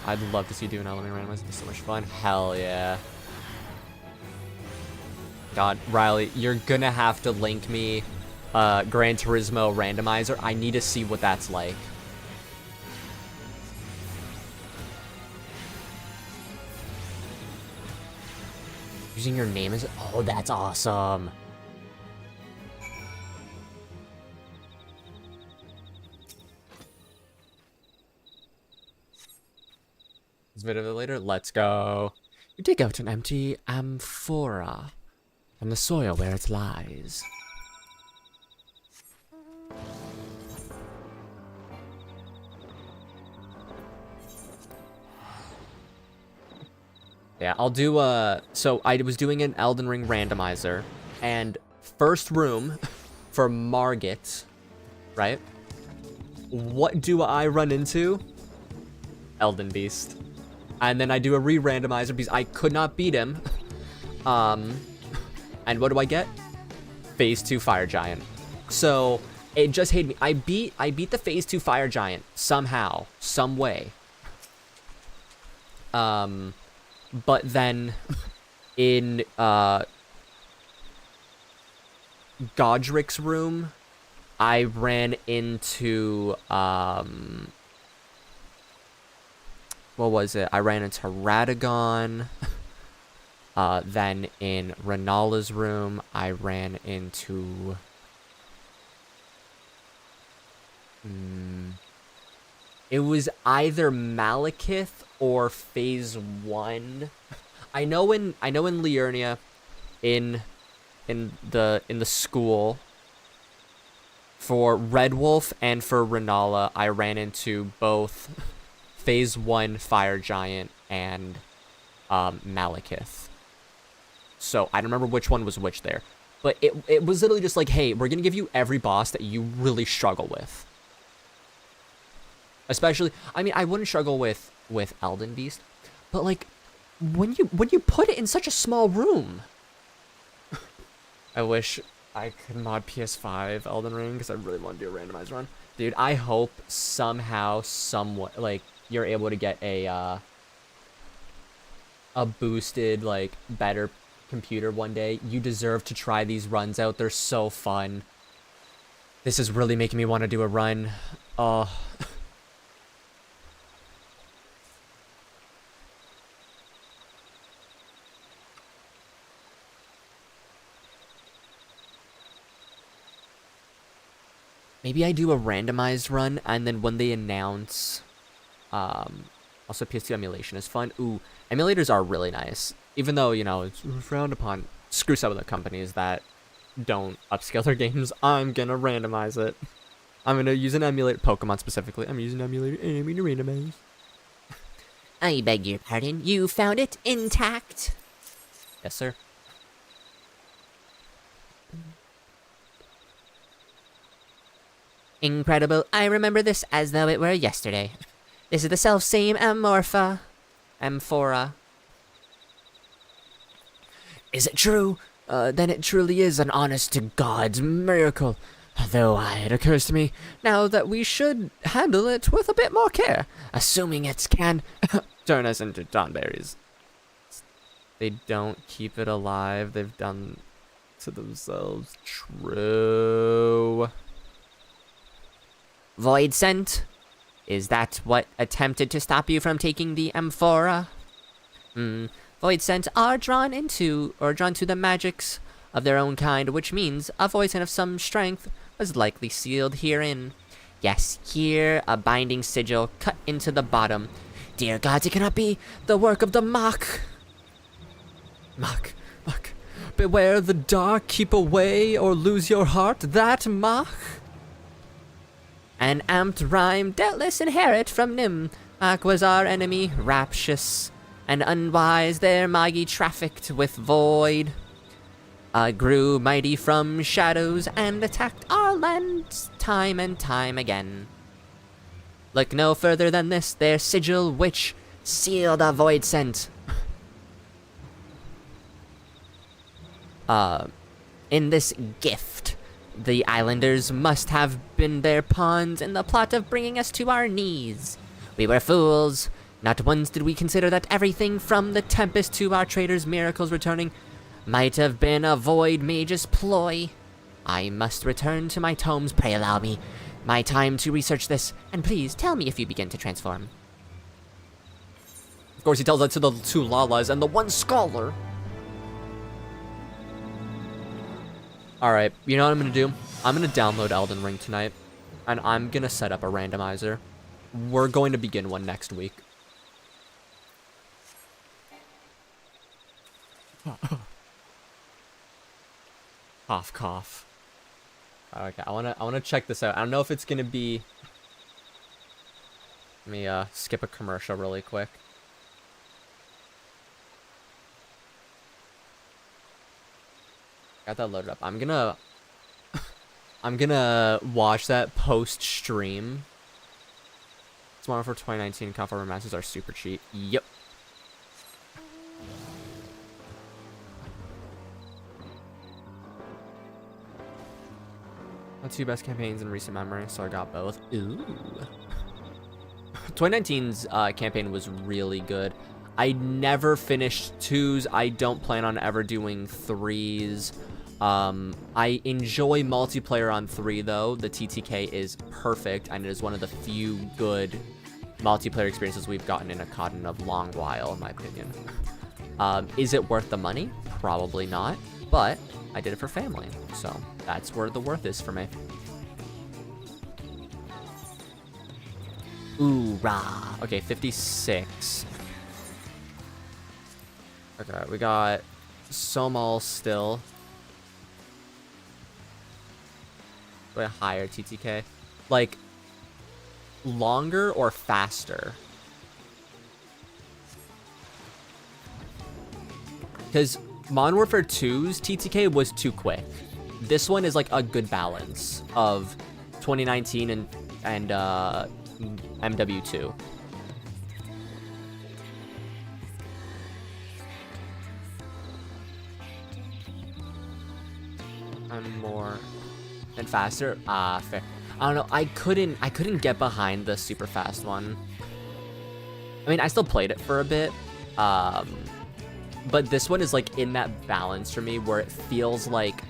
I'd love to see you do an element randomizer. It'd be so much fun. Hell yeah. God, Riley, you're gonna have to link me Gran Turismo randomizer. I need to see what that's like. Using your name as... Oh, that's awesome. This video later, let's go. You dig out an empty amphora from the soil where it lies. Yeah, I'll do so I was doing an Elden Ring randomizer, and first room for Margit, right? What do I run into? Elden Beast. And then I do a re-randomizer because I could not beat him. And what do I get? Phase 2 Fire Giant. So it just hated me. I beat the Phase 2 Fire Giant somehow, some way. But then in Godric's room, I ran into what was it? I ran into Radagon. Then in Renala's room, I ran into... It was either Malekith or Phase 1. I know in Liurnia, in the school, for Red Wolf and for Renala, I ran into both Phase 1 Fire Giant and Malekith. So I don't remember which one was which there. But it was literally just like, hey, we're going to give you every boss that you really struggle with. Especially, I mean, I wouldn't struggle with Elden Beast, but like, when you put it in such a small room. I wish I could mod PS5 Elden Ring, because I really want to do a randomized run. Dude, I hope somehow, somewhat, like, you're able to get a boosted, like, better computer one day. You deserve to try these runs out. They're so fun. This is really making me want to do a run. Oh. Maybe I do a randomized run, and then when they announce... also, PS2 emulation is fun. Ooh, emulators are really nice. Even though, you know, it's frowned upon. Screw some of the companies that don't upscale their games. I'm gonna randomize it. I'm gonna use an emulator. Pokemon specifically. I'm using an emulator, and I'm gonna randomize. I beg your pardon. You found it intact? Yes, sir. Incredible. I remember this as though it were yesterday. This is the self-same amphora. Is it true? Then it truly is an honest-to-God's miracle. Though it occurs to me now that we should handle it with a bit more care, assuming it can turn us into Dawnberries. They don't keep it alive. They've done to themselves. True. Void Scent? Is that what attempted to stop you from taking the amphora? Void Scent are drawn to the magics of their own kind, which means a voice and of some strength was likely sealed herein. Yes, here, a binding sigil cut into the bottom. Dear gods, it cannot be the work of the Mach. Mach. Beware the dark, keep away, or lose your heart, that Mach. An amped rhyme doubtless inherit from Nim. Mach was our enemy, raptious and unwise, their Magi trafficked with void. Grew mighty from shadows and attacked our lands time and time again. Look no further than this, their sigil which sealed a void sent. In this gift, the islanders must have been their pawns in the plot of bringing us to our knees. We were fools. Not once did we consider that everything from the tempest to our traders' miracles returning might have been a void mage's ploy. I must return to my tomes, pray allow me my time to research this, and please tell me if you begin to transform. Of course, he tells that to the 2 Lalas and the 1 scholar. Alright, you know what I'm gonna do? I'm gonna download Elden Ring tonight, and I'm gonna set up a randomizer. We're going to begin one next week. Cough, cough. Okay, I wanna check this out. I don't know if it's gonna be. Let me skip a commercial really quick. Got that loaded up. I'm gonna watch that post stream. Tomorrow for 2019 Conform Remasters are super cheap. Yep. Not 2 best campaigns in recent memory, so I got both. Ooh. 2019's campaign was really good. I never finished 2s. I don't plan on ever doing 3s. I enjoy multiplayer on 3 though. The TTK is perfect, and it is one of the few good multiplayer experiences we've gotten in a COD in a long while, in my opinion. Is it worth the money? Probably not, but I did it for family, so that's where the worth is for me. Ooh, rah. Okay, 56. Okay, we got Somal still. A higher TTK. Like, longer or faster? Because Modern Warfare 2's TTK was too quick. This one is like a good balance of 2019 and MW2. I'm more and faster. Fair. I don't know. I couldn't get behind the super fast one. I mean, I still played it for a bit. But this one is like in that balance for me where it feels like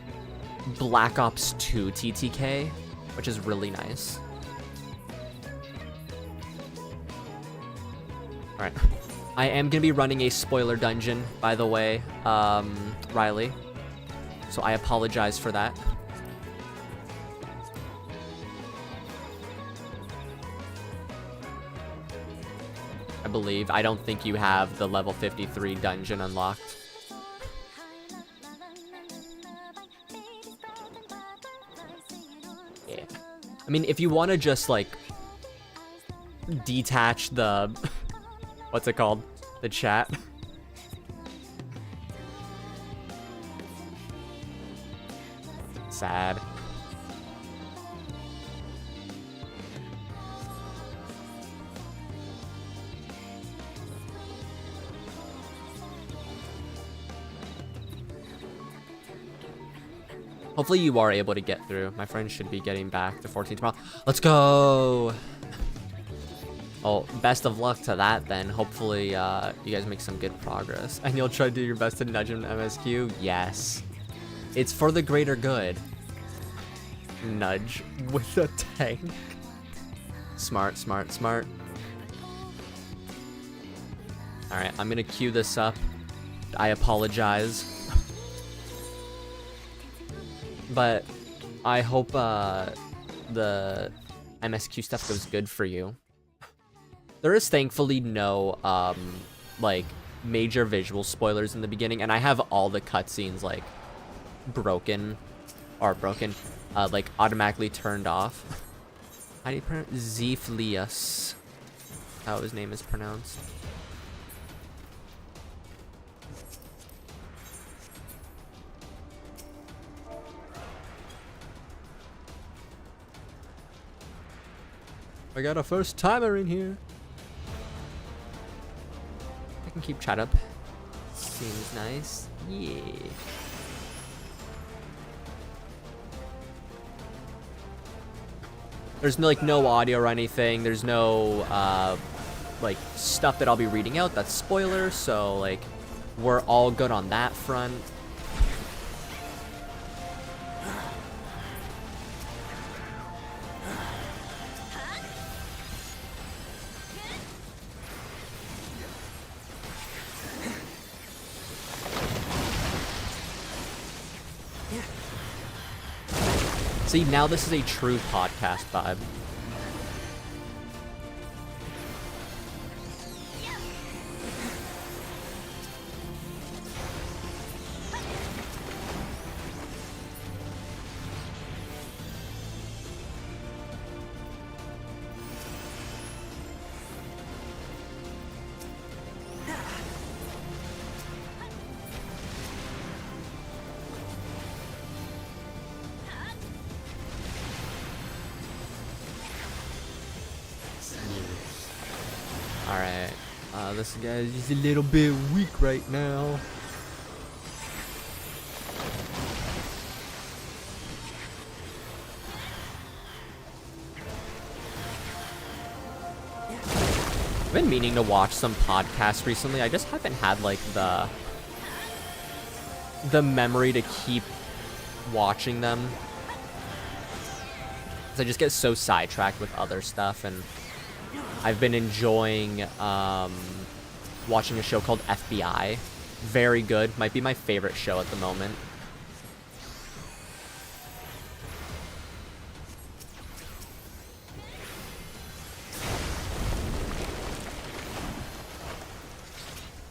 Black Ops 2 TTK, which is really nice. All right. I am gonna be running a spoiler dungeon, by the way, Riley. So I apologize for that. I believe. I don't think you have the level 53 dungeon unlocked. Yeah. I mean, if you want to just, like, detach the... what's it called? The chat. Sad. Hopefully you are able to get through. My friend should be getting back to 14 tomorrow. Let's go! Oh, best of luck to that then. Hopefully you guys make some good progress. And you'll try to do your best to nudge him to MSQ? Yes. It's for the greater good. Nudge with a tank. Smart, smart, smart. Alright, I'm gonna queue this up. I apologize. But I hope the MSQ stuff goes good for you. There is thankfully no like major visual spoilers in the beginning, and I have all the cutscenes like broken, like automatically turned off. How do you pronounce Zephlius? How his name is pronounced. I got a first timer in here. I can keep chat up. Seems nice. Yeah. There's no, like, no audio or anything. There's no like stuff that I'll be reading out that's spoilers, so like we're all good on that front. See, now this is a true podcast vibe. Alright, this guy's just a little bit weak right now. I've been meaning to watch some podcasts recently. I just haven't had like the memory to keep watching them. 'Cause I just get so sidetracked with other stuff, and I've been enjoying watching a show called FBI. Very good. Might be my favorite show at the moment.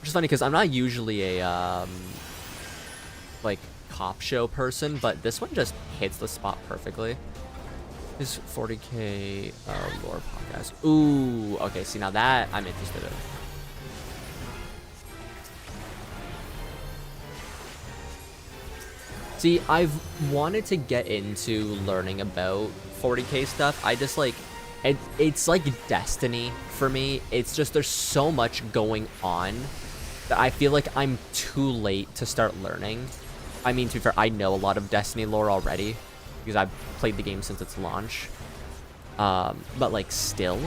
Which is funny because I'm not usually a like cop show person, but this one just hits the spot perfectly. Is 40k lore podcast. Ooh, okay, see now that I'm interested in. See, I've wanted to get into learning about 40k stuff. I just like, it's like Destiny for me. It's just there's so much going on that I feel like I'm too late to start learning. I mean, to be fair, I know a lot of Destiny lore already, because I've played the game since its launch, but like still.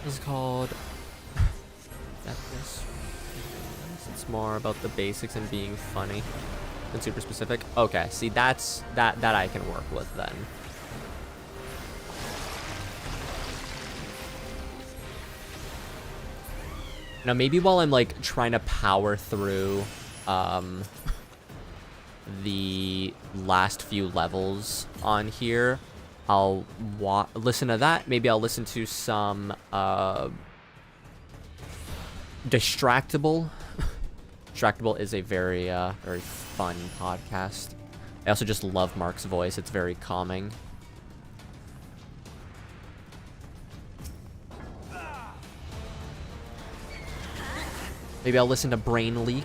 This is called it's more about the basics and being funny than super specific. Okay, see that I can work with then. Now maybe while I'm like trying to power through the last few levels on here, I'll listen to that. Maybe I'll listen to some Distractable. Distractable is a very very fun podcast. I also just love Mark's voice. It's very calming. Maybe I'll listen to Brain Leak.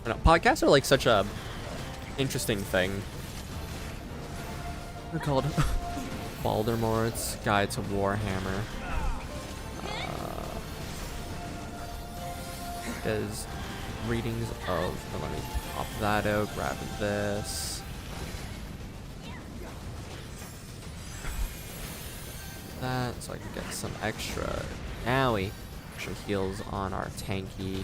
I know, podcasts are like such a interesting thing. They're called Baldermore's Guide to Warhammer. Does readings of, let me pop that out, grab this. That, so I can get some extra heals on our tanky.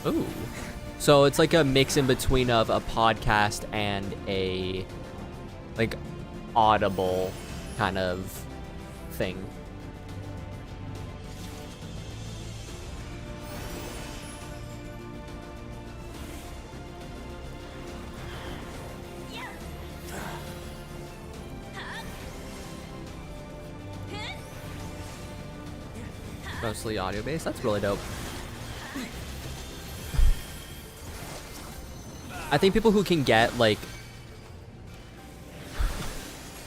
Ooh. So it's like a mix in between of a podcast and a like audible kind of thing. Mostly audio based. That's really dope. I think people who can get like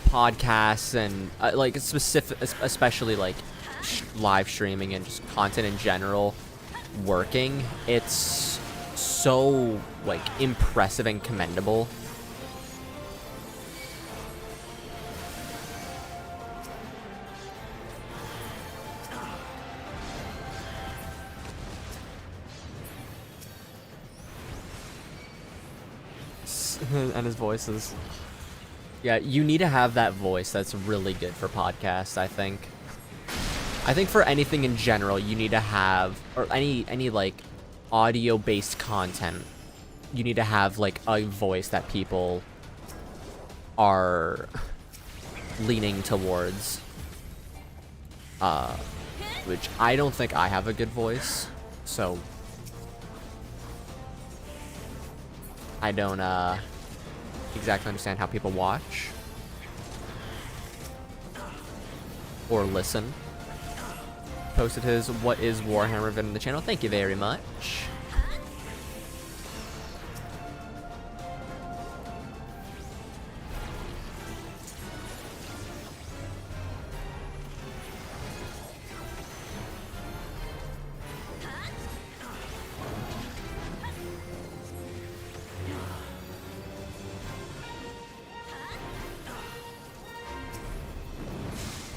podcasts and like specific, especially like live streaming and just content in general working, it's so like impressive and commendable. And his voices. Yeah, you need to have that voice. That's really good for podcasts, I think. I think for anything in general, you need to have, or any like audio-based content, you need to have like a voice that people are leaning towards. Which I don't think I have a good voice, so I don't exactly understand how people watch or listen. Posted his "What is Warhammer" vid in the channel. Thank you very much.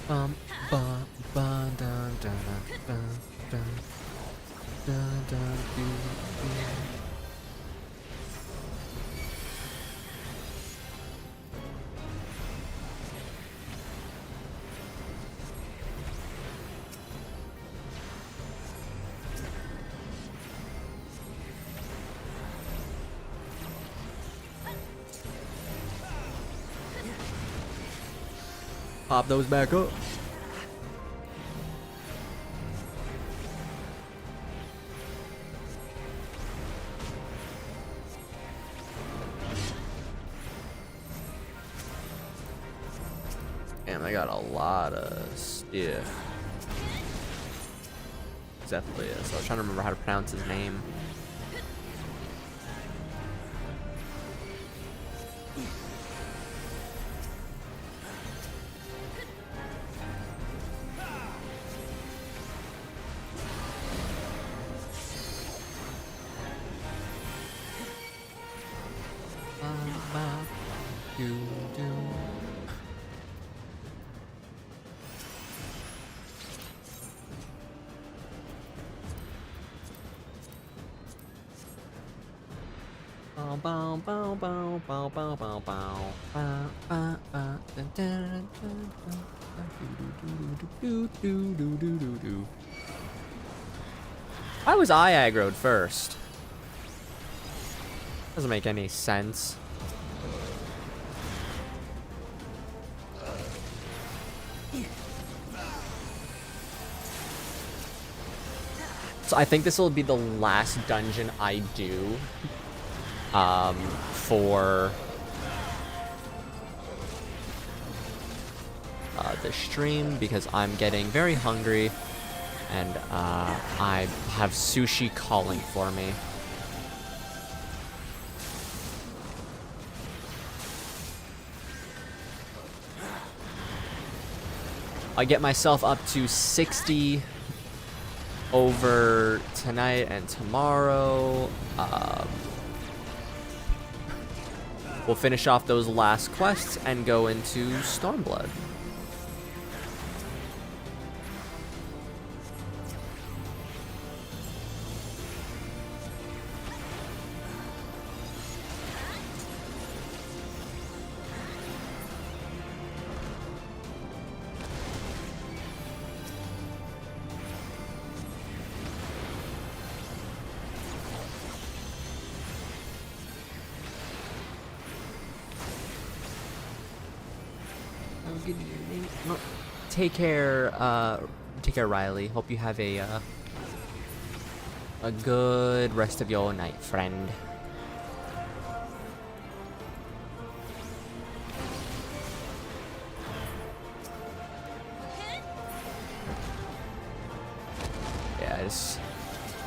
Bum, bum, bum, dun, dun, dun, dun, dun, dun, doo, doo. Pop those back up. Damn, I got a lot of stuff. Definitely is. I was trying to remember how to pronounce his name. Why was I aggroed first? Doesn't make any sense. So I think this will be the last dungeon I do for the stream, because I'm getting very hungry and I have sushi calling for me. I get myself up to 60 over tonight and tomorrow. We'll finish off those last quests and go into Stormblood. Take care, Riley. Hope you have a good rest of your night, friend. Yeah, I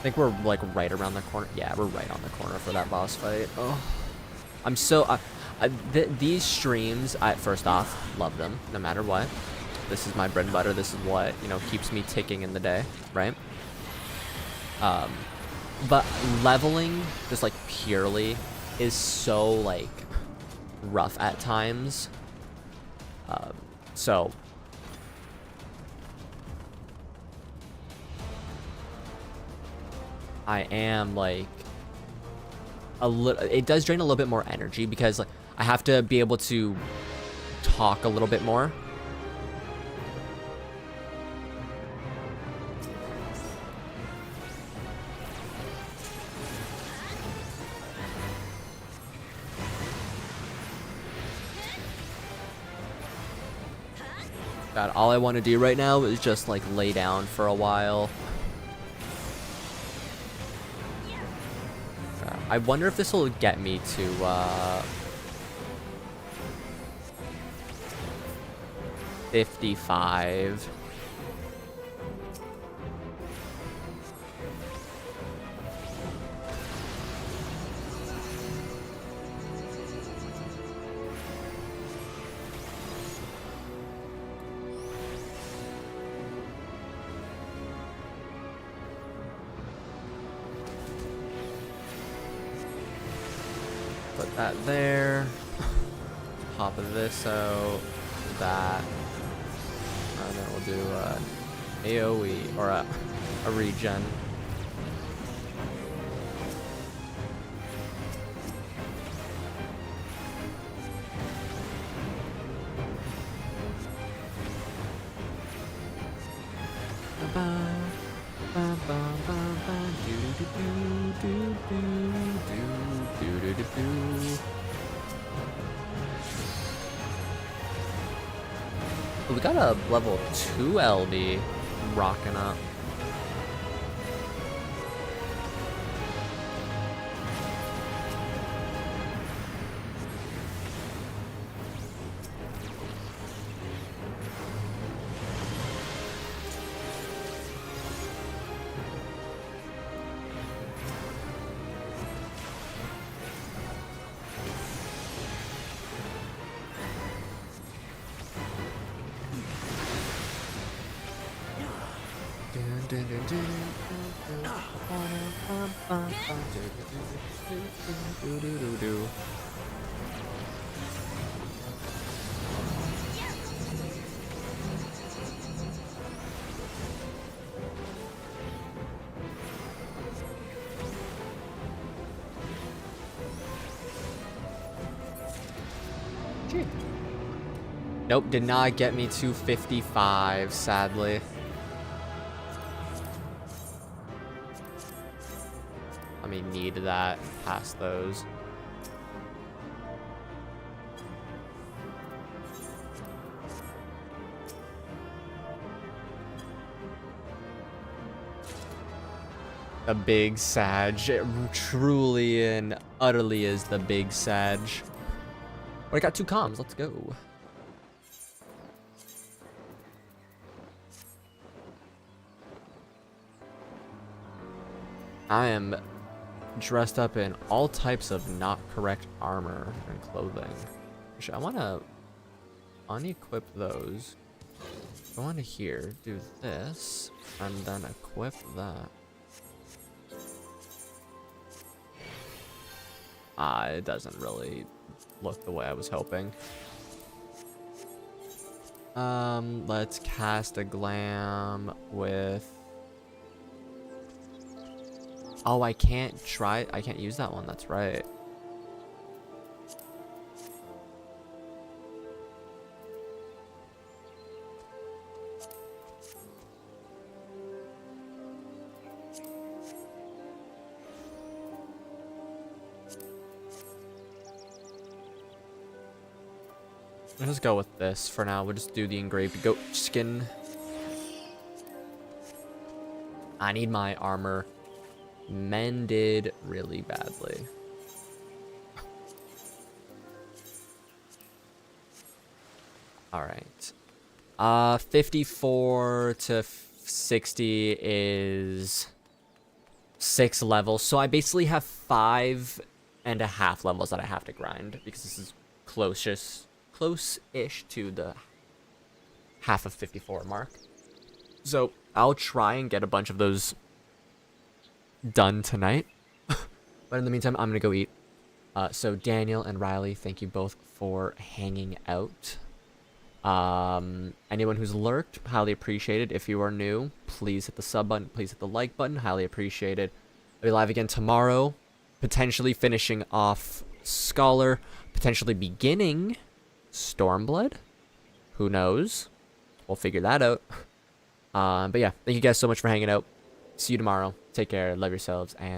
think we're like right around the corner. Yeah, we're right on the corner for that boss fight. Oh, I'm so these streams. First off, love them no matter what. This is my bread and butter. This is what, you know, keeps me ticking in the day, right? But leveling just like purely is so like rough at times. So I am like a little, it does drain a little bit more energy because like I have to be able to talk a little bit more. God, all I want to do right now is just like lay down for a while. I wonder if this will get me to 55. Put that there. Pop this out. That. And then we'll do AoE or a regen. We got a level 2 LD rocking up. Nope, did not get me to 55, sadly. I mean, need that past those. The big Sag. It truly and utterly is the big Sag. But I got 2 comms, let's go. I am dressed up in all types of not correct armor and clothing. Actually, I want to unequip those. Go on to here, do this, and then equip that. It doesn't really look the way I was hoping. Let's cast a glam with... Oh, I can't use that one, that's right. Let's just go with this for now. We'll just do the engraved goat skin. I need my armor mended really badly. Alright. 54 to 60 is 6 levels. So I basically have 5.5 levels that I have to grind because this is close-ish to the half of 54 mark. So I'll try and get a bunch of those done tonight. But in the meantime, I'm going to go eat. So Daniel and Riley, thank you both for hanging out. Anyone who's lurked, highly appreciated. If you are new, please hit the sub button, please hit the like button, highly appreciated. I'll be live again tomorrow, potentially finishing off Scholar, potentially beginning Stormblood. Who knows? We'll figure that out. But yeah, thank you guys so much for hanging out. See you tomorrow. Take care, love yourselves, and